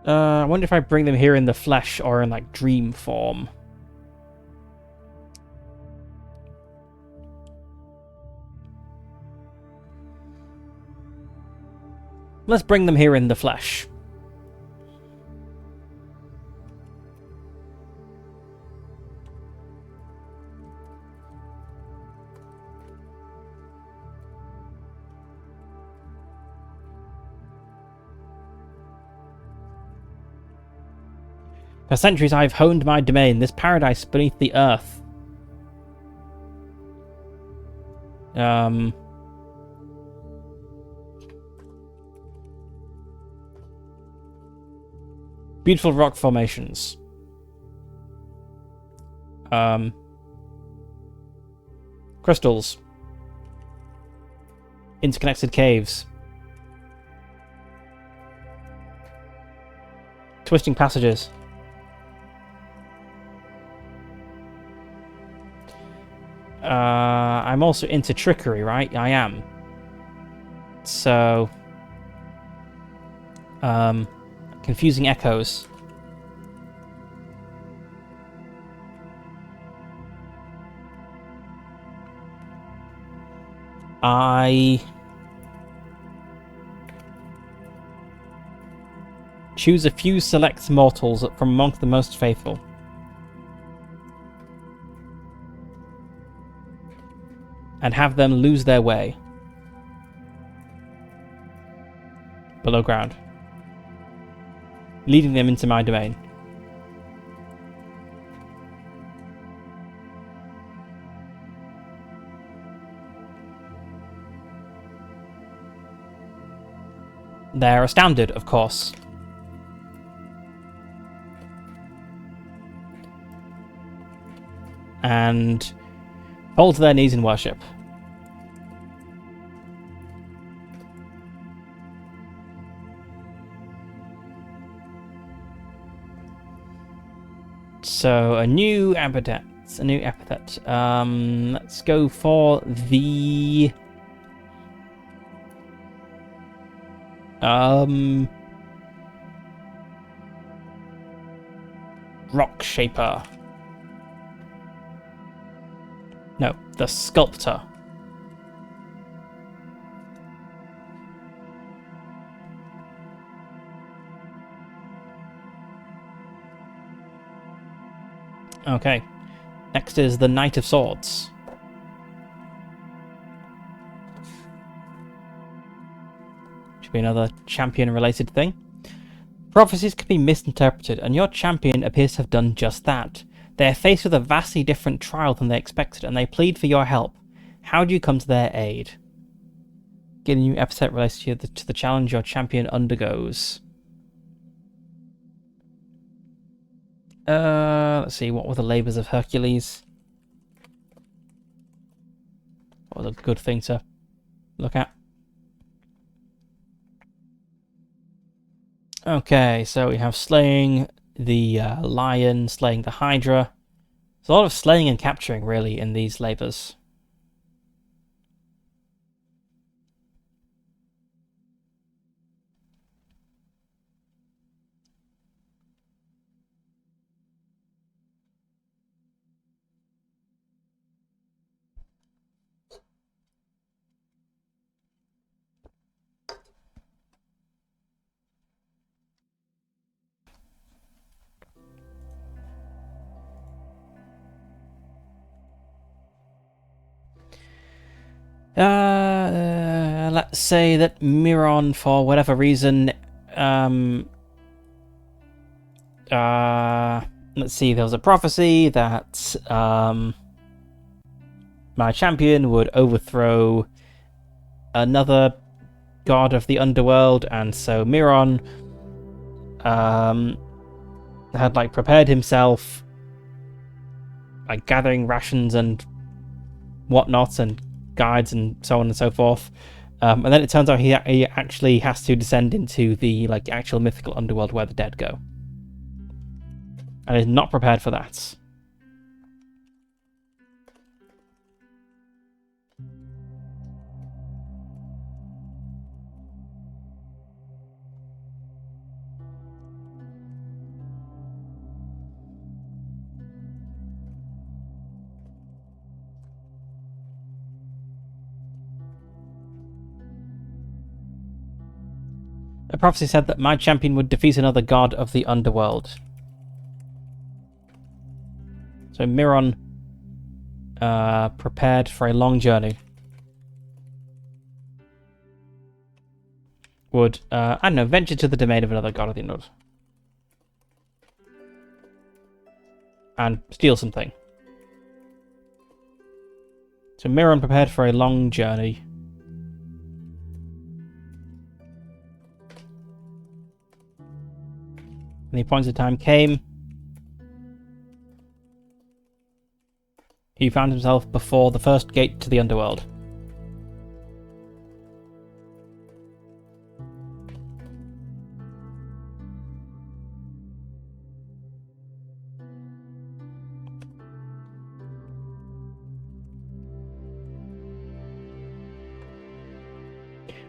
I wonder if I bring them here in the flesh or in, like, dream form. Let's bring them here in the flesh. For centuries I've honed my domain, this paradise beneath the earth. Beautiful rock formations. Crystals. Interconnected caves. Twisting passages. I'm also into trickery, right? I am. So... confusing echoes. I choose a few select mortals from among the most faithful. And have them lose their way. Below ground. Leading them into my domain. They're astounded, of course. And fall to their knees in worship. So a new epithet. Let's go for the Rock Shaper. No, the Sculptor. Okay. Next is the Knight of Swords. Should be another champion-related thing. Prophecies can be misinterpreted, and your champion appears to have done just that. They are faced with a vastly different trial than they expected, and they plead for your help. How do you come to their aid? Get a new epithet related to the challenge your champion undergoes. Let's see, what were the labours of Hercules? What was a good thing to look at? Okay, so we have slaying the lion, slaying the hydra. There's a lot of slaying and capturing, really, in these labours. Let's say that Miron, for whatever reason, let's see, there was a prophecy that my champion would overthrow another god of the underworld, and so Miron had like prepared himself, like gathering rations and whatnot and guides and so on and so forth, and then it turns out he actually has to descend into the like actual mythical underworld where the dead go, and is not prepared for that. A prophecy said that my champion would defeat another god of the underworld. So Miron prepared for a long journey. Would, I don't know, venture to the domain of another god of the underworld. and steal something. So Miron prepared for a long journey. And the appointed time came. He found himself before the first gate to the underworld.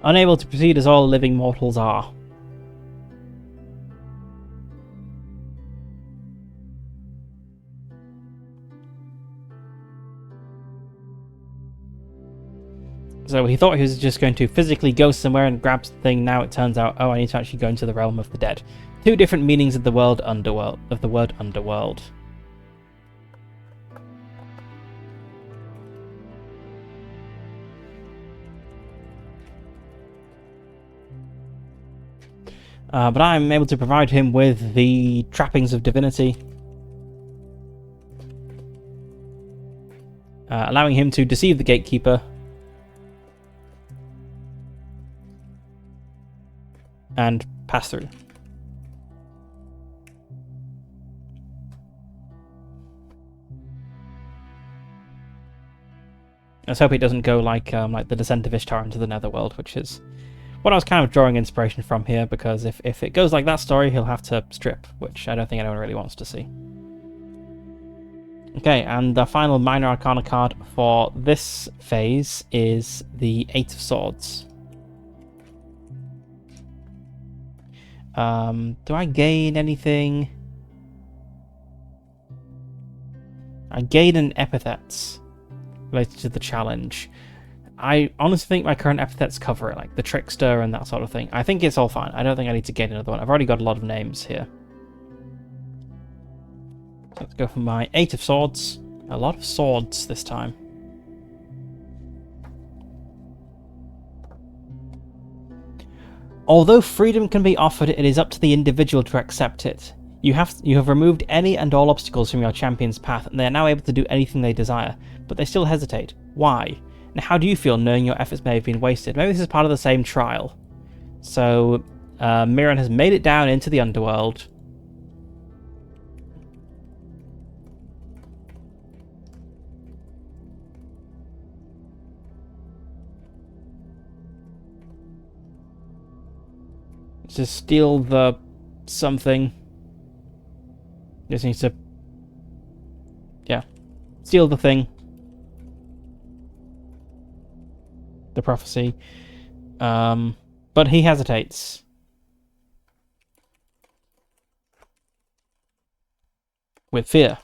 Unable to proceed as all living mortals are. So he thought he was just going to physically go somewhere and grab something. Now it turns out, oh, I need to actually go into the realm of the dead. Two different meanings of the word underworld. But I'm able to provide him with the trappings of divinity, allowing him to deceive the gatekeeper and pass through. Let's hope it doesn't go like the Descent of Ishtar into the Netherworld, which is what I was kind of drawing inspiration from here, because if it goes like that story, he'll have to strip, which I don't think anyone really wants to see. Okay, and the final minor arcana card for this phase is the Eight of Swords. Do I gain anything? I gain an epithet related to the challenge. I honestly think my current epithets cover it, like the Trickster and that sort of thing. I think it's all fine. I don't think I need to gain another one. I've already got a lot of names here. So let's go for my Eight of Swords. A lot of swords this time. Although freedom can be offered, it is up to the individual to accept it. You have removed any and all obstacles from your champion's path, and they are now able to do anything they desire, but they still hesitate. Why? And how do you feel knowing your efforts may have been wasted? Maybe this is part of the same trial. So, Miran has made it down into the underworld. To steal the something. Just needs to... yeah. Steal the thing. The prophecy. But he hesitates. With fear.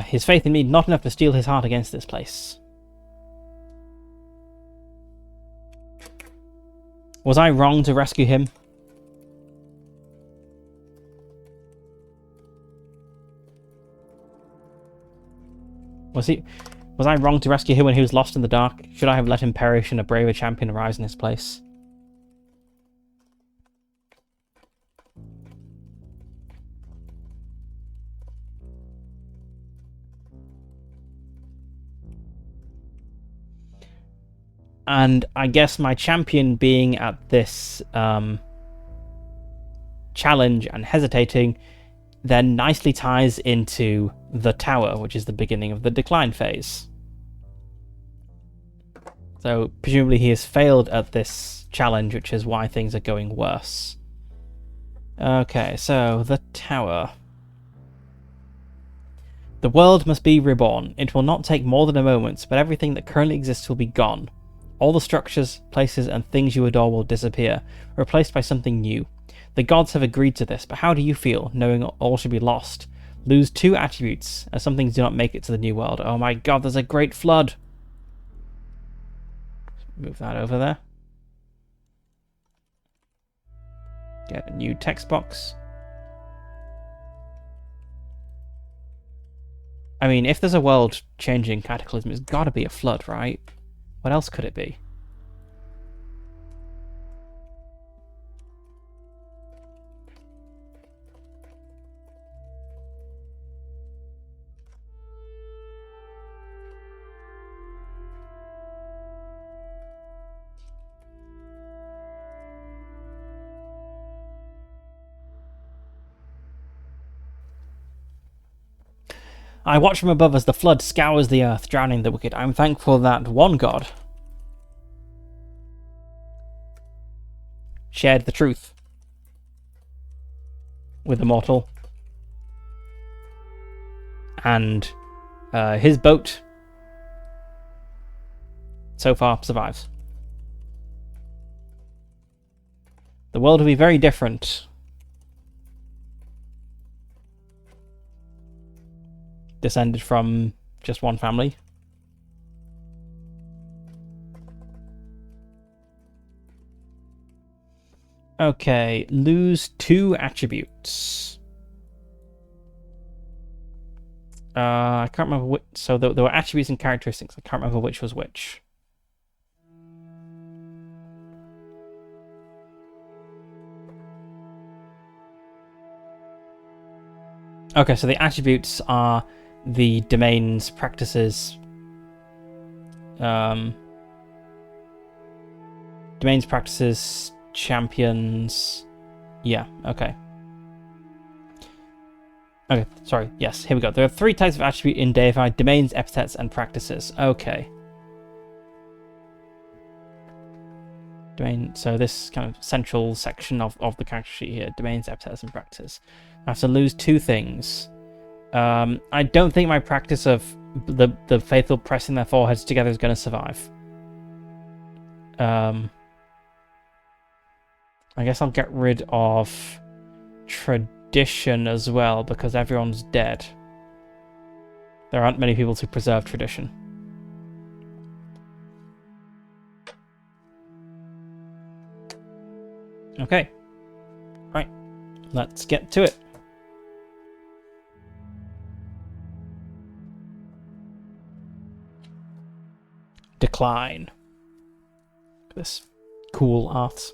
His faith in me not enough to steel his heart against this place. Was I wrong to rescue him? Was I wrong to rescue him when he was lost in the dark? Should I have let him perish and a braver champion arise in his place? And I guess my champion being at this challenge and hesitating then nicely ties into the tower, which is the beginning of the decline phase. So presumably he has failed at this challenge, which is why things are going worse. Okay, so the tower. The world must be reborn. It will not take more than a moment, but everything that currently exists will be gone. All the structures, places, and things you adore will disappear, replaced by something new. The gods have agreed to this, but how do you feel, knowing all should be lost? Lose two attributes, as some things do not make it to the new world. Oh my god, there's a great flood! Move that over there. Get a new text box. I mean, if there's a world-changing cataclysm, it's got to be a flood, right? What else could it be? I watch from above as the flood scours the earth, drowning the wicked. I'm thankful that one God shared the truth with the mortal, and his boat so far survives. The world will be very different. Descended from just one family. Okay, lose 2 attributes. I can't remember which. So there were attributes and characteristics. I can't remember which was which. Okay, so the attributes are the domains, practices, champions. Yeah, okay. Okay, sorry. Yes, here we go. There are 3 types of attribute in Deify: domains, epithets, and practices. Okay. Domain. So this kind of central section of the character sheet here: domains, epithets, and practices. I have to lose 2 things. I don't think my practice of the faithful pressing their foreheads together is going to survive. I guess I'll get rid of tradition as well, because everyone's dead. There aren't many people to preserve tradition. Okay. Right. Let's get to it. Decline. This cool art.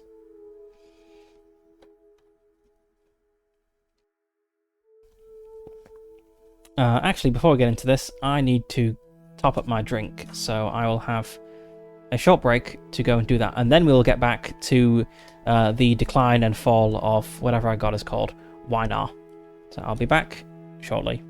Actually, before we get into this, I need to top up my drink, so I will have a short break to go and do that, and then we'll get back to the decline and fall of whatever I got is called Wynar. So I'll be back shortly.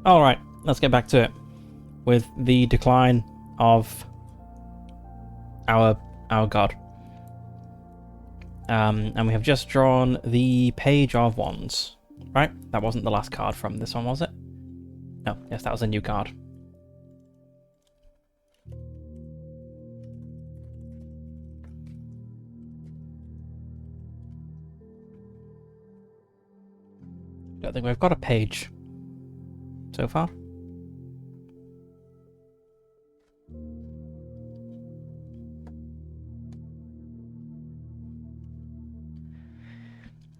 Alright, let's get back to it. With the decline of our god. And we have just drawn the Page of Wands. Right? That wasn't the last card from this one, was it? No, yes, that was a new card. Don't think we've got a page so far.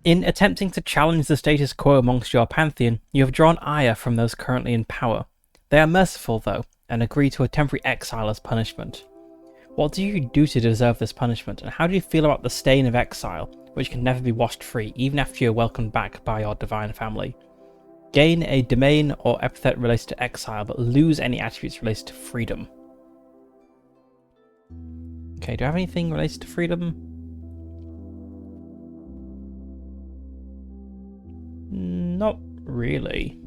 In attempting to challenge the status quo amongst your pantheon, you have drawn ire from those currently in power. They are merciful, though, and agree to a temporary exile as punishment. What do you do to deserve this punishment, and how do you feel about the stain of exile, which can never be washed free, even after you are welcomed back by your divine family? Gain a domain or epithet related to exile, but lose any attributes related to freedom. Okay, do I have anything related to freedom? Not really.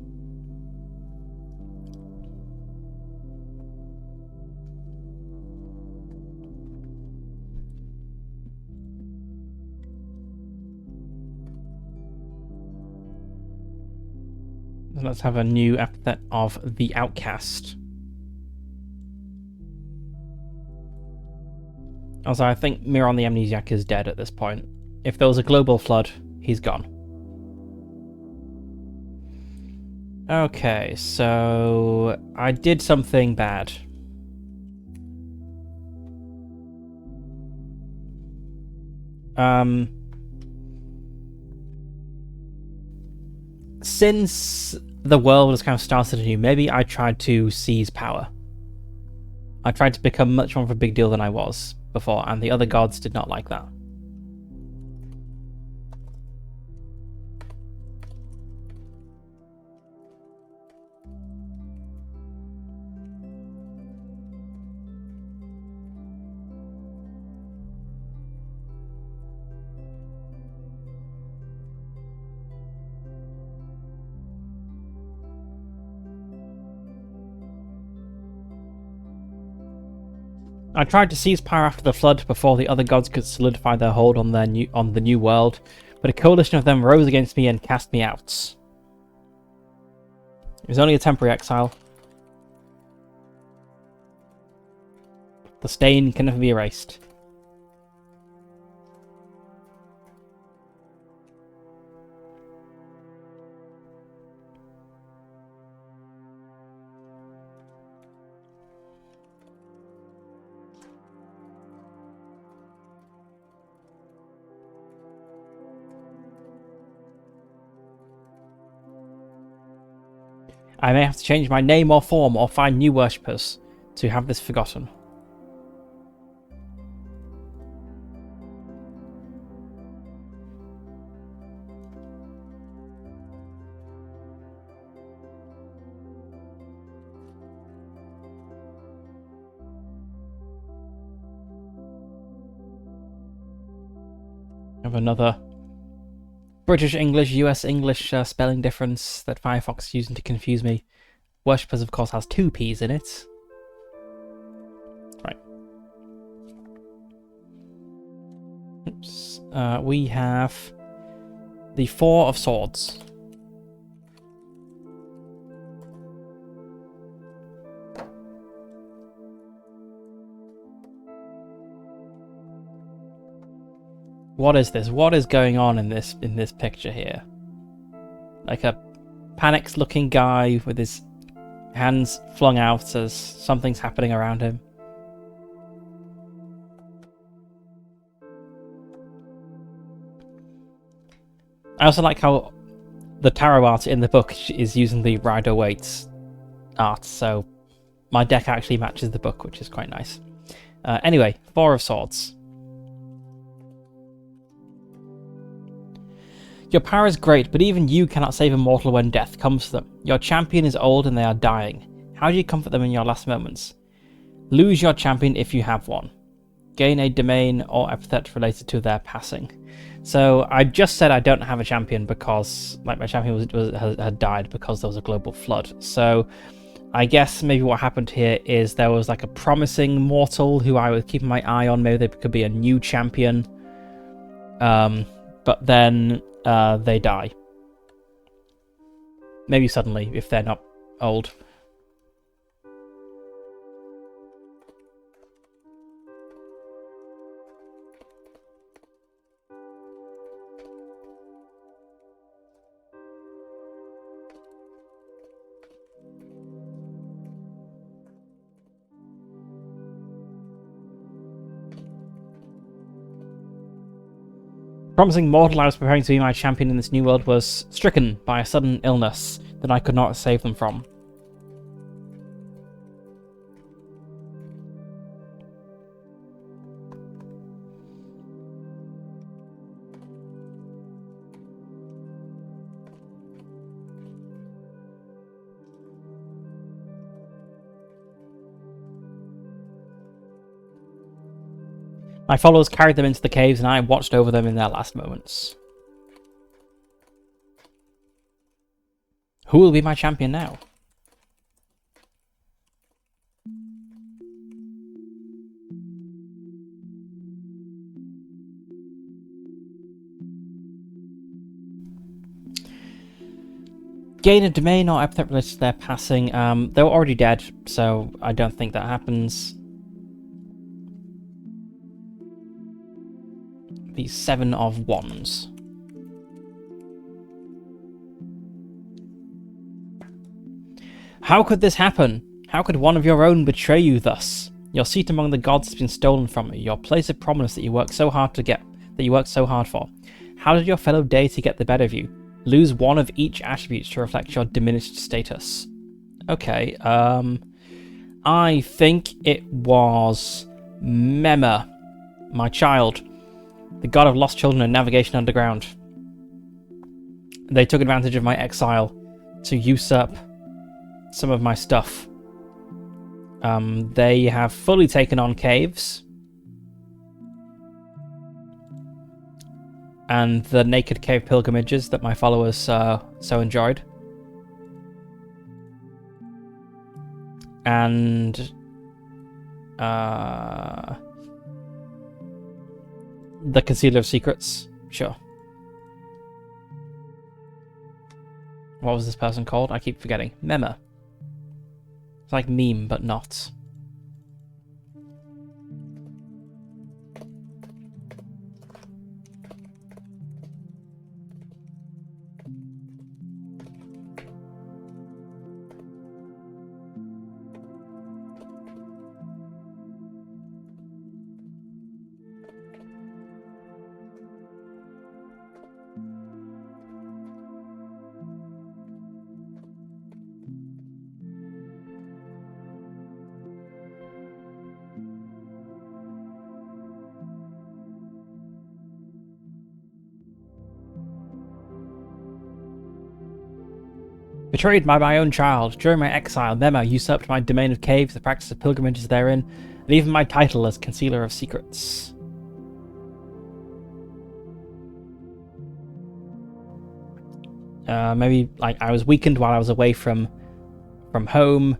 Let's have a new epithet of the Outcast. Also, I think Miron the Amnesiac is dead at this point. If there was a global flood, he's gone. Okay, so I did something bad. Since the world has kind of started anew, maybe I tried to seize power. I tried to become much more of a big deal than I was before, and the other gods did not like that. I tried to seize power after the flood before the other gods could solidify their hold on the new world, but a coalition of them rose against me and cast me out. It was only a temporary exile. The stain can never be erased. I may have to change my name or form or find new worshippers to have this forgotten. I have another British English, US English spelling difference that Firefox is using to confuse me. Worshippers, of course, has two P's in it. Right. Oops. We have the Four of Swords. What is this? What is going on in this picture here? Like a panicked looking guy with his hands flung out as something's happening around him. I also like how the tarot art in the book is using the Rider-Waite art, so my deck actually matches the book, which is quite nice. Anyway, Four of Swords. Your power is great, but even you cannot save a mortal when death comes to them. Your champion is old and they are dying. How do you comfort them in your last moments? Lose your champion if you have one. Gain a domain or epithet related to their passing. So I just said I don't have a champion because like my champion had died because there was a global flood. So I guess maybe what happened here is there was like a promising mortal who I was keeping my eye on. Maybe they could be a new champion. But then they die. Maybe suddenly if they're not old. Promising mortal I was preparing to be my champion in this new world was stricken by a sudden illness that I could not save them from. My followers carried them into the caves and I watched over them in their last moments. Who will be my champion now? Gain a domain or epithet related to their passing. They were already dead, so I don't think that happens. The 7 of Wands. How could this happen? How could one of your own betray you thus? Your seat among the gods has been stolen from you. Your place of prominence that you worked so hard to get, that you worked so hard for. How did your fellow deity get the better of you? Lose one of each attribute to reflect your diminished status. Okay, I think it was Mema, my child, the god of lost children and navigation underground. They took advantage of my exile to usurp some of my stuff. They have fully taken on caves and the naked cave pilgrimages that my followers so enjoyed. And the Concealer of Secrets, sure. What was this person called? I keep forgetting. Mema. It's like meme, but not. Betrayed by my own child, during my exile, Mema usurped my domain of caves, the practice of pilgrimages therein, and even my title as Concealer of Secrets. Maybe like I was weakened while I was away from home.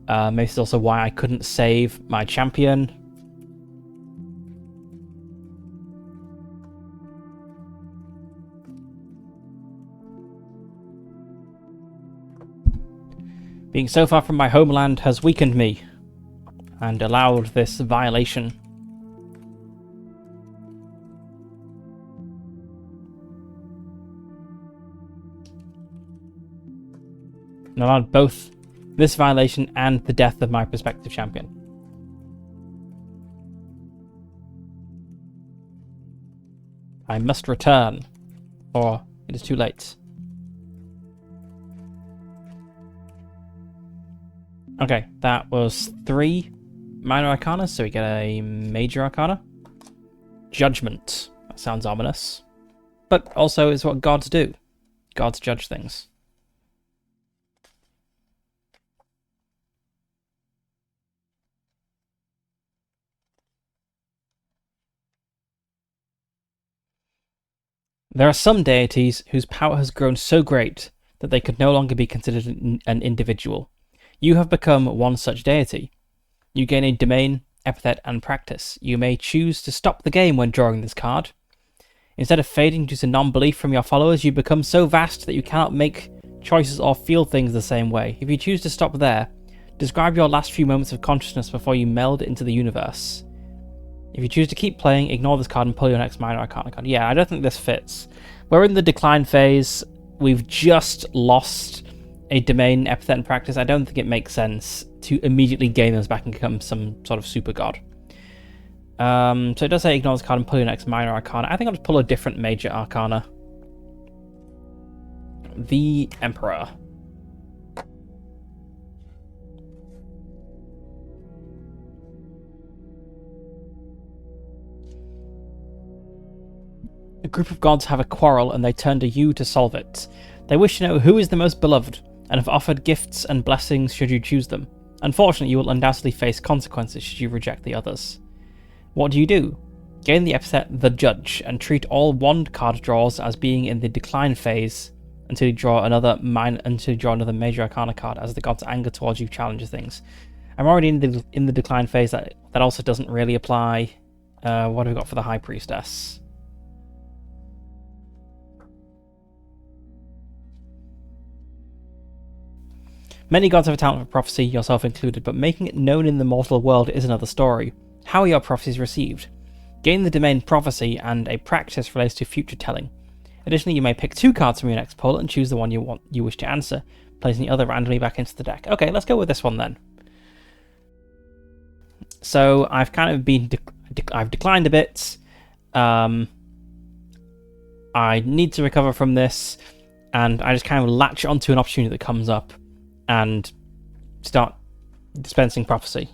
Maybe it's also why I couldn't save my champion. Being so far from my homeland has weakened me and allowed this violation. And allowed both this violation and the death of my prospective champion. I must return, or it is too late. Okay, that was 3 minor arcana, so we get a major arcana. Judgment. That sounds ominous. But also is what gods do. Gods judge things. There are some deities whose power has grown so great that they could no longer be considered an individual. You have become one such deity. You gain a domain, epithet, and practice. You may choose to stop the game when drawing this card. Instead of fading due to non-belief from your followers, you become so vast that you cannot make choices or feel things the same way. If you choose to stop there, describe your last few moments of consciousness before you meld into the universe. If you choose to keep playing, ignore this card and pull your next minor arcana card. Yeah, I don't think this fits. We're in the decline phase. We've just lost a domain, epithet, and practice. I don't think it makes sense to immediately gain those back and become some sort of super god. So it does say ignore this card and pull your next minor arcana. I think I'll just pull a different major arcana. The Emperor. A group of gods have a quarrel and they turn to you to solve it. They wish to know who is the most beloved and have offered gifts and blessings should you choose them. Unfortunately, you will undoubtedly face consequences should you reject the others. What do? Gain the epithet The Judge and treat all wand card draws as being in the decline phase until you draw another major arcana card as the god's anger towards you challenges things. I'm already in the decline phase. That also doesn't really apply. What have we got for the High Priestess? Many gods have a talent for prophecy, yourself included, but making it known in the mortal world is another story. How are your prophecies received? Gain the domain Prophecy, and a practice relates to future telling. Additionally, you may pick 2 cards from your next pull and choose the one you wish to answer, placing the other randomly back into the deck. Okay, let's go with this one then. So I've kind of been I've declined a bit. I need to recover from this, and I just kind of latch onto an opportunity that comes up and start dispensing prophecy.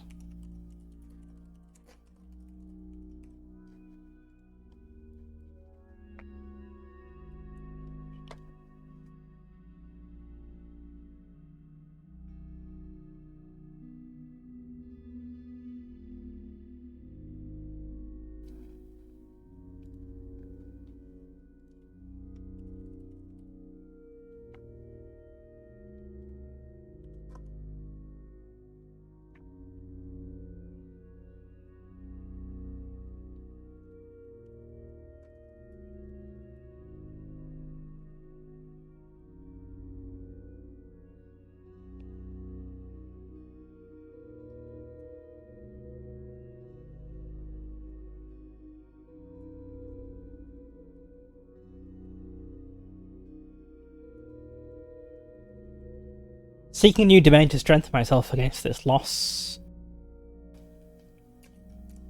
Seeking a new domain to strengthen myself against this loss.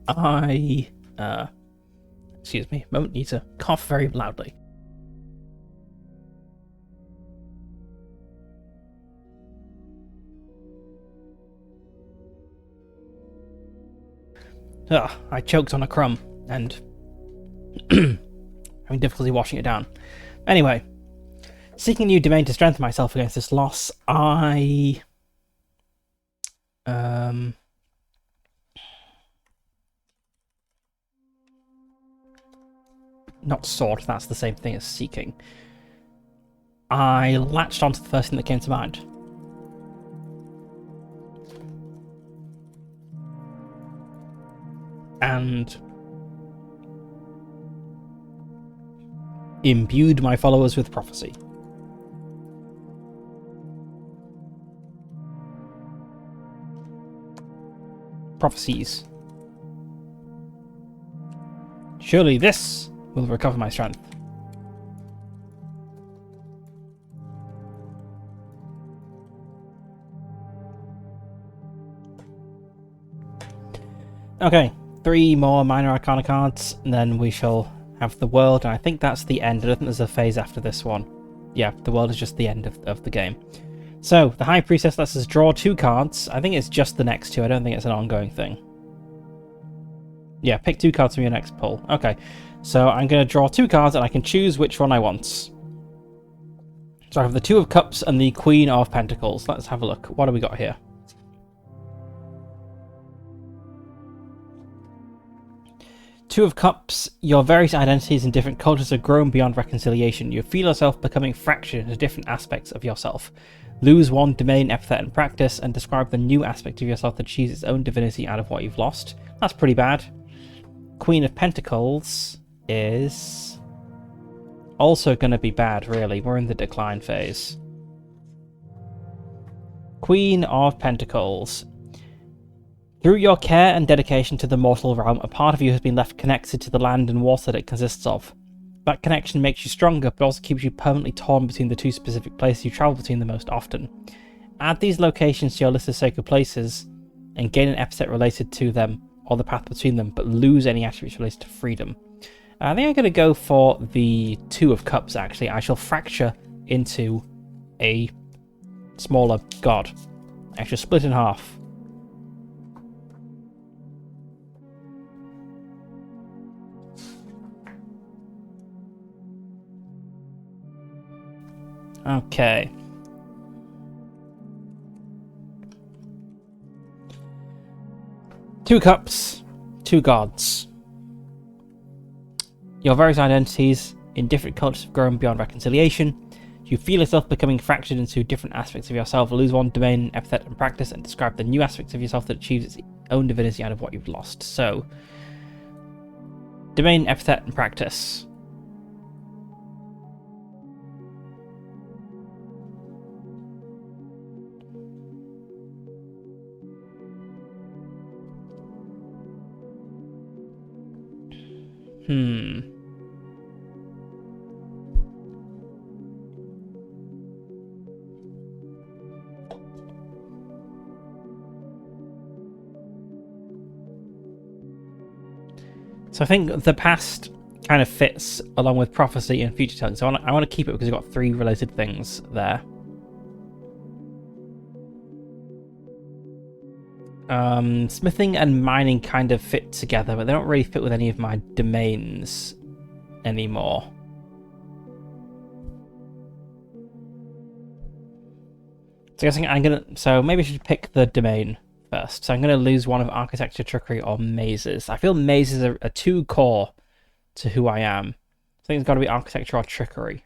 Excuse me, moment, need to cough very loudly. I choked on a crumb and having difficulty washing it down. Anyway. Seeking a new domain to strengthen myself against this loss, not sought, that's the same thing as seeking. I latched onto the first thing that came to mind. And imbued my followers with prophecy. Prophecies. Surely this will recover my strength. Okay, 3 more minor arcana cards, and then we shall have the world, and I think that's the end. I don't think there's a phase after this one. Yeah, the world is just the end of the game. So, the High Priestess lets us draw 2 cards. I think it's just the next 2. I don't think it's an ongoing thing. Yeah, pick 2 cards from your next pull. Okay, so I'm going to draw 2 cards and I can choose which one I want. So I have the 2 of Cups and the Queen of Pentacles. Let's have a look. What do we got here? Two of Cups, your various identities in different cultures have grown beyond reconciliation. You feel yourself becoming fractured into different aspects of yourself. Lose one domain, epithet, and practice, and describe the new aspect of yourself that achieves its own divinity out of what you've lost. That's pretty bad. Queen of Pentacles is also going to be bad, really. We're in the decline phase. Queen of Pentacles. Through your care and dedication to the mortal realm, a part of you has been left connected to the land and water that it consists of. That connection makes you stronger, but also keeps you permanently torn between the two specific places you travel between the most often. Add these locations to your list of sacred places, and gain an epithet related to them, or the path between them, but lose any attributes related to freedom. I think I'm going to go for the Two of Cups, actually. I shall fracture into a smaller god. I shall split in half. Okay. Two cups, two gods. Your various identities in different cultures have grown beyond reconciliation. You feel yourself becoming fractured into different aspects of yourself. Lose one domain, epithet, and practice, and describe the new aspects of yourself that achieves its own divinity out of what you've lost. So, domain, epithet, and practice. So I think the past kind of fits along with prophecy and future telling. So I want to keep it because we've got three related things there. Smithing and mining kind of fit together, but they don't really fit with any of my domains anymore. So I guess I'm gonna. So maybe I should pick the domain first. So I'm gonna lose one of architecture, trickery, or mazes. I feel mazes are too core to who I am. I think it's got to be architecture or trickery.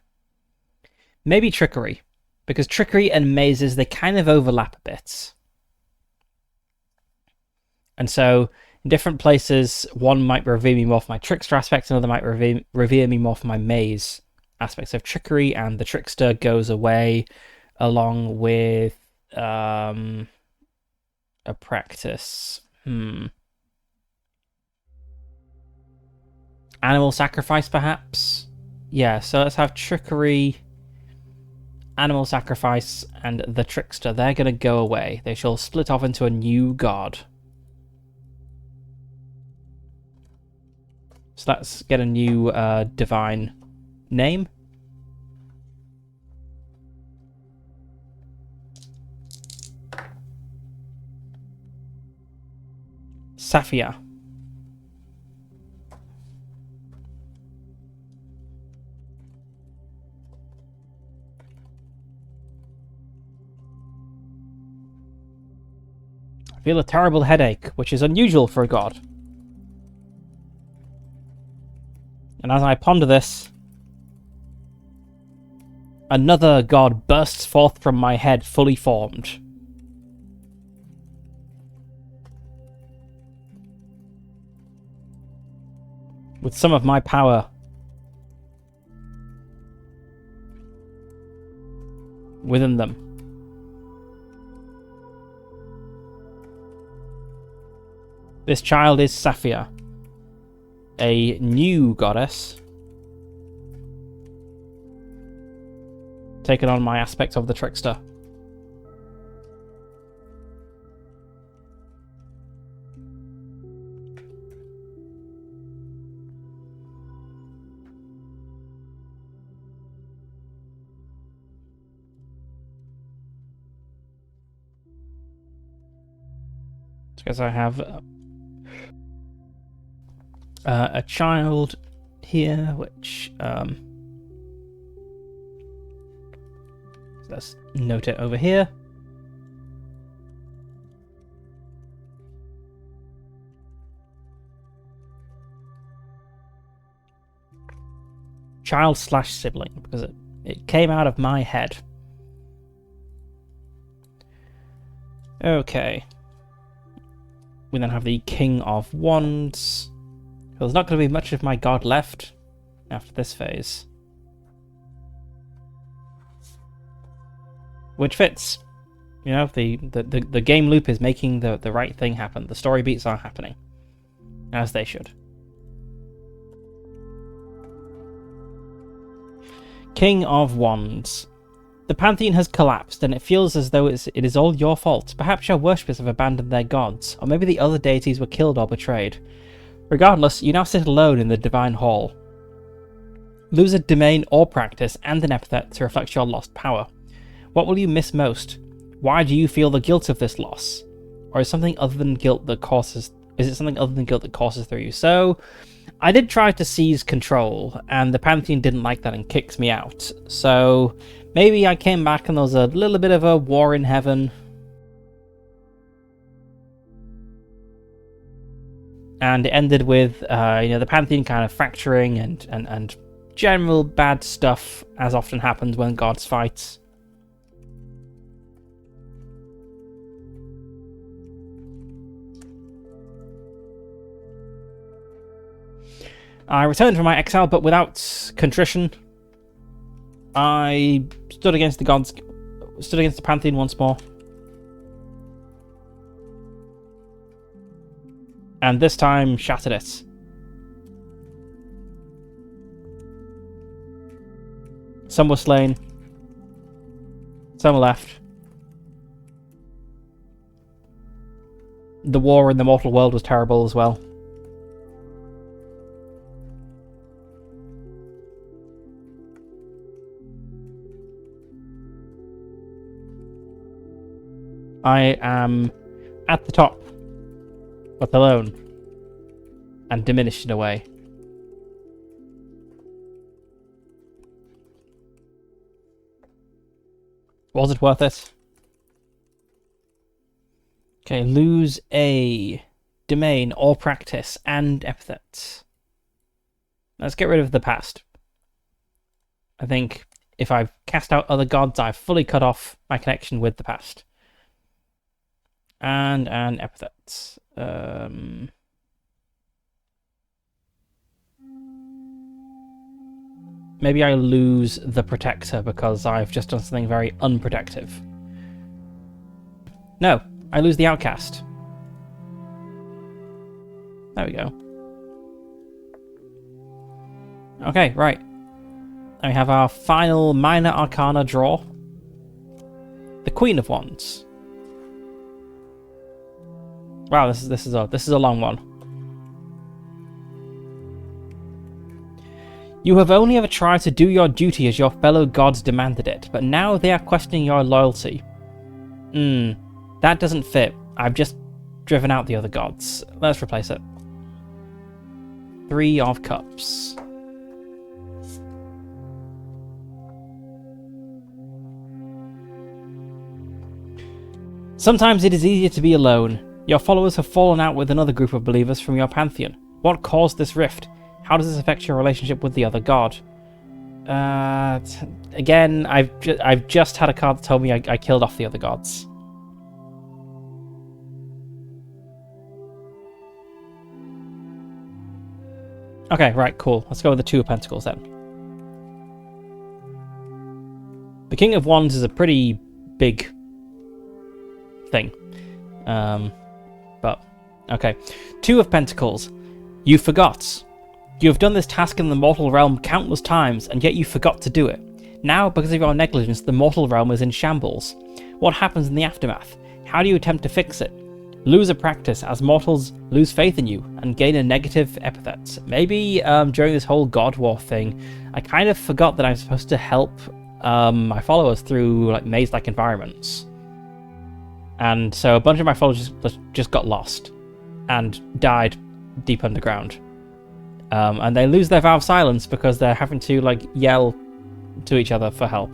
Maybe trickery, because trickery and mazes, they kind of overlap a bit. And so, in different places, one might revere me more for my trickster aspect, another might revere me more for my maze aspects of trickery, and the trickster goes away along with a practice. Animal sacrifice, perhaps? Yeah, so let's have trickery, animal sacrifice, and the trickster. They're going to go away. They shall split off into a new god. So let's get a new divine name. Saphia. I feel a terrible headache, which is unusual for a god. And as I ponder this, another god bursts forth from my head, fully formed. With some of my power within them. This child is Saphia, a new goddess, taking on my aspect of the trickster. Because I have a child here, which let's note it over here. Child slash sibling, because it came out of my head. Okay. We then have the King of Wands. Well, there's not going to be much of my god left after this phase. Which fits. You know, the game loop is making the right thing happen. The story beats are happening. As they should. King of Wands. The Pantheon has collapsed, and it feels as though it is all your fault. Perhaps your worshippers have abandoned their gods, or maybe the other deities were killed or betrayed. Regardless, you now sit alone in the Divine Hall. Lose a domain or practice and an epithet to reflect your lost power. What will you miss most? Why do you feel the guilt of this loss? Or is it something other than guilt that courses through you? So, I did try to seize control, and the Pantheon didn't like that and kicked me out. So, maybe I came back and there was a little bit of a war in heaven. And it ended with, the Pantheon kind of fracturing and general bad stuff, as often happens when gods fight. I returned from my exile, but without contrition. I stood against the Pantheon once more. And this time shattered it. Some were slain. Some were left. The war in the mortal world was terrible as well. I am at the top, but alone, and diminished in a way. Was it worth it? Okay, lose a domain or practice and epithets. Let's get rid of the past. I think if I've cast out other gods, I've fully cut off my connection with the past. And an epithet. Maybe I lose the Protector because I've just done something very unprotective. No, I lose the Outcast. There we go. Okay, right. And we have our final Minor Arcana draw. The Queen of Wands. Wow, this is a long one. You have only ever tried to do your duty as your fellow gods demanded it, but now they are questioning your loyalty. That doesn't fit. I've just driven out the other gods. Let's replace it. 3 of Cups. Sometimes it is easier to be alone. Your followers have fallen out with another group of believers from your pantheon. What caused this rift? How does this affect your relationship with the other god? Again, I've just had a card that told me I killed off the other gods. Okay, right, cool. Let's go with the 2 of Pentacles then. The King of Wands is a pretty big thing. But, okay. 2 of Pentacles. You forgot. You have done this task in the mortal realm countless times, and yet you forgot to do it. Now, because of your negligence, the mortal realm is in shambles. What happens in the aftermath? How do you attempt to fix it? Lose a practice as mortals lose faith in you and gain a negative epithet. Maybe during this whole God War thing, I kind of forgot that I'm supposed to help my followers through like maze-like environments. And so a bunch of my followers just got lost and died deep underground. And they lose their vow of silence because they're having to like yell to each other for help.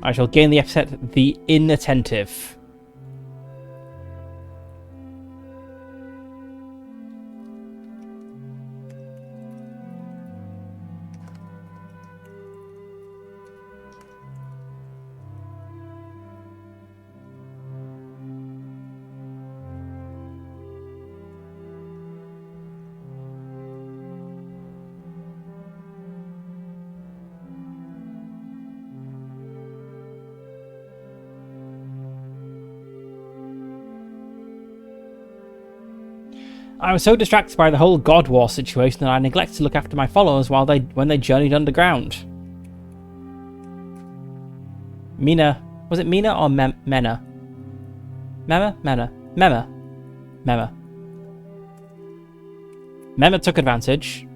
I shall gain the epithet the inattentive. I was so distracted by the whole God War situation that I neglected to look after my followers when they journeyed underground. Mina. Was it Mina or Mena? Mema? Mena. Mema. Mema. Mema took advantage.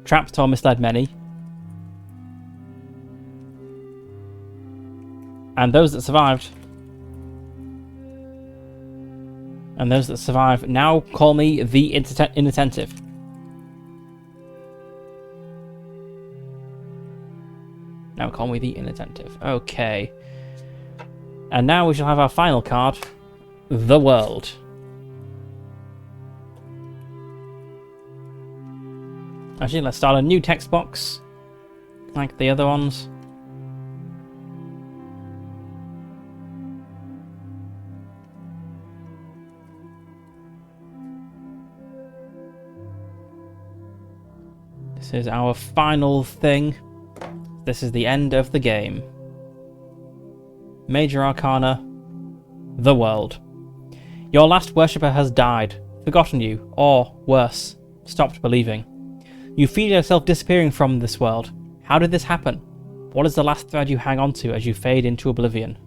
Trapped or misled many. And those that survived. And those that survive now call me the inattentive. Now call me the inattentive. Okay. And now we shall have our final card. The World. Actually, let's start a new text box. Like the other ones. This is our final thing. This is the end of the game. Major Arcana. The World. Your last worshipper has died, forgotten you, or, worse, stopped believing. You feel yourself disappearing from this world. How did this happen? What is the last thread you hang on to as you fade into oblivion?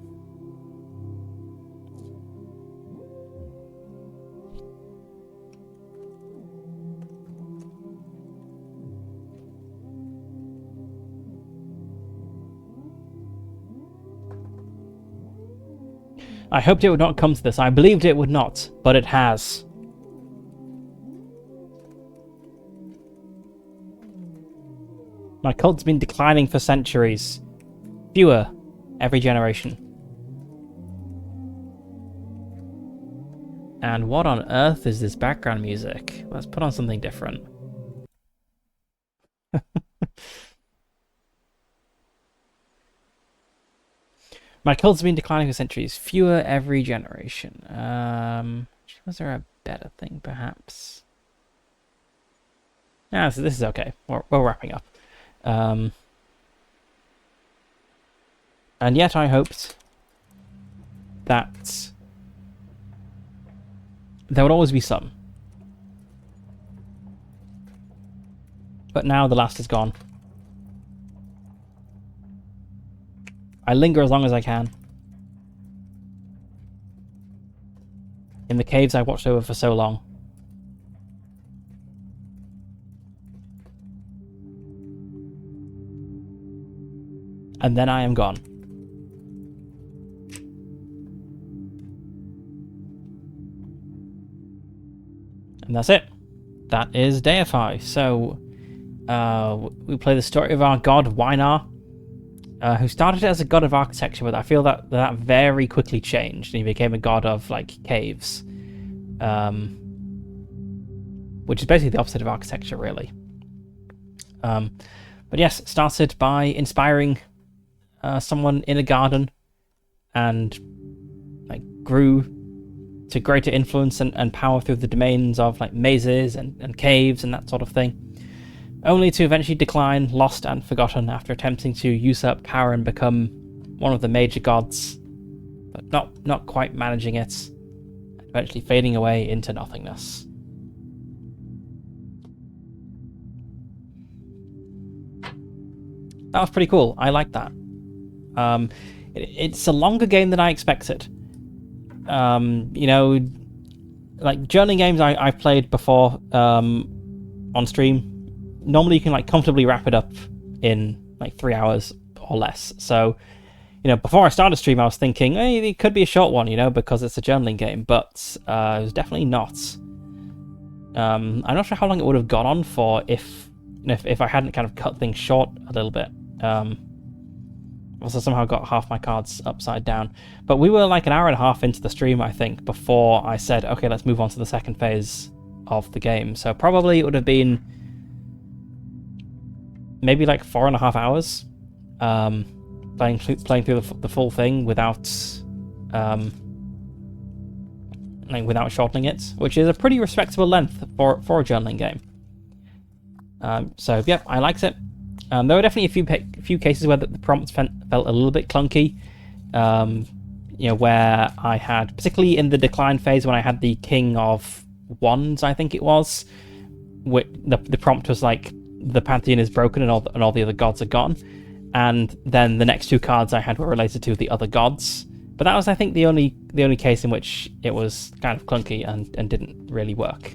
I hoped it would not come to this. I believed it would not, but it has. My cult's been declining for centuries. Fewer every generation. And what on earth is this background music? Let's put on something different. My cult's been declining for centuries. Fewer every generation. Was there a better thing, perhaps? Yeah, so this is okay. We're wrapping up. And yet I hoped that there would always be some. But now the last is gone. I linger as long as I can. In the caves I watched over for so long. And then I am gone. And that's it. That is Deify. So, we play the story of our god, Wynar, who started as a god of architecture, but I feel that very quickly changed, and he became a god of, like, caves. Which is basically the opposite of architecture, really. But yes, it started by inspiring someone in a garden, and like grew to greater influence and power through the domains of like mazes and caves and that sort of thing, only to eventually decline, lost and forgotten after attempting to usurp power and become one of the major gods, but not quite managing it, and eventually fading away into nothingness. That was pretty cool. I like that. It's a longer game than I expected. You know, like journaling games I've played before on stream, normally you can like comfortably wrap it up in like 3 hours or less. So, you know, before I started stream, I was thinking, hey, it could be a short one, you know, because it's a journaling game, but it was definitely not. I'm not sure how long it would have gone on for if I hadn't kind of cut things short a little bit. Also somehow got half my cards upside down. But we were like an hour and a half into the stream, I think, before I said, okay, let's move on to the second phase of the game. So probably it would have been maybe like 4.5 hours playing through the full thing without without shortening it, which is a pretty respectable length for a journaling game. So yeah, I liked it. There were definitely a few cases where the prompts felt a little bit clunky. You where I had, particularly in the decline phase when I had the King of Wands, I think it was, the prompt was like, the Pantheon is broken and all the other gods are gone. And then the next two cards I had were related to the other gods. But that was, I think, the only case in which it was kind of clunky and didn't really work.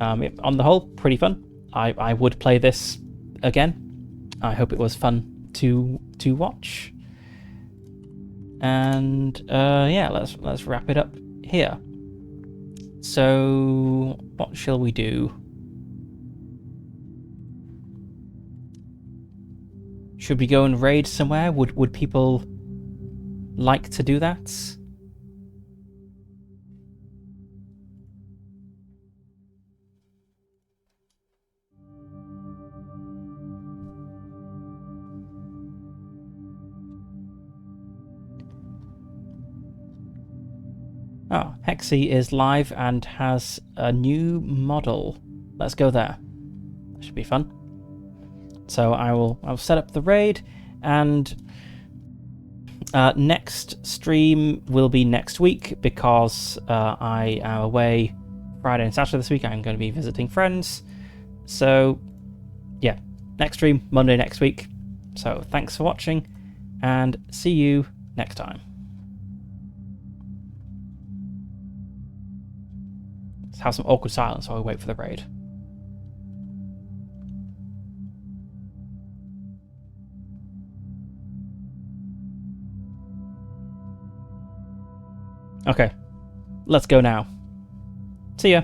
On the whole, pretty fun. I would play this again. I hope it was fun to watch. And yeah, let's wrap it up here. So what shall we do? Should we go and raid somewhere? Would people like to do that? Oh, Hexy is live and has a new model. Let's go there. That should be fun. So I'll set up the raid, and next stream will be next week because I am away Friday and Saturday this week. I'm going to be visiting friends. So yeah, next stream Monday next week. So thanks for watching, and see you next time. Let's have some awkward silence while we wait for the raid. Okay, let's go now. See ya.